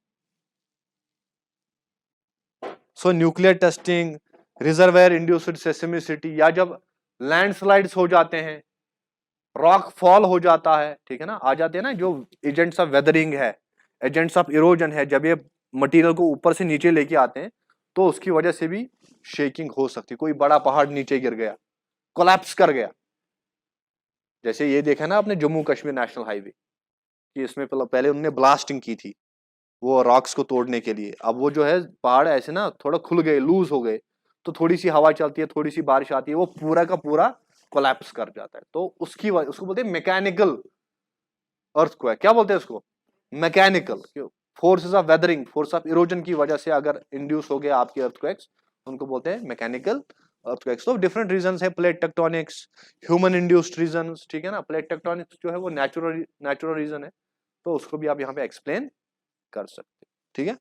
So nuclear testing, reservoir induced seismicity, या जब लैंडस्लाइड्स हो जाते हैं, रॉक फॉल हो जाता है, ठीक है ना, आ जाते हैं ना जो एजेंट्स ऑफ वेदरिंग है, एजेंट्स ऑफ इरोजन है, जब ये मटेरियल को ऊपर से नीचे लेके आते हैं तो उसकी वजह से भी शेकिंग हो सकती है। कोई बड़ा पहाड़ नीचे गिर गया, कोलैप्स कर गया, जैसे ये देखा ना आपने जम्मू कश्मीर नेशनल हाईवे कि इसमें पहले उन्होंने ब्लास्टिंग की थी वो रॉक्स को तोड़ने के लिए। अब वो जो है पहाड़ ऐसे ना थोड़ा खुल गए, लूज हो गए, तो थोड़ी सी हवा चलती है, थोड़ी सी बारिश आती है, वो पूरा का पूरा कोलैप्स कर जाता है। तो उसको बोलते हैं मैकेनिकल अर्थक्वेक। क्या बोलते हैं उसको? Mechanical. Forces of weathering, force of erosion की वजह से अगर इंड्यूस हो गया आपके अर्थक्वेक्स, उनको बोलते हैं मैकेनिकल अर्थक्वेक्स। तो डिफरेंट रीजंस है, plate tectonics, human induced reasons, ठीक है ना। प्लेट टेक्टोनिक्स जो है वो नेचुरल रीजन है, तो उसको भी आप यहाँ पे एक्सप्लेन कर सकते, ठीक है।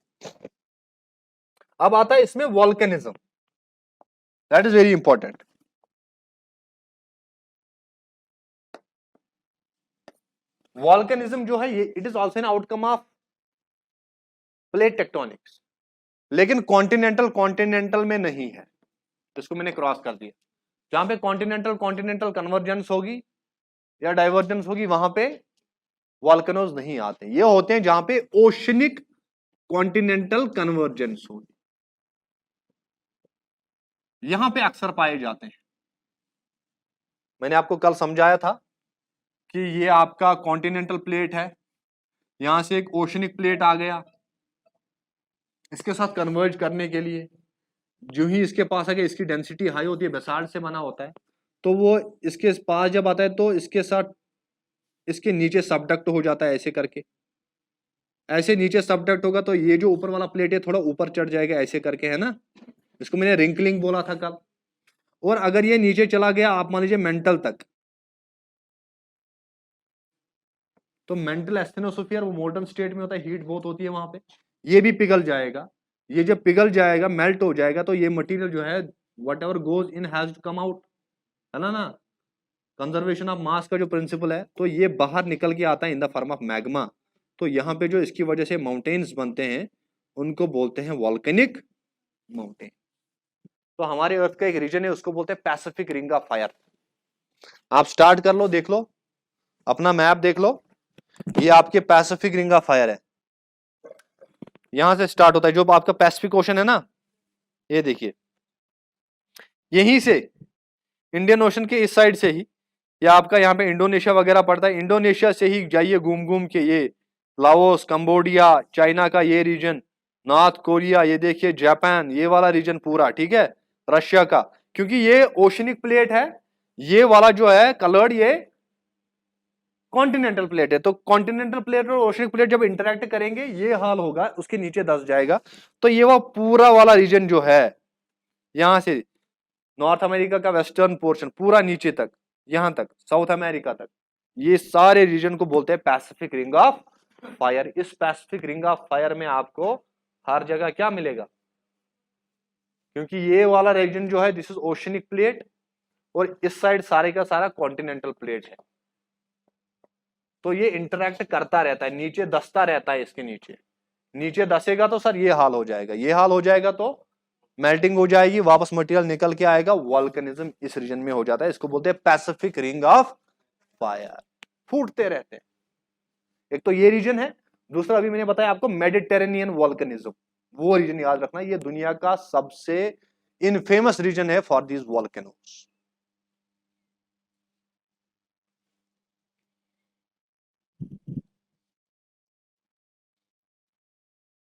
अब आता है इसमें volcanism, that is very important. Volcanism जो है ये it is also an outcome of plate tectonics, लेकिन कॉन्टिनेंटल में नहीं है, इसको मैंने क्रॉस कर दिया। जहां पे कॉन्टिनेंटल कन्वर्जेंस होगी या डाइवर्जेंस होगी वहां पे वॉल्केनोज नहीं आते। ये होते हैं जहां पे ओशनिक कॉन्टिनेंटल कन्वर्जेंस होगी, यहां पे अक्सर पाए जाते हैं। मैंने आपको कल समझाया था कि ये आपका कॉन्टिनेंटल प्लेट है, यहां से एक ओशनिक प्लेट आ गया, इसके साथ कन्वर्ज करने के लिए जो ही इसके पास आके इसकी डेंसिटी हाई होती है, बेसाल्ट से बना होता है, तो वो इसके पास जब आता है तो इसके साथ इसके नीचे सबडक्ट हो जाता है, ऐसे करके, ऐसे नीचे सबडक्ट होगा तो ये जो ऊपर वाला प्लेट है थोड़ा ऊपर चढ़ जाएगा ऐसे करके, है ना, इसको मैंने रिंकलिंग बोला था कल। और अगर ये नीचे चला गया आप मान लीजिए मेंटल तक, तो मेंटल एस्थेनोस्फीयर वो मोल्टन स्टेट में होता है, हीट बहुत होती है वहां पे, ये भी पिघल जाएगा। ये जब पिघल जाएगा, मेल्ट हो जाएगा, तो ये मटेरियल जो है whatever goes in has to come out, है ना कंजर्वेशन ऑफ मास का जो प्रिंसिपल है, तो ये बाहर निकल के आता है in the form of magma. तो यहाँ पे जो इसकी वजह से माउंटेन्स बनते हैं उनको बोलते हैं वॉल्केनिक माउंटेन। तो हमारे अर्थ का एक रीजन है उसको बोलते हैं पैसिफिक रिंग ऑफ फायर। आप स्टार्ट कर लो, देख लो अपना मैप, देख लो ये आपके पैसिफिक रिंग ऑफ फायर है, यहां से स्टार्ट होता है जो आपका पैसिफिक ओशन है ना, ये देखिए यहीं से इंडियन ओशन के इस साइड से ही, या आपका यहाँ पे इंडोनेशिया वगैरह पड़ता है, इंडोनेशिया से ही जाइए घूम घूम के ये लाओस, कंबोडिया, चाइना का ये रीजन, नॉर्थ कोरिया, ये देखिए जापान, ये वाला रीजन पूरा, ठीक है, रशिया का, क्योंकि ये ओशनिक प्लेट है, ये वाला जो है कलर्ड ये कॉन्टिनेंटल प्लेट है। तो कॉन्टिनेंटल प्लेट और ओशनिक प्लेट जब इंटरेक्ट करेंगे ये हाल होगा, उसके नीचे धंस जाएगा। तो ये वो पूरा वाला रीजन जो है यहां से नॉर्थ अमेरिका का वेस्टर्न पोर्शन पूरा नीचे तक, यहां तक साउथ अमेरिका तक, ये सारे रीजन को बोलते हैं पैसिफिक रिंग ऑफ फायर। इस पैसिफिक रिंग ऑफ फायर में आपको हर जगह क्या मिलेगा, क्योंकि ये वाला रीजन जो है दिस इज ओशनिक प्लेट, और इस साइड सारे का सारा कॉन्टिनेंटल प्लेट है। तो ये इंटरैक्ट करता रहता है, नीचे दसता रहता है, इसके नीचे नीचे दसेगा तो सर ये हाल हो जाएगा, ये हाल हो जाएगा तो मेल्टिंग हो जाएगी, वापस मटेरियल निकल के आएगा, वॉल्केनिज्म इस रीजन में हो जाता है। इसको बोलते हैं पैसिफिक रिंग ऑफ फायर, फूटते रहते हैं। एक तो ये रीजन है, दूसरा अभी मैंने बताया आपको मेडिटेरेनियन वॉल्केनिज्म, वो रीजन याद रखना, ये दुनिया का सबसे इनफेमस रीजन है फॉर दीज वॉल्केनोस।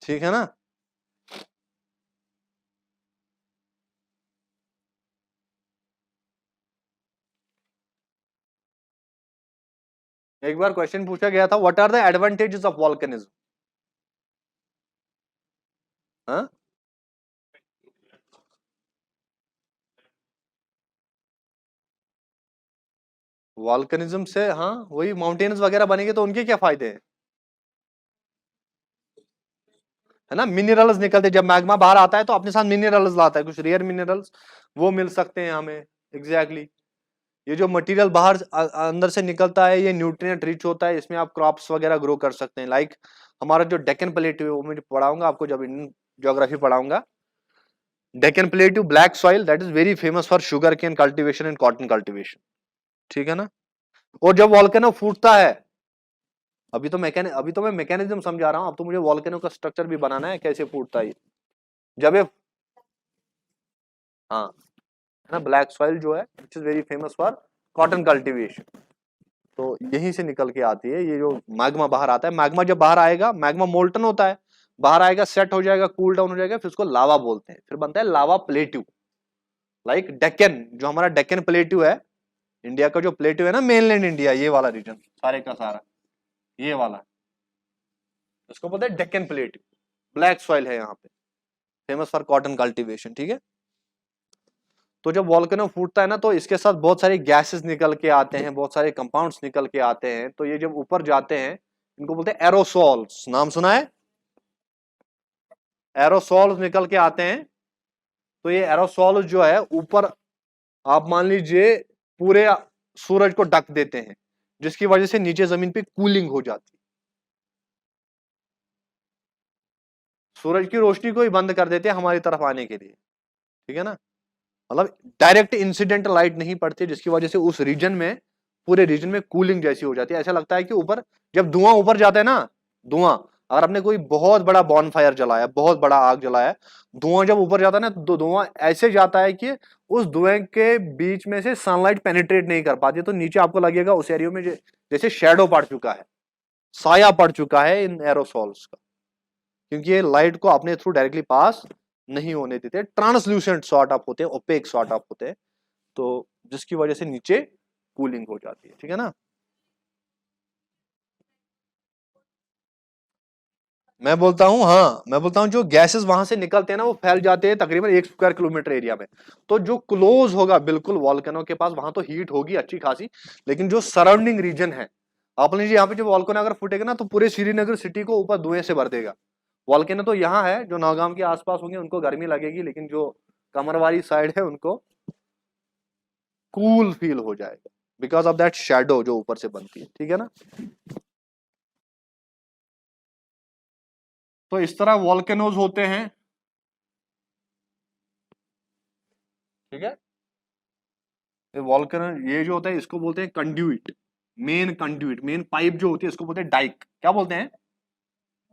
ठीक है ना। एक बार क्वेश्चन पूछा गया था, what are the advantages of volcanism? हाँ, वॉल्केनिज्म से, हाँ वही माउंटेन्स वगैरह बनेंगे तो उनके क्या फायदे हैं, है ना। मिनरल्स निकलते, जब मैग्मा बाहर आता है तो अपने साथ मिनरल्स लाता है, कुछ रेयर मिनरल्स वो मिल सकते हैं हमें। Exactly exactly। ये जो मटेरियल बाहर अंदर से निकलता है ये न्यूट्रिएंट रिच होता है, इसमें आप क्रॉप्स वगैरह ग्रो कर सकते हैं। लाइक हमारा जो डेक्कन प्लेट्यू है वो मैं पढ़ाऊंगा आपको जब इंडियन ज्योग्राफी पढ़ाऊंगा। Deccan plateau black soil that is very famous for sugarcane cultivation and cotton cultivation, ठीक है ना। और जब वॉल्केनो फूटता है, अभी तो मैं मैकेनिज्म समझा रहा हूं, अब तो मुझे वॉल्केनो का स्ट्रक्चर भी बनाना है, कैसे फूटता है जब ये, हाँ है ना, ब्लैक सॉइल जो है which is very famous for cotton cultivation, तो यहीं से निकल के आती है। ये जो मैग्मा बाहर आता है, मैग्मा जब बाहर आएगा, मैग्मा मोल्टन होता है, बाहर आएगा, सेट हो जाएगा, कूल डाउन हो जाएगा, फिर उसको लावा बोलते हैं, फिर बनता है लावा प्लेट्यू। लाइक डेक्कन, जो हमारा डेक्कन प्लेट्यू है, इंडिया का जो प्लेट्यू है ना, मेनलैंड इंडिया, ये वाला रीजन सारे का सारा ये वाला, उसको बोलते हैं डेक्कन प्लेट्यू। ब्लैक सॉइल है यहाँ पे, फेमस फॉर कॉटन कल्टीवेशन, ठीक है। तो जब वॉल्केनो फूटता है ना तो इसके साथ बहुत सारे गैसेस निकल के आते हैं, बहुत सारे कंपाउंड्स निकल के आते हैं, तो ये जब ऊपर जाते हैं इनको बोलते हैं एरोसॉल्स, नाम सुना है, एरोसॉल्स निकल के आते हैं। तो ये एरोसॉल्स जो है ऊपर, आप मान लीजिए पूरे सूरज को ढक देते हैं, जिसकी वजह से नीचे जमीन पे कूलिंग हो जाती है, सूरज की रोशनी को ही बंद कर देते हैं हमारी तरफ आने के लिए, ठीक है ना। मतलब डायरेक्ट इंसिडेंट लाइट नहीं पड़ती, जिसकी वजह से उस रीजन में, पूरे रीजन में कूलिंग जैसी हो जाती है। ऐसा लगता है कि ऊपर जब धुआं ऊपर जाता है ना, धुआं, अगर आपने कोई बहुत बड़ा बॉनफायर जलाया, बहुत बड़ा आग जलाया, धुआं जब ऊपर जाता है ना तो धुआं ऐसे जाता है कि उस धुएं के बीच में से सनलाइट पेनिट्रेट नहीं कर पाती, तो नीचे आपको लगेगा उस एरिया में जैसे शेडो पड़ चुका है, साया पड़ चुका है इन एरोसॉल्स का, क्योंकि ये लाइट को अपने थ्रू डायरेक्टली पास नहीं होने देते, ट्रांसल्यूसेंट सॉर्ट ऑफ होते हैं, ओपेक सॉर्ट ऑफ होते हैं, तो जिसकी वजह से नीचे कूलिंग हो जाती है, ठीक है ना। मैं बोलता हूं, हाँ मैं बोलता हूं, जो गैसेस वहां से निकलते हैं ना वो फैल जाते हैं तकरीबन 1 स्क्वायर किलोमीटर एरिया में। तो जो क्लोज होगा बिल्कुल वॉल्केनो के पास, वहां तो हीट होगी अच्छी खासी, लेकिन जो सराउंडिंग रीजन है, आप लीजिए यहाँ पे जो वॉल्केनो अगर फूटेगा ना तो पूरे श्रीनगर सिटी को ऊपर धुएं से भर देगा। वॉल्केनो तो यहाँ है, जो नौगाम के आसपास होंगे उनको गर्मी लगेगी, लेकिन जो कमरवारी साइड है उनको कूल फील हो जाएगा, बिकॉज ऑफ दैट शेडो जो ऊपर से बनती है, ठीक है ना। तो इस तरह वॉल्केनोज होते हैं, ठीक है। ये वॉल्केनो, ये जो होता है इसको बोलते हैं कंड्यूइट, मेन कंड्यूइट, मेन पाइप जो होती है इसको बोलते हैं डाइक, क्या बोलते हैं,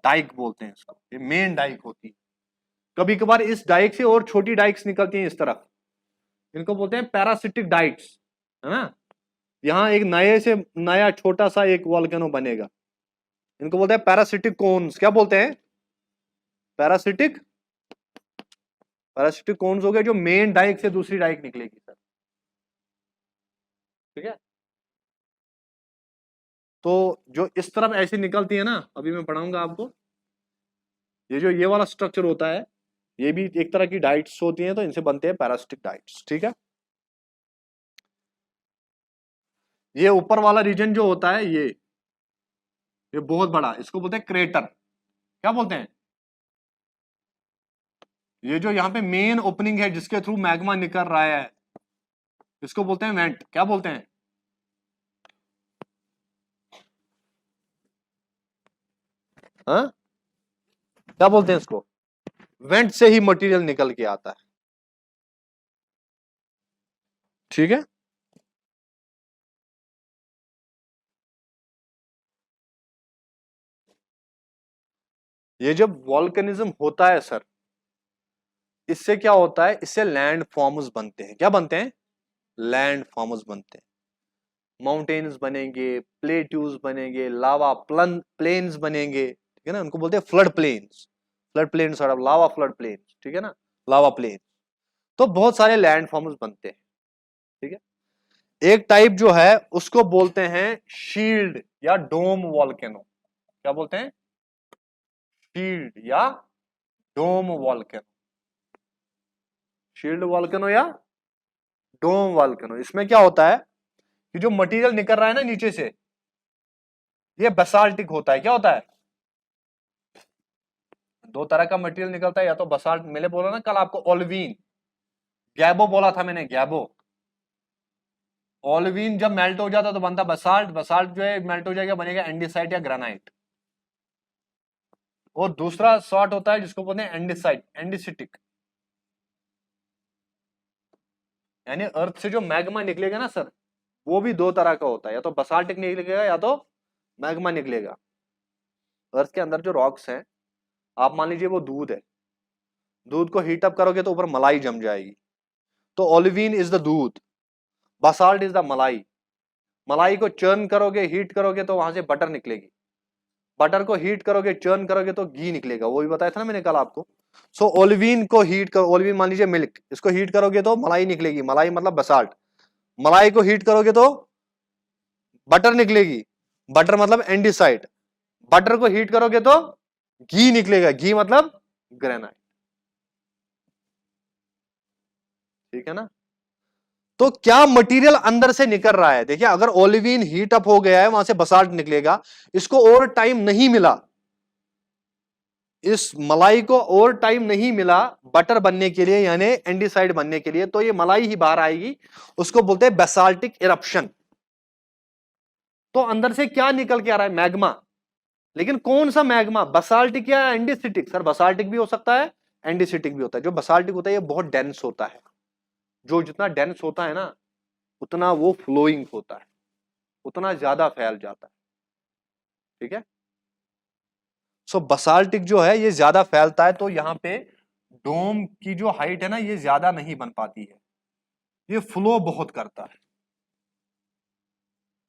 डाइक बोलते हैं इसको, ये मेन डाइक होती है। कभी कभार इस डाइक से और छोटी डाइक्स निकलती हैं इस तरफ, इनको बोलते हैं पैरासिटिक डाइक्स, है ना। यहाँ एक नए से नया छोटा सा एक वॉल्केनो बनेगा, इनको बोलते हैं पैरासिटिक कोन्स, क्या बोलते हैं, पैरासिटिक, पैरासिटिक कोन्स हो गए जो मेन डाइक से दूसरी डाइक निकलेगी सर, ठीक है। तो जो इस तरफ ऐसी निकलती है ना, अभी मैं पढ़ाऊंगा आपको, ये जो ये वाला स्ट्रक्चर होता है, ये भी एक तरह की डाइट्स होती हैं, तो इनसे बनते हैं पैरासिटिक डाइट्स, ठीक है। ये ऊपर वाला रीजन जो होता है ये बहुत बड़ा, इसको बोलते हैं क्रेटर। क्या बोलते हैं? ये जो यहाँ पे मेन ओपनिंग है जिसके थ्रू मैग्मा निकल रहा है, इसको बोलते हैं वेंट। क्या बोलते हैं? हाँ, क्या बोलते हैं इसको? वेंट से ही मटेरियल निकल के आता है। ठीक है, ये जब वॉल्केनिज्म होता है सर, इससे क्या होता है? इससे लैंड फॉर्म्स बनते हैं। क्या बनते हैं? लैंड फॉर्म्स बनते हैं। माउंटेन्स बनेंगे, प्लेट्यूज बनेंगे, लावा प्लेन्स बनेंगे। ठीक है ना, उनको बोलते हैं फ्लड प्लेन्स। फ्लड प्लेन्स और लावा फ्लड प्लेन्स। ठीक है ना, लावा प्लेन। तो बहुत सारे लैंड फॉर्म्स बनते हैं। ठीक है, एक टाइप जो है उसको बोलते हैं शील्ड या डोम वॉल्केनो। क्या बोलते हैं? शील्ड या डोम वॉल्केनो। शील्ड वॉल्केनो या डोम वॉल्केनो। इसमें क्या होता है कि जो मटेरियल निकल रहा है ना नीचे से, ये बेसाल्टिक होता है। क्या होता है? दो तरह का मटेरियल निकलता है, या तो बसाल्ट, मैंने बोला ना कल आपको ओल्वीन, गैबो बोला था मैंने, गैबो। ओल्वीन जब मेल्ट हो जाता तो बनता बसाल्ट। बसाल्ट जो है मेल्ट हो जाएगा, बनेगा एंडीसाइट या ग्रेनाइट। और दूसरा सॉर्ट होता है जिसको बोलते हैं एंडीसाइट, एंडीसिटिक। यानी अर्थ से जो मैग्मा निकलेगा ना सर, वो भी दो तरह का होता है, या तो बसाल्टिक निकलेगा या तो मैग्मा निकलेगा। अर्थ के अंदर जो रॉक्स हैं, आप मान लीजिए वो दूध है, दूध को हीट अप करोगे तो ऊपर मलाई जम जाएगी, तो ओलिवीन इज द दूध, बसाल्ट इज द मलाई। मलाई को चर्न करोगे, हीट करोगे तो वहां से बटर निकलेगी, बटर को हीट करोगे, चर्न करोगे तो घी निकलेगा। वो भी बताया था ना मैंने कल आपको। सो ओलिवीन को हीट करो, ओलिवीन मान लीजिए मिल्क, इसको हीट करोगे तो मलाई निकलेगी, मलाई मतलब बसाल्ट। मलाई को हीट करोगे तो बटर निकलेगी, बटर मतलब एंडीसाइट। बटर को हीट करोगे तो घी निकलेगा, घी मतलब ग्रेनाइट। ठीक है ना। तो क्या मटेरियल अंदर से निकल रहा है? देखिए, अगर ओलिवीन हीट अप हो गया है, वहां से बसाल्ट निकलेगा। इसको और टाइम नहीं मिला, इस मलाई को और टाइम नहीं मिला बटर बनने के लिए, यानी एंडीसाइड बनने के लिए, तो ये मलाई ही बाहर आएगी। उसको बोलते हैं बेसाल्टिक इरप्शन। तो अंदर से क्या निकल के आ रहा है? मैग्मा। लेकिन कौन सा मैग्मा? बसाल्टिक या एंडीसिटिक? सर बसाल्टिक भी हो सकता है, एंडीसिटिक भी होता है। जो बसाल्टिक होता है ये बहुत डेंस होता है, जो जितना डेंस होता है ना, उतना वो फ्लोइंग होता है, उतना ज्यादा फैल जाता है। ठीक है, सो बसाल्टिक जो है ये ज्यादा फैलता है, तो यहाँ पे डोम की जो हाइट है ना, ये ज्यादा नहीं बन पाती है, ये फ्लो बहुत करता है।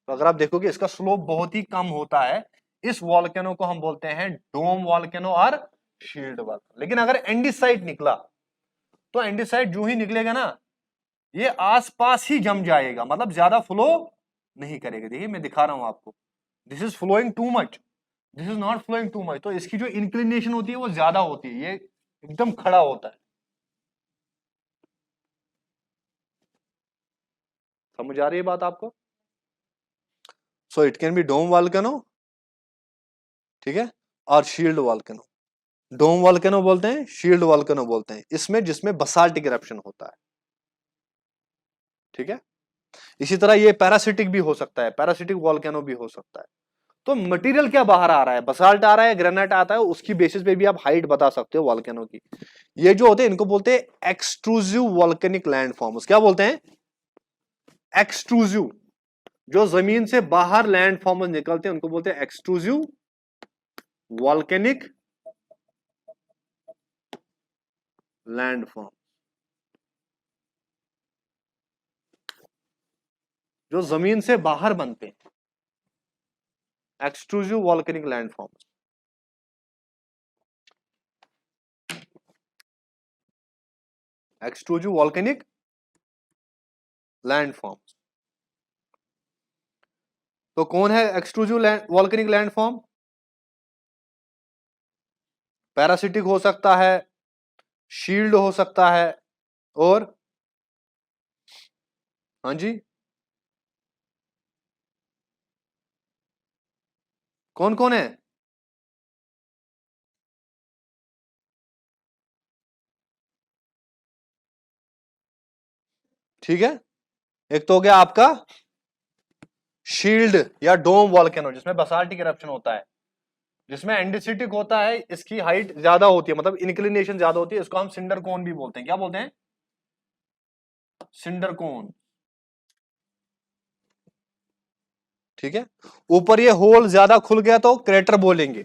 तो अगर आप देखोगे इसका स्लोप बहुत ही कम होता है। इस वॉल्केनो को हम बोलते हैं डोम वॉल्केनो और शील्ड वॉल्केनो। लेकिन अगर एंडीसाइट निकला, तो एंडीसाइट जो ही निकलेगा ना, ये आसपास ही जम जाएगा, मतलब ज्यादा फ्लो नहीं करेगा। देखिए मैं दिखा रहा हूं आपको, this is flowing too much, this is not flowing too much. तो इसकी जो इंक्लिनेशन होती है वो ज्यादा होती है, ये एकदम खड़ा होता है। समझ आ रही है बात आपको? So it can be dome volcano, ठीक है, और शील्ड वॉल्केनो। डोम वॉल्केनो बोलते हैं, शील्ड वॉल्केनो बोलते हैं इसमें जिसमें बसाल्टिक इरप्शन होता है। ठीक है, इसी तरह ये पैरासिटिक भी हो सकता है, पैरासिटिक वॉल्केनो भी हो सकता है। तो मटेरियल क्या बाहर आ रहा है? बसाल्ट आ रहा है, ग्रेनाइट आता है, उसकी बेसिस पे भी आप हाइट बता सकते हो वॉल्केनो की। ये जो होते हैं इनको बोलते हैं एक्सट्रूसिव वॉल्केनिक लैंडफॉर्म्स। क्या बोलते हैं? एक्सट्रूसिव। जो जमीन से बाहर लैंडफॉर्म्स निकलते हैं उनको बोलते हैं एक्सट्रूसिव वॉल्केनिक लैंडफॉर्म। जो जमीन से बाहर बनते हैं, extrusive volcanic landforms. Extrusive volcanic landforms. तो कौन है एक्सट्रूसिव वॉल्केनिक लैंडफॉर्म? पैरासिटिक हो सकता है, शील्ड हो सकता है, और हाँ जी, कौन कौन है? ठीक है, एक तो हो गया आपका शील्ड या डोम वॉल्केनो जिसमें बसाल्टिक इरप्शन होता है, जिसमें एंडिसिटिक होता है, इसकी हाइट ज्यादा होती है, मतलब इंक्लिनेशन ज्यादा होती है, इसको हम सिंडर कोन भी बोलते हैं। क्या बोलते हैं? Cinder cone. ठीक है, ऊपर ये होल ज्यादा खुल गया तो क्रेटर बोलेंगे।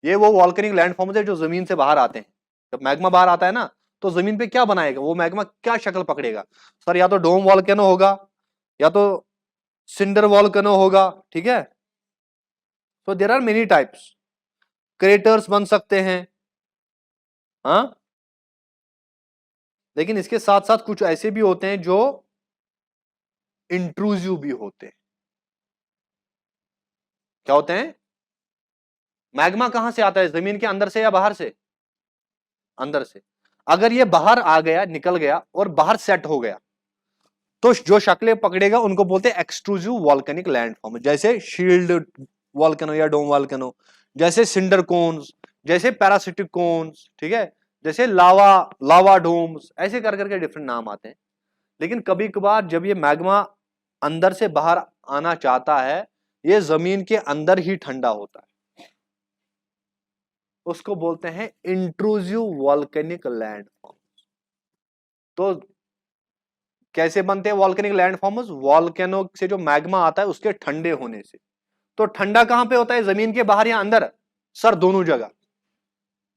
ये वो वॉल्केनिक लैंडफॉर्म्स है जो जमीन से बाहर आते हैं। जब मैग्मा बाहर आता है ना, तो जमीन पे क्या बनाएगा वो मैग्मा, क्या शक्ल पकड़ेगा? सर या तो डोम वॉल्केनो होगा या तो सिंडर वॉल्केनो होगा। ठीक है, तो there are many types, craters बन सकते हैं। हाँ, लेकिन इसके साथ साथ कुछ ऐसे भी होते हैं जो इंट्रूसिव भी होते हैं। क्या होते हैं? मैग्मा कहां से आता है, जमीन के अंदर से या बाहर से? अंदर से। अगर ये बाहर आ गया, निकल गया और बाहर सेट हो गया, तो जो शक्लें पकड़ेगा उनको बोलते हैं एक्सट्रूसिव वॉल्केनिक लैंडफॉर्म, जैसे शील्ड वॉल्केनो या डोम वॉल्केनो, जैसे सिंडर कोन्स, जैसे पैरासिटिक कोन्स। ठीक है, जैसे लावा लावा डोम्स, ऐसे कर करके डिफरेंट नाम आते हैं। लेकिन कभी कभार जब ये मैग्मा अंदर से बाहर आना चाहता है, ये जमीन के अंदर ही ठंडा होता है, उसको बोलते हैं इंट्रूसिव वॉल्केनिक लैंडफॉर्म। तो कैसे बनते हैं वॉल्केनिक लैंडफॉर्म्स? वॉल्केनो से जो मैग्मा आता है उसके ठंडे होने से। तो ठंडा कहां पे होता है, जमीन के बाहर या अंदर? सर दोनों जगह।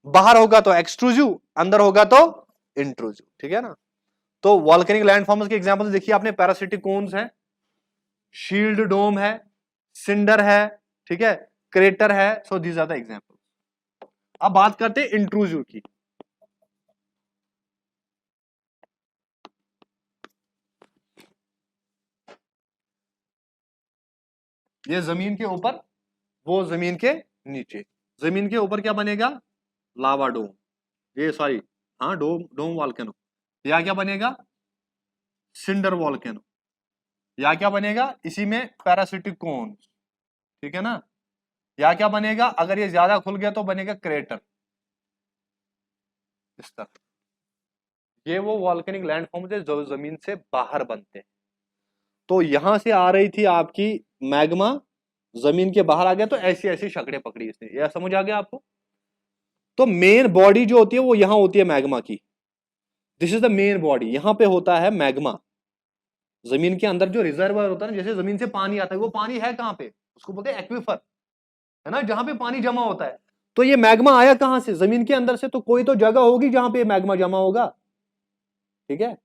बाहर होगा तो एक्सट्रूसिव, अंदर होगा तो इंट्रूसिव। ठीक है ना? तो वॉल्केनिक लैंडफॉर्म्स के एग्जांपल देखिए आपने, पैरासिटिक कोन्स है, शील्ड डोम है, सिंडर है, ठीक है, क्रेटर है। So these are the example. अब बात करते हैं इंट्रूसिव की। ये जमीन के ऊपर, वो जमीन के नीचे। जमीन के ऊपर क्या बनेगा? लावा डोम, ये सॉरी, हाँ डोम, डोम वॉल्केनो। या क्या बनेगा? Cinder volcano. या क्या बनेगा इसी में? Parasitic cone. ठीक है ना? या क्या बनेगा, अगर ये ज्यादा खुल गया तो बनेगा क्रेटर, इस तरह। ये वो वॉल्केनिक लैंडफॉर्म है जो जमीन से बाहर बनते हैं। तो यहां से आ रही थी आपकी मैग्मा, जमीन के बाहर आ गया तो ऐसी ऐसी शक्लें पकड़ी इसने। यह समझ आ गया आपको? तो मेन बॉडी जो होती है वो यहां होती है मैग्मा की। This is the main body, यहां पे होता है मैग्मा। जमीन के अंदर जो रिजर्वर होता है ना, जैसे जमीन से पानी आता है, वो पानी है कहां पे? उसको बोलते हैं एक्विफर, है ना, जहां पे पानी जमा होता है। तो ये मैग्मा आया कहां से? जमीन के अंदर से। तो कोई तो जगह होगी जहां पे मैग्मा जमा होगा। ठीक है,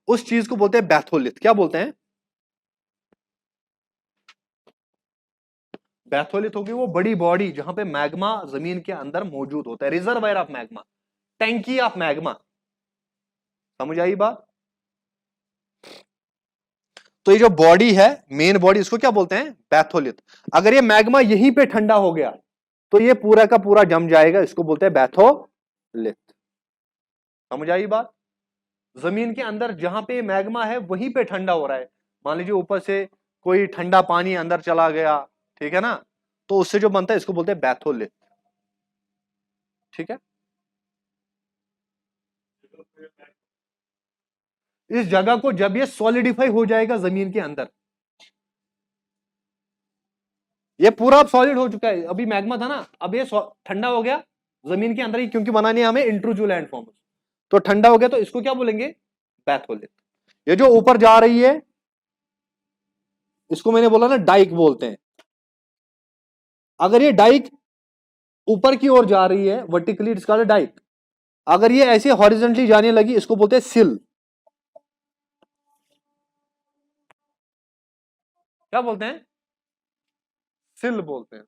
उस चीज को बोलते हैं बैथोलिथ। क्या बोलते हैं? बैथोलिथ होगी वो बड़ी बॉडी जहां पे मैग्मा जमीन के अंदर मौजूद होता है, रिजर्वायर ऑफ मैग्मा, टैंकी ऑफ मैग्मा। समझ आई बात? तो ये जो बॉडी है, मेन बॉडी, इसको क्या बोलते हैं? बैथोलिथ। अगर ये मैग्मा यहीं पे ठंडा हो गया तो ये पूरा का पूरा जम जाएगा, इसको बोलते हैं बैथोलिथ। समझ आई बात? जमीन के अंदर जहां पे मैग्मा है वहीं पे ठंडा हो रहा है। मान लीजिए ऊपर से कोई ठंडा पानी अंदर चला गया, ठीक है ना, तो उससे जो बनता है इसको बोलते हैं बैथोलिथ। ठीक है, इस जगह को जब ये सॉलिडिफाई हो जाएगा जमीन के अंदर, ये पूरा अब सॉलिड हो चुका है, अभी मैग्मा था ना, अब ये ठंडा हो गया जमीन के अंदर ही, क्योंकि बनानी है हमें इंट्रूसिव लैंडफॉर्म। तो ठंडा हो गया तो इसको क्या बोलेंगे? बैथोलिथ। ये जो ऊपर जा रही है इसको मैंने बोला ना डाइक बोलते हैं। अगर ये डाइक ऊपर की ओर जा रही है वर्टिकली, इट्स कॉल्ड डाइक। अगर ये ऐसे हॉरिजॉन्टली जाने लगी इसको बोलते हैं सिल। क्या बोलते हैं? सिल बोलते हैं।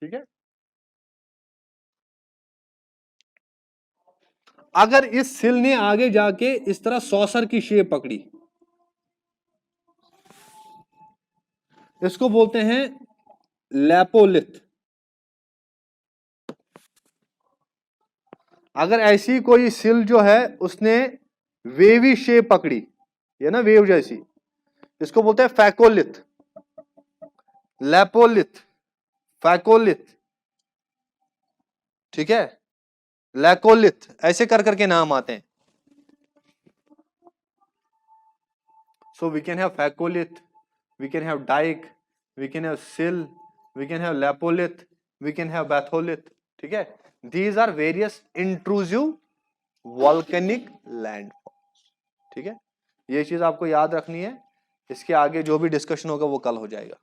ठीक है, अगर इस सिल ने आगे जाके इस तरह सॉसर की शेप पकड़ी, इसको बोलते हैं लैपोलिथ। अगर ऐसी कोई सिल जो है उसने वेवी शेप पकड़ी, ये ना वेव जैसी, इसको बोलते हैं फैकोलिथ। लैपोलिथ, फैकोलिथ, ठीक है, लैकोलिथ, ऐसे कर करके नाम आते हैं। So we can have phacolith, we can have dyke, we can have sill, we can have lopolith, we can have batholith, ठीक है। These are various intrusive volcanic landforms, ठीक है। ये चीज आपको याद रखनी है, इसके आगे जो भी डिस्कशन होगा वो कल हो जाएगा।